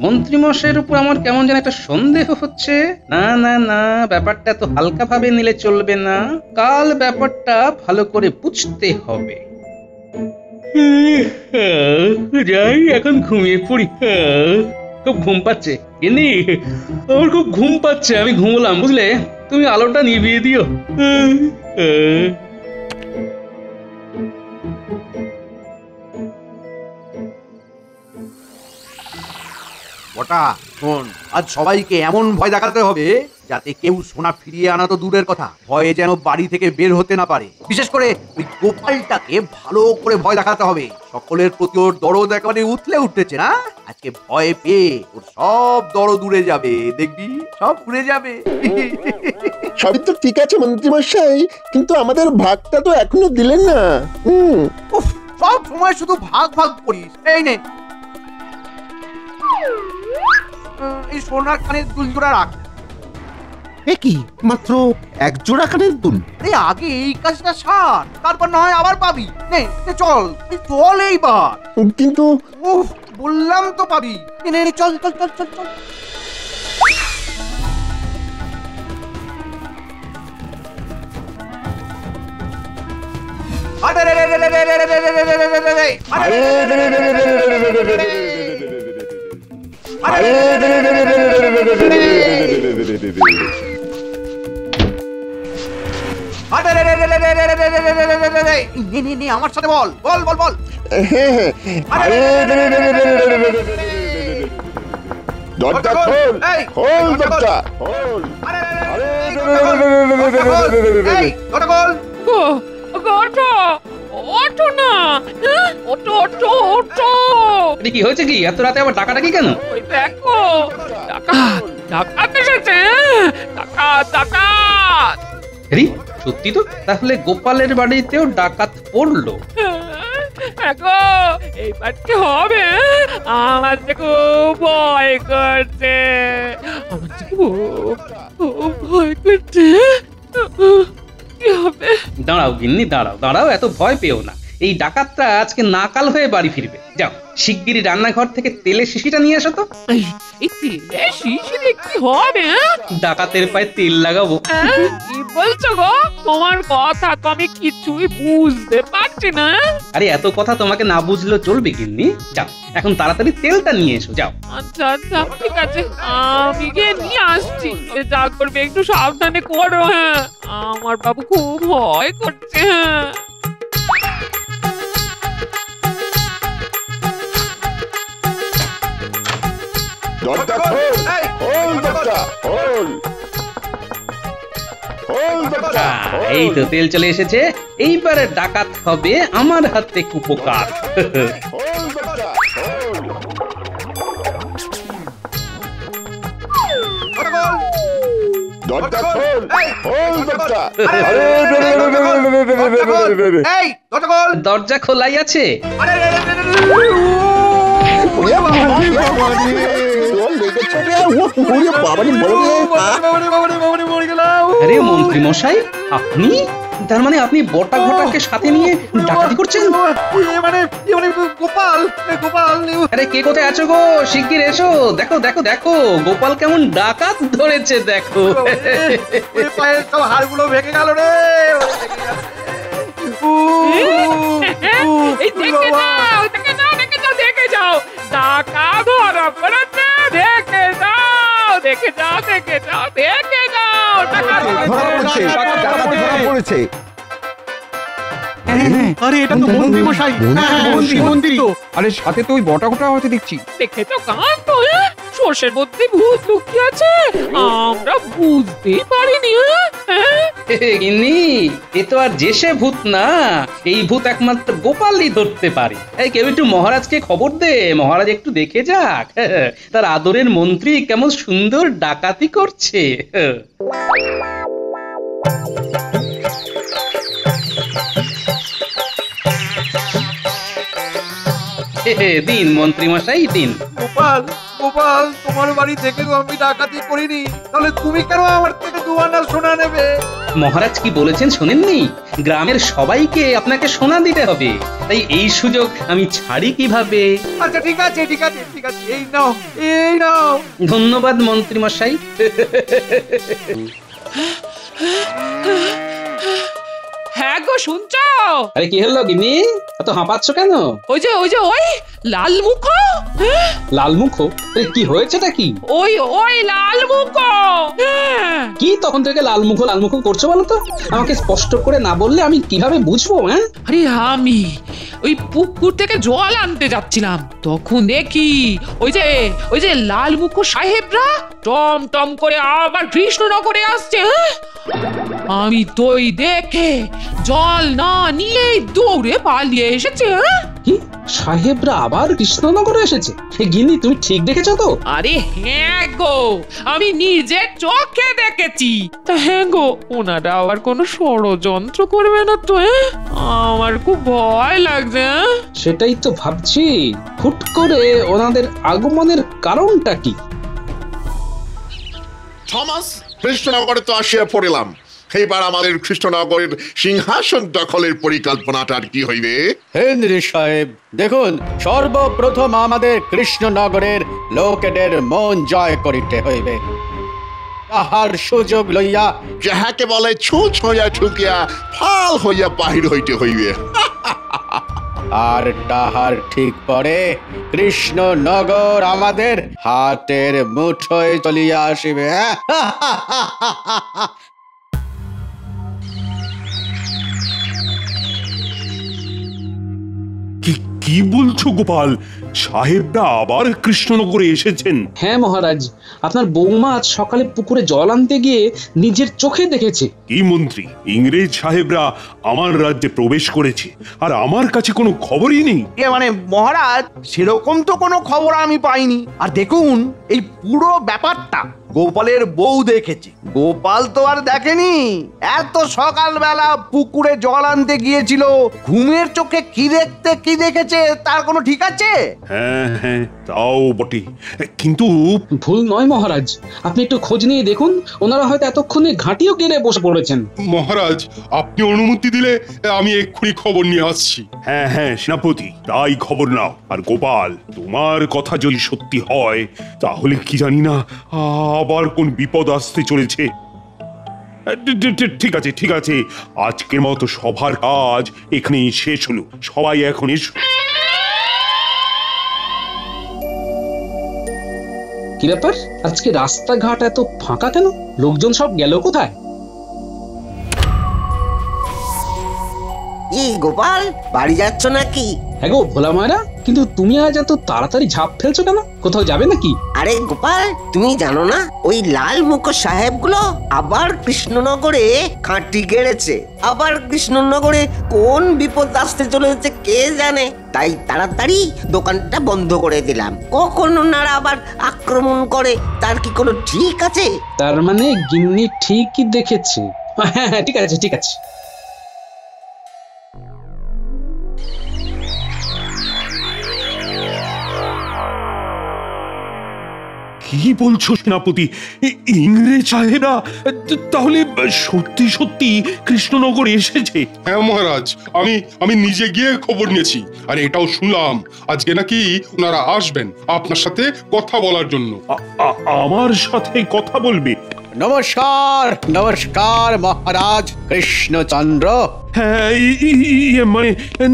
Speaker 1: মন্ত্রীমশাইয়ের উপর আমার কেমন যেন একটা সন্দেহ হচ্ছে। না না না, ব্যাপারটা তো হালকা ভাবে নিলে চলবে না। কাল ব্যাপারটা ভালো করে বুঝতে হবে। যাই এখন ঘুমিয়ে পড়ি, খুব ঘুম পাচ্ছে। কিন্তু আমার খুব ঘুম পাচ্ছে, আমি ঘুমলাম বুঝলে। তুমি আলোটা নিভিয়ে দিও।
Speaker 16: ওটা শোন, আজ সবাইকে এমন ভয় দেখাতে হবে যাতে কেউ সোনা ফিরিয়ে আনা তো দূরের কথা, ভয়ে যেন বাড়ি থেকে বের হতে না পারে। বিশেষ করে ওই গোপালটাকে ভালো করে ভয় দেখাতে হবে। সকলের প্রতি ওর দরদ একেবারে উঠলে উঠতেছে না। আজকে ভয় পেয়ে ওর সব দরদ উড়ে যাবে, দেখবি সব উড়ে যাবে।
Speaker 10: সবই তো ঠিক আছে মন্ত্রীমশাই, কিন্তু আমাদের ভাগটা তো এখনো দিলেন না।
Speaker 16: সব সময় শুধু ভাগ ভাগ করিস। এই নে, এই সোনার কানের দুল জোড়া রাখ।
Speaker 10: এ কি, মাত্র এক জোড়া কানের দুল?
Speaker 16: আগে এই কাজটা সার, তারপর না হয় আবার পাবি। নে চল চল এইবার।
Speaker 10: কিন্তু
Speaker 16: বললাম তো পাবি। নে চল চল চল চল চল। আমার সাথে বল বল বল বল।
Speaker 17: দরজা খোল, খোল দরজা খোল।
Speaker 2: ওঠো না, ওঠো ওঠো ওঠো।
Speaker 1: কি হয়েছে? কি এত রাতে আবার ডাকাডাকি কেন?
Speaker 2: ওই দেখো, ডাকাত ডাকাত এসেছে। ডাকাত ডাকাত।
Speaker 1: সত্যি তো, তাহলে গোপালের বাড়িতেও ডাকাত পড়লো।
Speaker 2: দেখো এইবার কি হবে? আমার যে খুব ভয় করছে, আমার যে খুব ভয় করছে। কি হবে?
Speaker 1: দাঁড়াও গিন্নি, দাঁড়াও দাঁড়াও, এত ভয় পেও না। এই ডাকাতটা আজকে নাকাল হয়ে বাড়ি ফিরবে। যাও শিগগিরই রান্নাঘর থেকে তেলের শিশিটা নিয়ে আসো তো।
Speaker 2: এই তেলের শিশি দিয়ে কি হবে?
Speaker 1: ডাকাতের পায়ে তেল লাগাবো।
Speaker 2: কি বলছো গো? তোমার কথা তো আমি কিছুই বুঝতে পারছি না।
Speaker 1: আরে এত কথা তোমাকে না বুঝলেও চলবে গিন্নি। যাও এখন তাড়াতাড়ি তেলটা নিয়ে এসো, যাও।
Speaker 2: আচ্ছা আচ্ছা ঠিক আছে, আমি গিয়ে নিয়ে আসছি। যা করবে একটু সাবধানে করো। হ্যাঁ, আমার বাবু খুব ভয় করছে। হ্যাঁ
Speaker 17: দরজা খোল, খোল দরজা খোল, খোল দরজা।
Speaker 1: এই তো তেল চলে এসেছে। এইবারে ডাকাত হবে আমার হাতে কুপোকার।
Speaker 17: খোল দরজা খোল। দরজা খোল, খোল দরজা।
Speaker 16: এই দরজা খোল।
Speaker 1: দরজা খোলাই আছে। আরে মন্ত্রী মশাই, আপনি? তার মানে আপনি বটা ঘটাকে সাথে নিয়ে ডাকাতি করছেন?
Speaker 16: মানে গোপাল, গোপাল।
Speaker 1: আরে কে কোথায় আছো গো? শিগগির এসো। দেখো দেখো দেখো, গোপাল কেমন ডাকাত ধরেছে দেখো।
Speaker 16: পায়ের সব হাড়গুলো ভেঙে গেল রে।
Speaker 2: এই দেখে যাও, দেখে যাও, দেখে যাও, দেখে যাও, টাকা ধরা পড়েছে। দেখে যাও, দেখে যাও, দেখে যাও, দেখে যাও, টাকা ধরা
Speaker 9: পড়েছে।
Speaker 16: আরে এটা তো মন্ত্রী মশাই। মন্ত্রী তো।
Speaker 12: আরে সাথে তো ওই বটা ঘটা হতে দেখছি।
Speaker 2: দেখে তো কান্ত, সর্ষের মধ্যে ভূত লুকিয়ে আছে, আমরা বুঝতেই পারিনি।
Speaker 1: গিন্নি, এ তো আর যে সে ভূত না, এই ভূত একমাত্র গোপালই ধরতে পারে। এই কেউ একটু মহারাজকে খবর দে, মহারাজ একটু দেখে যাক তার আদরের মন্ত্রী কেমন সুন্দর ডাকাতি করছে। দিন মন্ত্রী মশাই দিন।
Speaker 16: গোপাল, গোপাল, তোমার বাড়ি থেকে তো আমি ডাকাতি করিনি, তাহলে তুমি কেন আমার থেকে দুয়ানা সোনা নেবে?
Speaker 1: মহারাজ কি বলেছেন শোনেননি? গ্রামের সবাইকে আপনাকে সোনা দিতে হবে, তাই এই সুযোগ আমি ছাড়ি কিভাবে?
Speaker 16: আচ্ছা ঠিক আছে, ঠিক আছে, ঠিক আছে, এই নাও, এই নাও।
Speaker 1: ধন্যবাদ মন্ত্রী মশাই।
Speaker 2: হ্যাঁ গো, শুনছো?
Speaker 1: আরে কি হলো গিন্নি, এত হাঁপাচ্ছ কেন?
Speaker 2: ওই যে ওই লাল মুখ।
Speaker 1: লাল মুখ? কি হয়েছেটা কি?
Speaker 2: ওই লাল মুখ।
Speaker 1: কি তখন থেকে লাল মুখ করছো বলো তো? আমাকে স্পষ্ট করে না বললে আমি কিভাবে বুঝবো? হ্যাঁ,
Speaker 2: আরে আমি ওই পুকুর থেকে জল আনতে যাচ্ছিলাম, তখন দেখি ওই যে লাল মুখ সাহেবরা টম টম করে আবার কৃষ্ণনগরে আসছে। আমি তো দেখে জল না নিয়ে দৌড়ে পালিয়ে এসেছে।
Speaker 1: কি সাহেবরা আবার কৃষ্ণনগরে এসেছে? গিন্নি তুমি ঠিক দেখেছো তো?
Speaker 2: আরে হ্যাঁ গো, আমি নিজের চোখে দেখেছি। তা হ্যাঁ গো, ওনারা আবার কোনো ষড়যন্ত্র করবে না তো? আমার খুব ভয় লাগছে।
Speaker 1: সেটাই তো ভাবছি, হুট করে ওনাদের আগমনের কারণটা কি?
Speaker 17: থমাস, কৃষ্ণনগরে তো আসিয়া পড়িলাম, এইবার আমাদের কৃষ্ণনগরের সিংহাসন দখলের পরিকল্পনাটার কি হইবে?
Speaker 21: হেনরি সাহেব, দেখুন, সর্বপ্রথম আমাদের কৃষ্ণনগরের লোকেদের মন জয় করিতে হইবে। তাহার সুযোগ লইয়া
Speaker 17: যাহাকে বলে ছুঁচ হইয়া ঠুকিয়া ফাল হইয়া বাহির হইতে হইবে।
Speaker 21: আর তাহার ঠিক পরে কৃষ্ণনগর আমাদের হাতের মুঠোয় চলিয়া আসিবে।
Speaker 19: কি বলছো গোপাল? সাহেবরা আবার কৃষ্ণনগরে এসেছেন?
Speaker 1: হ্যাঁ মহারাজ, আপনার বৌমা আজ সকালে পুকুরে জল আনতে গিয়ে নিজের চোখে দেখেছে।
Speaker 19: কি মন্ত্রী, ইংরেজ সাহেবরা আমার রাজ্যে প্রবেশ করেছে আর আমার কাছে কোনো খবরই নেই?
Speaker 16: মানে মহারাজ, সেরকম তো কোনো খবর আমি পাইনি। আর দেখুন, এই পুরো ব্যাপারটা গোপালের বউ দেখেছে, গোপাল তো আর দেখেনি। এত সকালবেলা পুকুরে জল আনতে গিয়েছিল, ঘুমের চোখে কি দেখতে কি দেখেছে তার কোনো ঠিক আছে?
Speaker 19: হ্যাঁ হ্যাঁ, তাও বটে, কিন্তু
Speaker 1: ভুল নয় মহারাজ, আপনি একটু খোঁজ নিয়ে দেখুন, ওনারা হয়তো এতক্ষণে ঘাঁটিও গেড়ে বসে পড়েছেন।
Speaker 20: মহারাজ, আপনি অনুমতি দিলে আমি এক্ষুনি খবর নিয়ে আসছি।
Speaker 19: হ্যাঁ হ্যাঁ সেনাপতি, তাই খবর নাও। আর গোপাল, তোমার কথা যদি সত্যি হয় তাহলে কি জানি না আবার কোন বিপদ আসতে চলেছে। ঠিক আছে ঠিক আছে, আজকের মতো সভার কাজ এখানেই শেষ হলো। সবাই এখন এসো।
Speaker 1: কি ব্যাপার, আজকে রাস্তাঘাট এত ফাঁকা কেন? লোকজন সব গেল কোথায়?
Speaker 9: গোপাল, বাড়ি যাচ্ছ নাকি?
Speaker 1: হ্যাঁ গো ভোলা মায়েরা, কিন্তু তুমি আজ এত তাড়াতাড়ি ঝাঁপ ফেলছো কেন? কোথাও যাবে নাকি?
Speaker 9: আরে গোপাল, তুমি জানো না ওই লাল মুখ সাহেবগুলো আবার কৃষ্ণনগরে খাঁটি গেড়েছে। আবার কৃষ্ণনগরে কোন বিপদ আসতে চলেছে কে জানে, তাই তাড়াতাড়ি দোকানটা বন্ধ করে দিলাম। কখন ওনারা আবার আক্রমণ করে তার কি কোনো ঠিক আছে?
Speaker 1: তার মানে গিন্নি ঠিকই দেখেছে। হ্যাঁ হ্যাঁ, ঠিক আছে ঠিক আছে।
Speaker 19: কি বলছো সেনাপতি? ইংরেজ সাহেবরা তাহলে সত্যি সত্যি কৃষ্ণনগর এসেছে?
Speaker 20: হ্যাঁ মহারাজ, আমি নিজে গিয়ে খবর নিয়েছি। আর এটাও শুনলাম আজকে নাকি ওনারা আসবেন আপনার সাথে কথা বলার জন্য।
Speaker 19: আমার সাথে কথা বলবে?
Speaker 21: নমস্কার নমস্কার মহারাজ কৃষ্ণচন্দ্র।
Speaker 19: হ্যাঁ মানে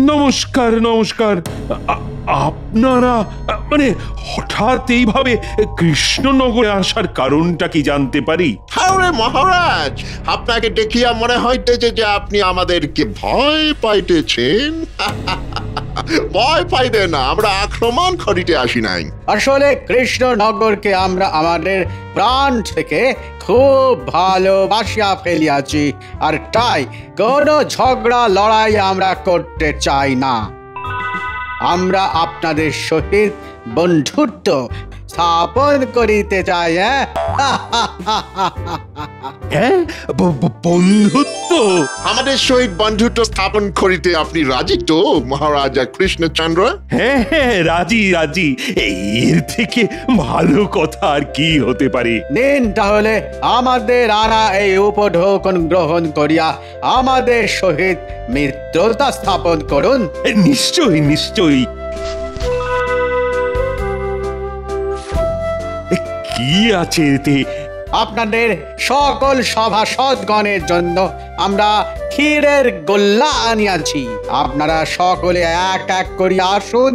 Speaker 19: নমস্কার নমস্কার। আপনারা মানে হঠাৎ এইভাবে কৃষ্ণনগরে আসার কারণটা কি জানতে পারি?
Speaker 17: আরে মহারাজ, আপনাকে দেখিয়া মনে হইতেছে যে আপনি আমাদেরকে ভয় পাইতেছেন। ভয় পাইবে না, আমরা আক্রমণ করিতে আসি নাই।
Speaker 21: আসলে কৃষ্ণনগরকে আমরা আমাদের প্রাণ থেকে খুব ভালোবাসিয়া ফেলিয়াছি, আর তাই কোনো ঝগড়া লড়াই আমরা করতে চাই না। আমরা আপনাদের সহিত বন্ধুত্ব স্থাপন করিতে চাই।
Speaker 17: হ্যাঁ, বন্ধুত্ব? আমাদের সহিত বন্ধুত্ব স্থাপন করিতে আপনি রাজি তো মহারাজা কৃষ্ণচন্দ্র?
Speaker 19: হ্যাঁ হ্যাঁ রাজি রাজি। এর থেকে ভালো কথা আর কি হতে পারে?
Speaker 21: নিন তাহলে আমাদের আনা এই উপঢৌকন গ্রহণ করিয়া আমাদের সহিত মিত্রতা স্থাপন করুন।
Speaker 19: নিশ্চয়ই নিশ্চয়ই। কি আছে এতে?
Speaker 21: আপনাদের সকল সভাসদগণের জন্য আমরা ক্ষীরের গোল্লা আনিয়াছি। আপনারা সকলে এক এক করিয়া আসুন,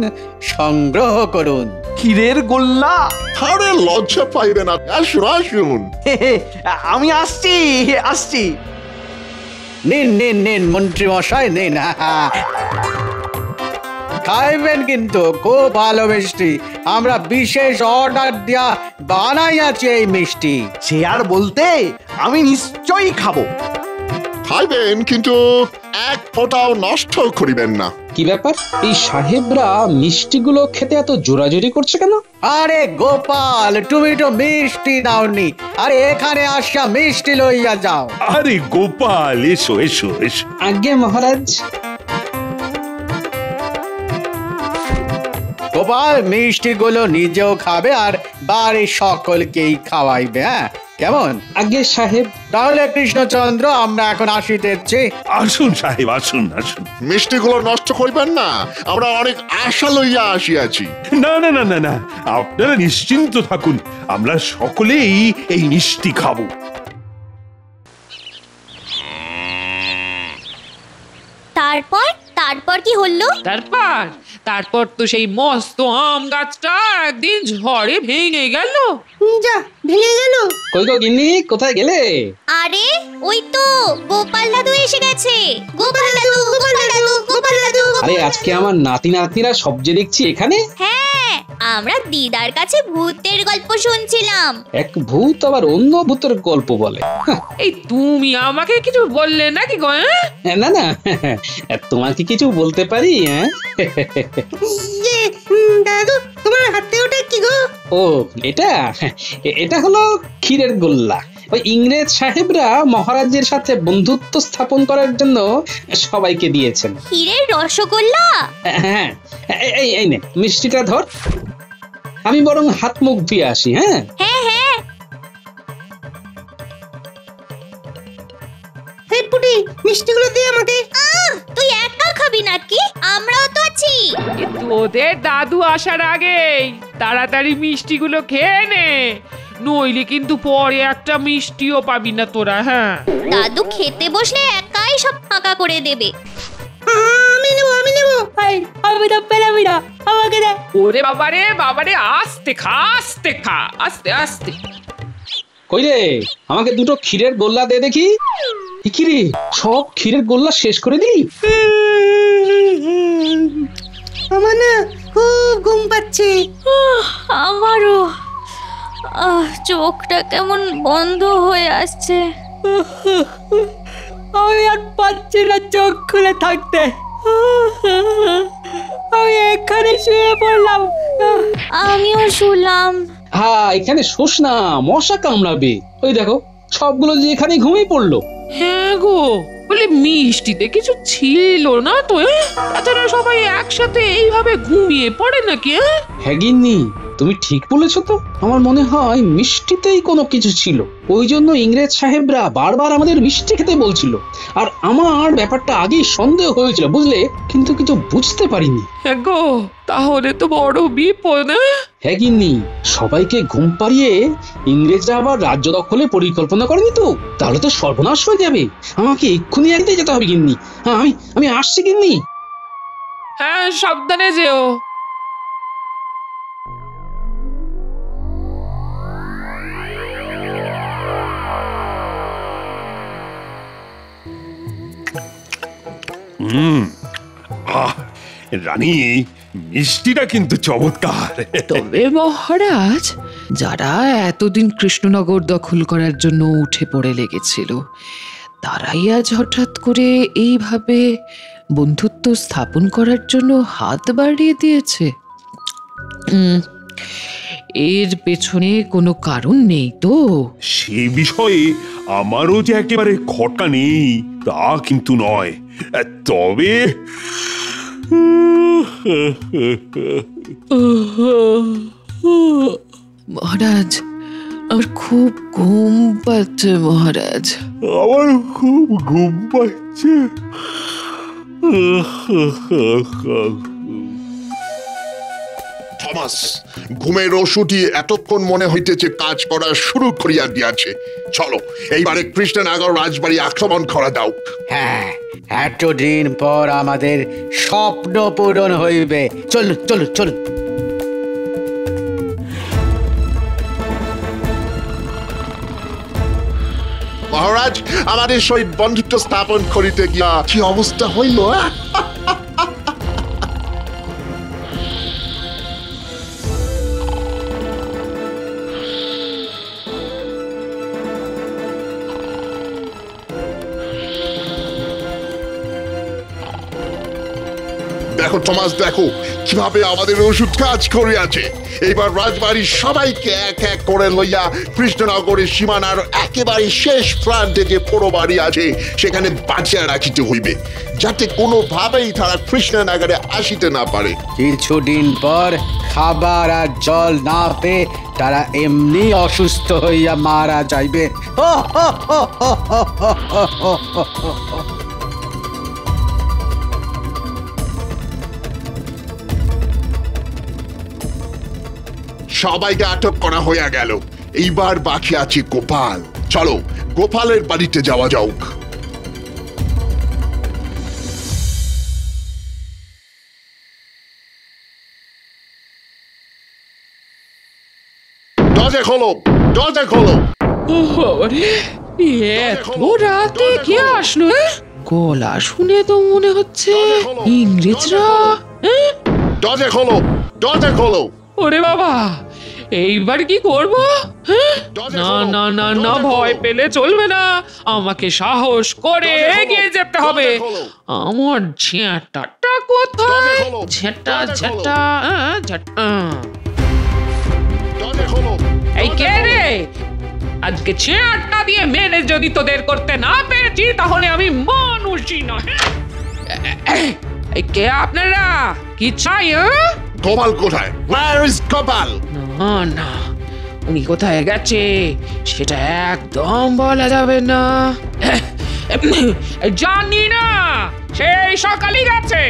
Speaker 21: সংগ্রহ করুন।
Speaker 16: ক্ষীরের গোল্লা?
Speaker 17: আরে লজ্জা পাইবে না, আসুন আসুন।
Speaker 16: আমি আসছি।
Speaker 21: নিন নিন নিন মন্ত্রী মশাই নিন। খাইবেন কিন্তু খুব ভালো মিষ্টি। আমরা বিশেষ অর্ডার দিয়া বানাইয়াছি এই মিষ্টি।
Speaker 16: সে আর বলতে, আমি নিশ্চয়ই খাবো।
Speaker 17: খাইবেন কিন্তু এক ফোঁটাও নষ্ট করিবেন না।
Speaker 4: কি ব্যাপার, এই সাহেবরা মিষ্টিগুলো খেতে এত জোরাজোরি করছে কেন?
Speaker 21: আরে গোপাল, তুমি তো মিষ্টি দাওনি, আরে এখানে আসা মিষ্টি লইয়া যাও।
Speaker 19: আরে গোপাল, এসো এসো এসো।
Speaker 4: আজ্ঞে মহারাজ।
Speaker 21: গোপাল মিষ্টিগুলো নিজেও খাবে আর বাড়ির সকলকেই খাওয়াইবে। হ্যাঁ কেমন?
Speaker 4: আজ্ঞে সাহেব।
Speaker 21: তাহলে কৃষ্ণচন্দ্র, আমরা এখন আসিতেছি।
Speaker 19: আসুন সাহেব, আসুন আসুন।
Speaker 17: মিষ্টিগুলো নষ্ট করিবেন না, আমরা অনেক আশা লইয়া আসিয়াছি।
Speaker 19: না না না না না, আপনারা নিশ্চিন্ত থাকুন, আমরা সকলেই এই মিষ্টি খাবো।
Speaker 14: তারপর কি হলো?
Speaker 2: তারপর তো সেই মস্ত আম গাছটা একদিন ঝড়ে ভেঙে গেল।
Speaker 14: যা, ভেঙে গেল?
Speaker 4: কই গো গিন্নি, কোথায় গেলে?
Speaker 14: আরে ওই তো গোপাল দাদু এসে গেছে। গোপাল দাদু, গোপাল দাদু, গোপাল দাদু।
Speaker 4: আরে আজকে আমার নাতি নাতনিরা সব যে দেখছি এখানে।
Speaker 14: হ্যাঁ, আমরা দিদার কাছে ভূতের গল্প শুনছিলাম।
Speaker 4: এক ভূত আবার অন্য ভূতের গল্প বলে।
Speaker 2: এই তুমি আমাকে কিছু বললে নাকি গো?
Speaker 4: না না, তোমাকে কিছু বলতে পারি?
Speaker 14: দাদু, তোমার হাতে ওটা কি গো?
Speaker 4: ও এটা হলো ক্ষীরের গোল্লা। ওই ইংরেজ সাহেবরা মহারাজের সাথে বন্ধুত্ব স্থাপন করার জন্য সবাইকে দিয়েছেন।
Speaker 14: ক্ষীরের রসগোল্লা?
Speaker 4: হ্যাঁ, এই নে মিষ্টিটা ধর, আমি বরং হাত মুখ ধুয়ে আসি। হ্যাঁ
Speaker 14: হ্যাঁ হ্যাঁ। এই পুটি, মিষ্টিগুলো দে আমাকে। তুই একা খাবি নাকি? আমরাও তো আছি।
Speaker 2: তোদের দাদু আসার আগেই তাড়াতাড়ি মিষ্টিগুলো খেয়ে নে, নইলে কিন্তু পরে একটা মিষ্টিও পাবি না তোরা। হ্যাঁ,
Speaker 14: দাদু খেতে বসলে একাই সব ফাঁকা করে দেবে। আমি নেব। আমি তো পেলাম না, আমাকে দে।
Speaker 2: ওরে বাবারে, আস্তে খা, আস্তে।
Speaker 4: কই রে, আমাকে দুটো ক্ষীরের গোল্লা দে দেখি। কি রে, সব ক্ষীরের গোল্লা শেষ করে দিলি?
Speaker 14: আমার না খুব ঘুম পাচ্ছে। আমারও চোখটা কেমন বন্ধ হয়ে আসছে।
Speaker 22: আমি আর পাচ্ছি না চোখ খুলে থাকতে। আমি এখানে শুয়ে পড়লাম।
Speaker 14: আমিও শুলাম।
Speaker 4: হ্যাঁ, এখানে শোস না, মশা কামড়াবে। ওই দেখো, সবগুলো যে এখানে ঘুমিয়ে পড়লো।
Speaker 2: হ্যাঁ গো, বলি মিষ্টিতে কিছু ছিল না তো? তাছাড়া সবাই একসাথে এইভাবে ঘুমিয়ে পড়ে নাকি?
Speaker 4: হ্যাঁ গিন্নি, তুমি ঠিক বলেছো তো। আমার মনে হয় মিষ্টিতেই কোনো কিছু ছিল, ওই জন্য ইংরেজ সাহেবরা বারবার আমাদের মিষ্টি খেতে বলছিল। আর আমার ব্যাপারটা আগেই সন্দেহ হয়েছিল বুঝলে, কিন্তু কিছু বুঝতে পারিনি।
Speaker 2: গো, তাহলে তো বড় বিপদ।
Speaker 4: হ্যাঁ গিন্নি, সবাইকে ঘুম পাড়িয়ে ইংরেজরা আবার রাজ্য দখলের পরিকল্পনা করেনি তো? তাহলে তো সর্বনাশ হয়ে যাবে। আমাকে এক্ষুনি একদিন যেতে হবে গিন্নি। আমি আসছি গিন্নি।
Speaker 2: হ্যাঁ, সাবধানে যেও।
Speaker 20: রানী, মিষ্টিটা কিন্তু চমৎকার।
Speaker 8: তবে মহারাজ, যারা এতদিন কৃষ্ণনগর দখল করার জন্য উঠে পড়ে লেগেছিল, তারাই আজ হঠাৎ করে এইভাবে বন্ধুত্ব স্থাপন করার জন্য হাত বাড়িয়ে দিয়েছে। এর পেছনে কোনো কারণ নেই তো?
Speaker 20: সে বিষয়ে আমারও যে একেবারে খটকা নেই তা কিন্তু নয়, তবে
Speaker 8: মহারাজ, আমার খুব ঘুম পাচ্ছে মহারাজ।
Speaker 20: আমার খুব ঘুম পাচ্ছে।
Speaker 17: থমাস, ঘুমের ওষুধই এতক্ষণ মনে হইতেছে কাজ করা শুরু করিয়া দিয়াছে। চলো, এইবারে কৃষ্ণনগর রাজবাড়ি আক্রমণ করা দাও।
Speaker 21: হ্যাঁ, এতদিন পর আমাদের স্বপ্ন পূরণ হইবে। চলুন চলুন চলুন।
Speaker 17: মহারাজ, আমাদের সহিত বন্ধুত্ব স্থাপন করিতে গিয়া কি অবস্থা হইল? দেখো টমাস, দেখো কিভাবে আমাদের ওষুধ কাজ করিয়াছে। এইবার রাজবাড়ির সবাইকে এক এক করে লইয়া কৃষ্ণনগরের সীমানার একেবারে শেষ প্রান্তে যে পোড়ো বাড়ি আছে সেখানে বাঁচিয়া রাখিতে হইবে, যাতে কোনোভাবেই তারা কৃষ্ণনগরে আসিতে না পারে।
Speaker 21: কিছুদিন পর খাবার আর জল না পেয়ে তারা এমনি অসুস্থ হইয়া মারা যাইবে।
Speaker 17: সবাইকে আটক করা হইয়া গেল। এইবার বাকি আছে গোপাল। চলো, গোপালের বাড়িতে যাওয়া যাওক। দরজা খোলো, দরজা খোলো।
Speaker 2: এত রাতে কে আসলো? গলা শুনে তো মনে হচ্ছে ইংরেজরা।
Speaker 17: দরজা খোলো, দরজা খোলো।
Speaker 2: ওরে বাবা, এইবার কি করব? না না না না, ভয় পেলে চলবে না, আমাকে সাহস করে এগিয়ে যেতে হবে। আমার ঝেঁটাটা কোথায়? ঝেঁটা ঝেঁটা ঝেঁটা। এই কে রে? আজকে ঝেঁটা দিয়ে মেরে যদি তোদের করতে না পেরেছি তাহলে আমি মানুষই নয়। এই কে আপনারা? কি চাই?
Speaker 17: গোপাল কোথায়? Where is Gopal?
Speaker 2: না না, উনি কোথায় গেছে সেটা একদম বলা যাবে না। জানি না, সেই সকালই গেছে,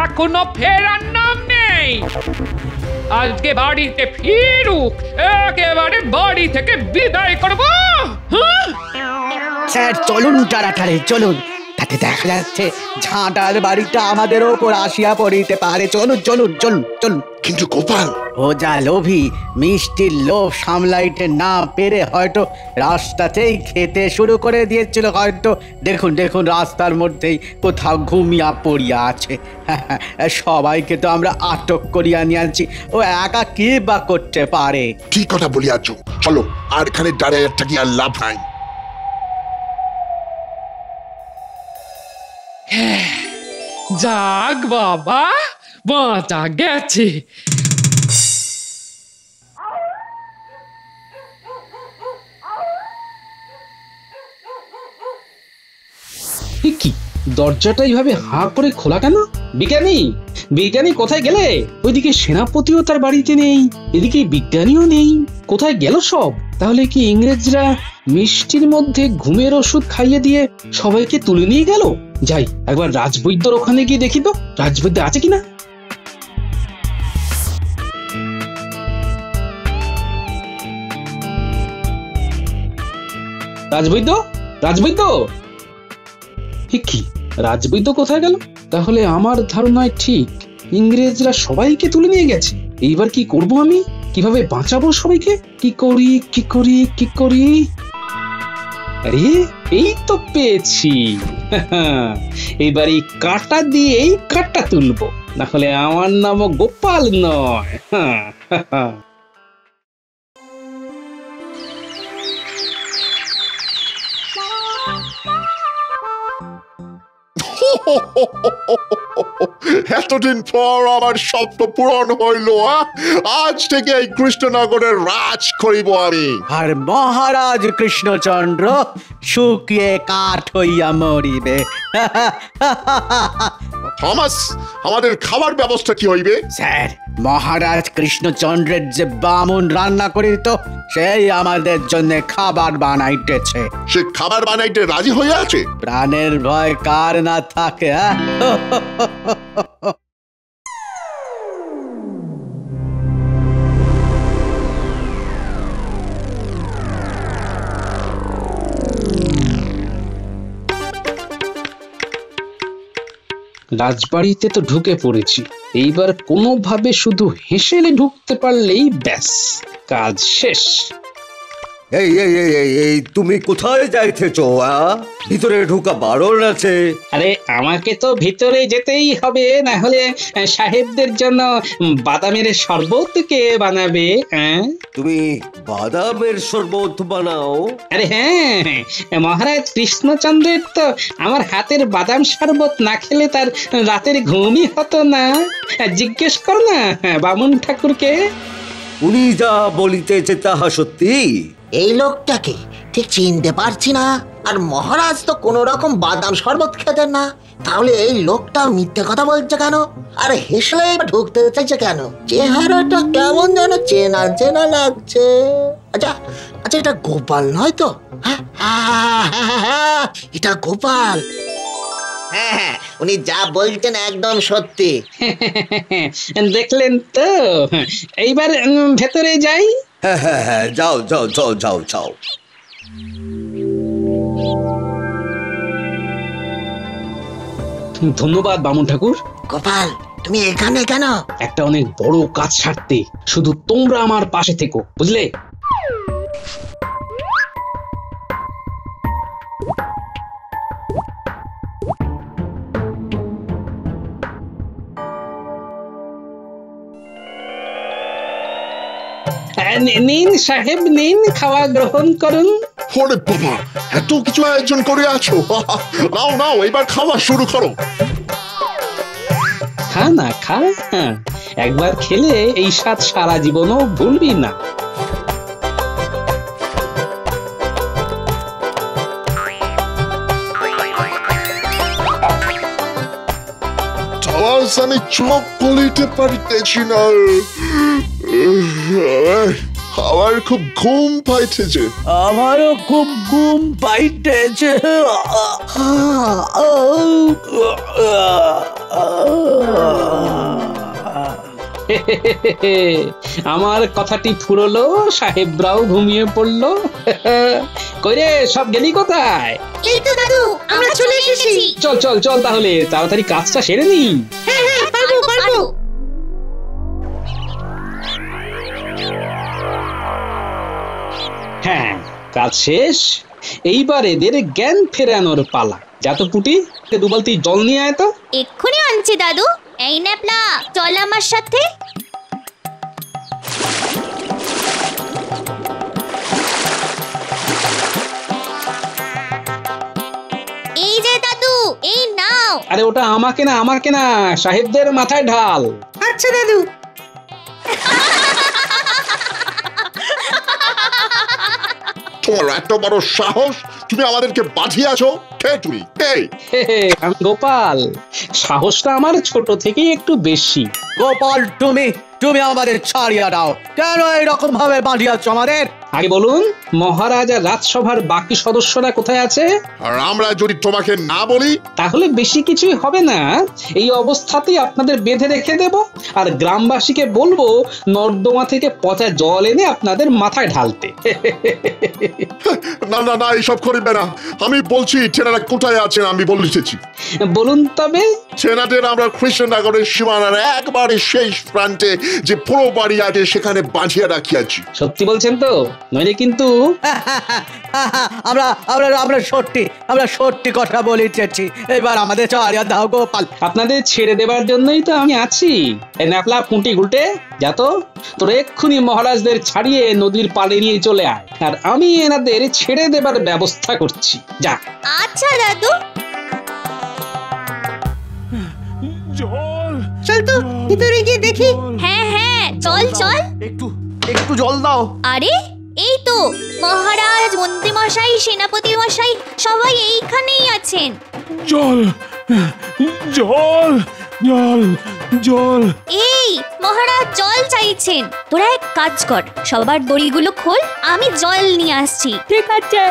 Speaker 2: এখনো ফেরার নাম নেই। আজকে বাড়িতে ফিরুক, একেবারে বাড়ি থেকে বিদায় করবো।
Speaker 21: স্যার চলুন তাড়াতাড়ি চলুন, তাতে দেখা যাচ্ছে ঝাঁটার বাড়িটা আমাদের ওপর আসিয়া পড়িতে পারে। চলুন চলুন চলুন চলুন।
Speaker 17: কিন্তু গোপাল
Speaker 21: ও যা লোভী, মিষ্টির লোভ সামলাইতে না পেরে হয়তো রাস্তাতেই খেতে শুরু করে দিয়েছিল হয়তো। দেখুন দেখুন, রাস্তার মধ্যেই কোথাও ঘুমিয়া পড়িয়া আছে। সবাইকে তো আমরা আটক করিয়া নিয়ে আনছি, ও একা কি বা করতে পারে?
Speaker 17: ঠিক কথা বলিয়াছ। চলো, আর এখানে দাঁড়িয়ে থাকি আর লাভ নাই।
Speaker 2: যাক বাবা, বাঁচা গেছে।
Speaker 4: কি দরজাটা এইভাবে হাঁ করে খোলা কেন? বিজ্ঞানী, বিজ্ঞানী কোথায় গেলে? ওইদিকে সেনাপতিও তার বাড়িতে নেই, এদিকে বিজ্ঞানীও নেই, কোথায় গেল সব? তাহলে কি ইংরেজরা মিষ্টির মধ্যে ঘুমের ওষুধ খাইয়ে দিয়ে সবাইকে তুলে নিয়ে গেল? যাই একবার রাজবৈদ্যর ওখানে গিয়ে দেখি তো রাজবৈদ্য আছে কিনা। রাজবৈদ্য, রাজবৈদ্য, কি রাজবৈদ্য কোথায় গেল? তাহলে আমার ধারণায় ঠিক, ইংরেজরা সবাইকে তুলে নিয়ে গেছে। এইবার কি করব আমি? কিভাবে বাঁচাবো সবাইকে? কি করি কি করি কি করি? আরে এই তো পেয়েছি, এইবার এই কাঁটা দিয়েই কাঁটা তুলবো, না হলে আমার নামও গোপাল নয়।
Speaker 17: এতদিন পর আমার স্বপ্ন পূরণ হইল। আজ থেকে এই কৃষ্ণনগরের রাজ করিব আমি।
Speaker 21: আর মহারাজ কৃষ্ণচন্দ্র শুকিয়ে কাঠ হইয়া মরিবে।
Speaker 17: থমাস, আমাদের খাবার ব্যবস্থা কি হইবে?
Speaker 21: স্যার, মহারাজ কৃষ্ণচন্দ্রের যে বামুন রান্না করিত সেই আমাদের জন্য খাবার বানাইতেছে।
Speaker 17: সে খাবার বানাইতে রাজি হয়ে আছে?
Speaker 21: প্রাণের ভয় কার না থাকে?
Speaker 4: রাজবাড়িতে তো ঢুকে পড়েছি, এইবার কোনোভাবে শুধু হেসেলে ঢুকতে পারলেই ব্যাস, কাজ শেষ।
Speaker 7: এই এই এই এই এই তুমি কোথায় যাইতেছো? ভিতরে ঢোকা বারণ আছে।
Speaker 4: আরে আমাকে তো ভিতরে যেতেই হবে, না হলে সাহেবদের জন্য বাদামের শরবত কে বানাবে?
Speaker 7: তুমি বাদামের শরবত বানাও?
Speaker 4: আরে হ্যাঁ, মহারাজ কৃষ্ণচন্দ্রের তো আমার হাতের বাদাম শরবত না খেলে তার রাতের ঘুমই হতো না। জিজ্ঞেস কর না বামুন ঠাকুরকে।
Speaker 7: উনি যা বলিতেছে তাহা সত্যি?
Speaker 3: এই লোকটাকে ঠিক চিনতে পারছি না, আর মহারাজ তো কোন রকম বাদাম শরবত খেতেন না, তাহলে এই লোকটা মিথ্যে কথা বলছে কেন? আর হেসলে ঢুকতে চাইছে কেন? চেহারাটা কেমন যেন চেনা চেনা লাগছে। আচ্ছা আচ্ছা, এটা গোপাল নয় তো? হ্যাঁ, এটা গোপাল। হ্যাঁ হ্যাঁ, উনি যা বলছেন একদম সত্যি।
Speaker 4: দেখলেন তো, এইবার ভেতরে যাই।
Speaker 7: হ্যাঁ হ্যাঁ হ্যাঁ, যাও যাও যাও যাও যাও।
Speaker 4: ধন্যবাদ বামুন ঠাকুর।
Speaker 3: গোপাল, তুমি এখানে কেন?
Speaker 4: একটা অনেক বড় কাজ সারতে, শুধু তোমরা আমার পাশে থেকো, বুঝলে? নিন সাহেব, নিন, খাওয়া গ্রহণ করুন।
Speaker 17: ওরে বাবা, এত কিছু আয়োজন করে আছো! নাও নাও, এবার খাওয়া শুরু করো।
Speaker 4: খা না খা, একবার খেলে এই স্বাদ সারা জীবনও ভুলবি না।
Speaker 17: আমি চোখ খুলিতে পারিতেছি না, আমার খুব ঘুম পাইতেছে।
Speaker 21: আমারও খুব ঘুম পাইতেছে।
Speaker 4: আমার কথাটি ফুরলো, সাহেবরাও ঘুমিয়ে পড়লো। কইরে সব গেলি কোথায়?
Speaker 14: এই তো দাদু, আমরা চলে এসেছি।
Speaker 4: চল চল চল, তাহলে তাড়াতাড়ি কাজটা সেরে নি।
Speaker 14: হ্যাঁ হ্যাঁ, পারবো পারবো।
Speaker 4: হ্যাঁ, কাজ শেষ। এইবার এদের জ্ঞান ফেরানোর পালা। যা তো পুটি, 2 বালতি জল নিয়ে আয় তো।
Speaker 14: এক্ষুনি আনছি দাদু। এই ন্যাপলা, চল আমার সাথে। এই যে দাদু, এই নাও।
Speaker 4: আরে ওটা আমাকে না, আমাকে না, সাহেবদের মাথায় ঢাল।
Speaker 14: আচ্ছা দাদু।
Speaker 17: তোমার এত বড় সাহস, তুমি আমাদেরকে বাঁধিয়ে আছো? কে তুমি কে?
Speaker 4: আমি গোপাল। সাহসটা আমার ছোট থেকেই একটু বেশি।
Speaker 21: গোপাল তুমি তুমি আমাদের ছাড়িয়া দাও। কেন এরকম ভাবে বাঁধিয়াছ আমাদের?
Speaker 4: আগে বলুন, মহারাজ আর রাজসভার বাকি সদস্যরা কোথায় আছে?
Speaker 17: আর আমরা যদি তোমাকে না বলি?
Speaker 4: তাহলে বেশি কিছুই হবে না। এই অবস্থাতেই আপনাদের বেঁধে রেখে দেব, আর গ্রামবাসীকে বলবো নর্দমা থেকে পচা জল এনে আপনাদের মাথায় ঢালতে।
Speaker 17: না না না, এইসব করিবে না। আমি বলছি ছেলেরা কোথায় আছেন আমি বলে দিতেছি।
Speaker 4: বলুন তবে।
Speaker 17: ছেলেদের আমরা কৃষ্ণনগরের সীমানার একবারে শেষ প্রান্তে যে পুরো বাড়ি আছে সেখানে বাঁধিয়া রাখিয়াছি।
Speaker 4: সত্যি বলছেন তো? নইলে কিন্তু
Speaker 21: আমরা আমরা আমরা সত্যি কথা বলিতেছি। এবার আমাদের ছাড়িয়া দাও গোপাল।
Speaker 4: আপনাদের ছেড়ে দেবার জন্যই তো আমি আছি। এই ন্যাপলা পুঁটি গুলটে, যা তো তোর এক্ষুনি মহারাজদের ছাড়িয়ে নদীর পাড়ে নিয়ে চলে আয়, আর আমি এনাদের ছেড়ে দেবার ব্যবস্থা করছি। যা।
Speaker 14: আচ্ছা দাদু।
Speaker 16: জল
Speaker 15: চল তো ভিতরে গিয়ে দেখি।
Speaker 14: হ্যাঁ হ্যাঁ, চল চল।
Speaker 16: একটু জল দাও।
Speaker 14: আরে এই তো মহারাজ, মন্ত্রী মশাই, সেনাপতি মশাই সবাই এইখানেই আছেন।
Speaker 20: জল জল জল জল।
Speaker 14: এই মহারাজ জল চাইছেন। তোরা এক কাজ কর, সবার দড়িগুলো খোল, আমি জল নিয়ে আসছি।
Speaker 22: ঠিক আছে।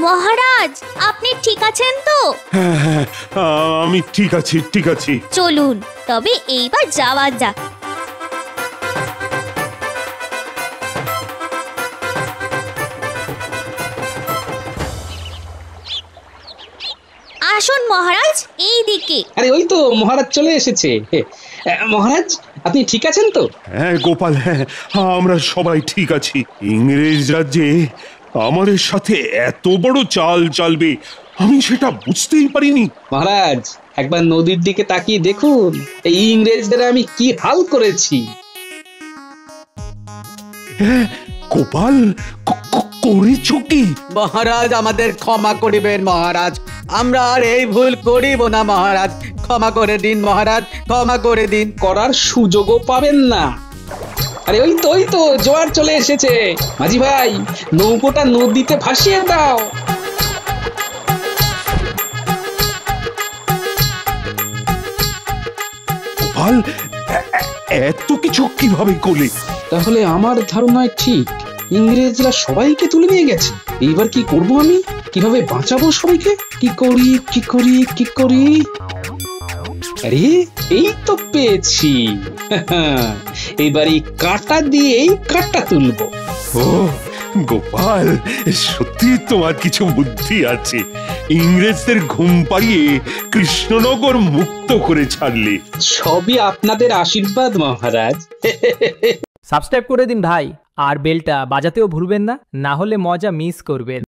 Speaker 14: মহারাজ, আপনি ঠিক আছেন তো?
Speaker 20: হ্যাঁ হ্যাঁ, আমি ঠিক আছি ঠিক আছি।
Speaker 14: চলুন তবে এইবার যাওয়া যাক। আসুন মহারাজ, এই দিকে।
Speaker 4: আরে ওই তো মহারাজ চলে এসেছে। মহারাজ, আপনি ঠিক আছেন তো?
Speaker 20: হ্যাঁ গোপাল, হ্যাঁ আমরা সবাই ঠিক আছি। ইংরেজ রাজ্যে আমাদের সাথে এত বড় চাল চালবে আমি সেটা বুঝতেই পারিনি।
Speaker 4: মহারাজ, একবার নদীর দিকে তাকিয়ে দেখুন, এই ইংরেজদের আমি কি হাল করেছি।
Speaker 20: গোপাল, করেছ কি?
Speaker 21: মহারাজ আমাদের ক্ষমা করিবেন মহারাজ। আমরা আর এই ভুল করিব না মহারাজ। ক্ষমা করে দিন মহারাজ, ক্ষমা করে দিন।
Speaker 4: করার সুযোগও পাবেন না। আরে ওই তো জোয়ার চলে এসেছে। মাঝি ভাই, নৌকোটা নদীতে ভাসিয়ে দাও।
Speaker 20: গোপাল, এত কিছু কিভাবে করলে?
Speaker 4: তাহলে আমার ধারণায় ঠিক, ইংরেজরা সবাইকে তুলে নিয়ে গেছে। এইবার কি করব আমি? কিভাবে বাঁচাবো সবাইকে? কি করি? আরে এই তো পেয়েছি। এবার এই কাঁটা দিয়েই কাঁটা তুলবো।
Speaker 20: ও গোপাল, সত্যি তোমার কিছু বুদ্ধি আছে। ইংরেজদের ঘুম পাড়িয়ে কৃষ্ণনগর মুক্ত করে ছাড়লে।
Speaker 4: সবই আপনাদের আশীর্বাদ মহারাজ।
Speaker 13: সাবস্ক্রাইব করে দিন ভাই, আর বেলটা বাজাতেও ভুলবেন না, না হলে মজা মিস করবেন।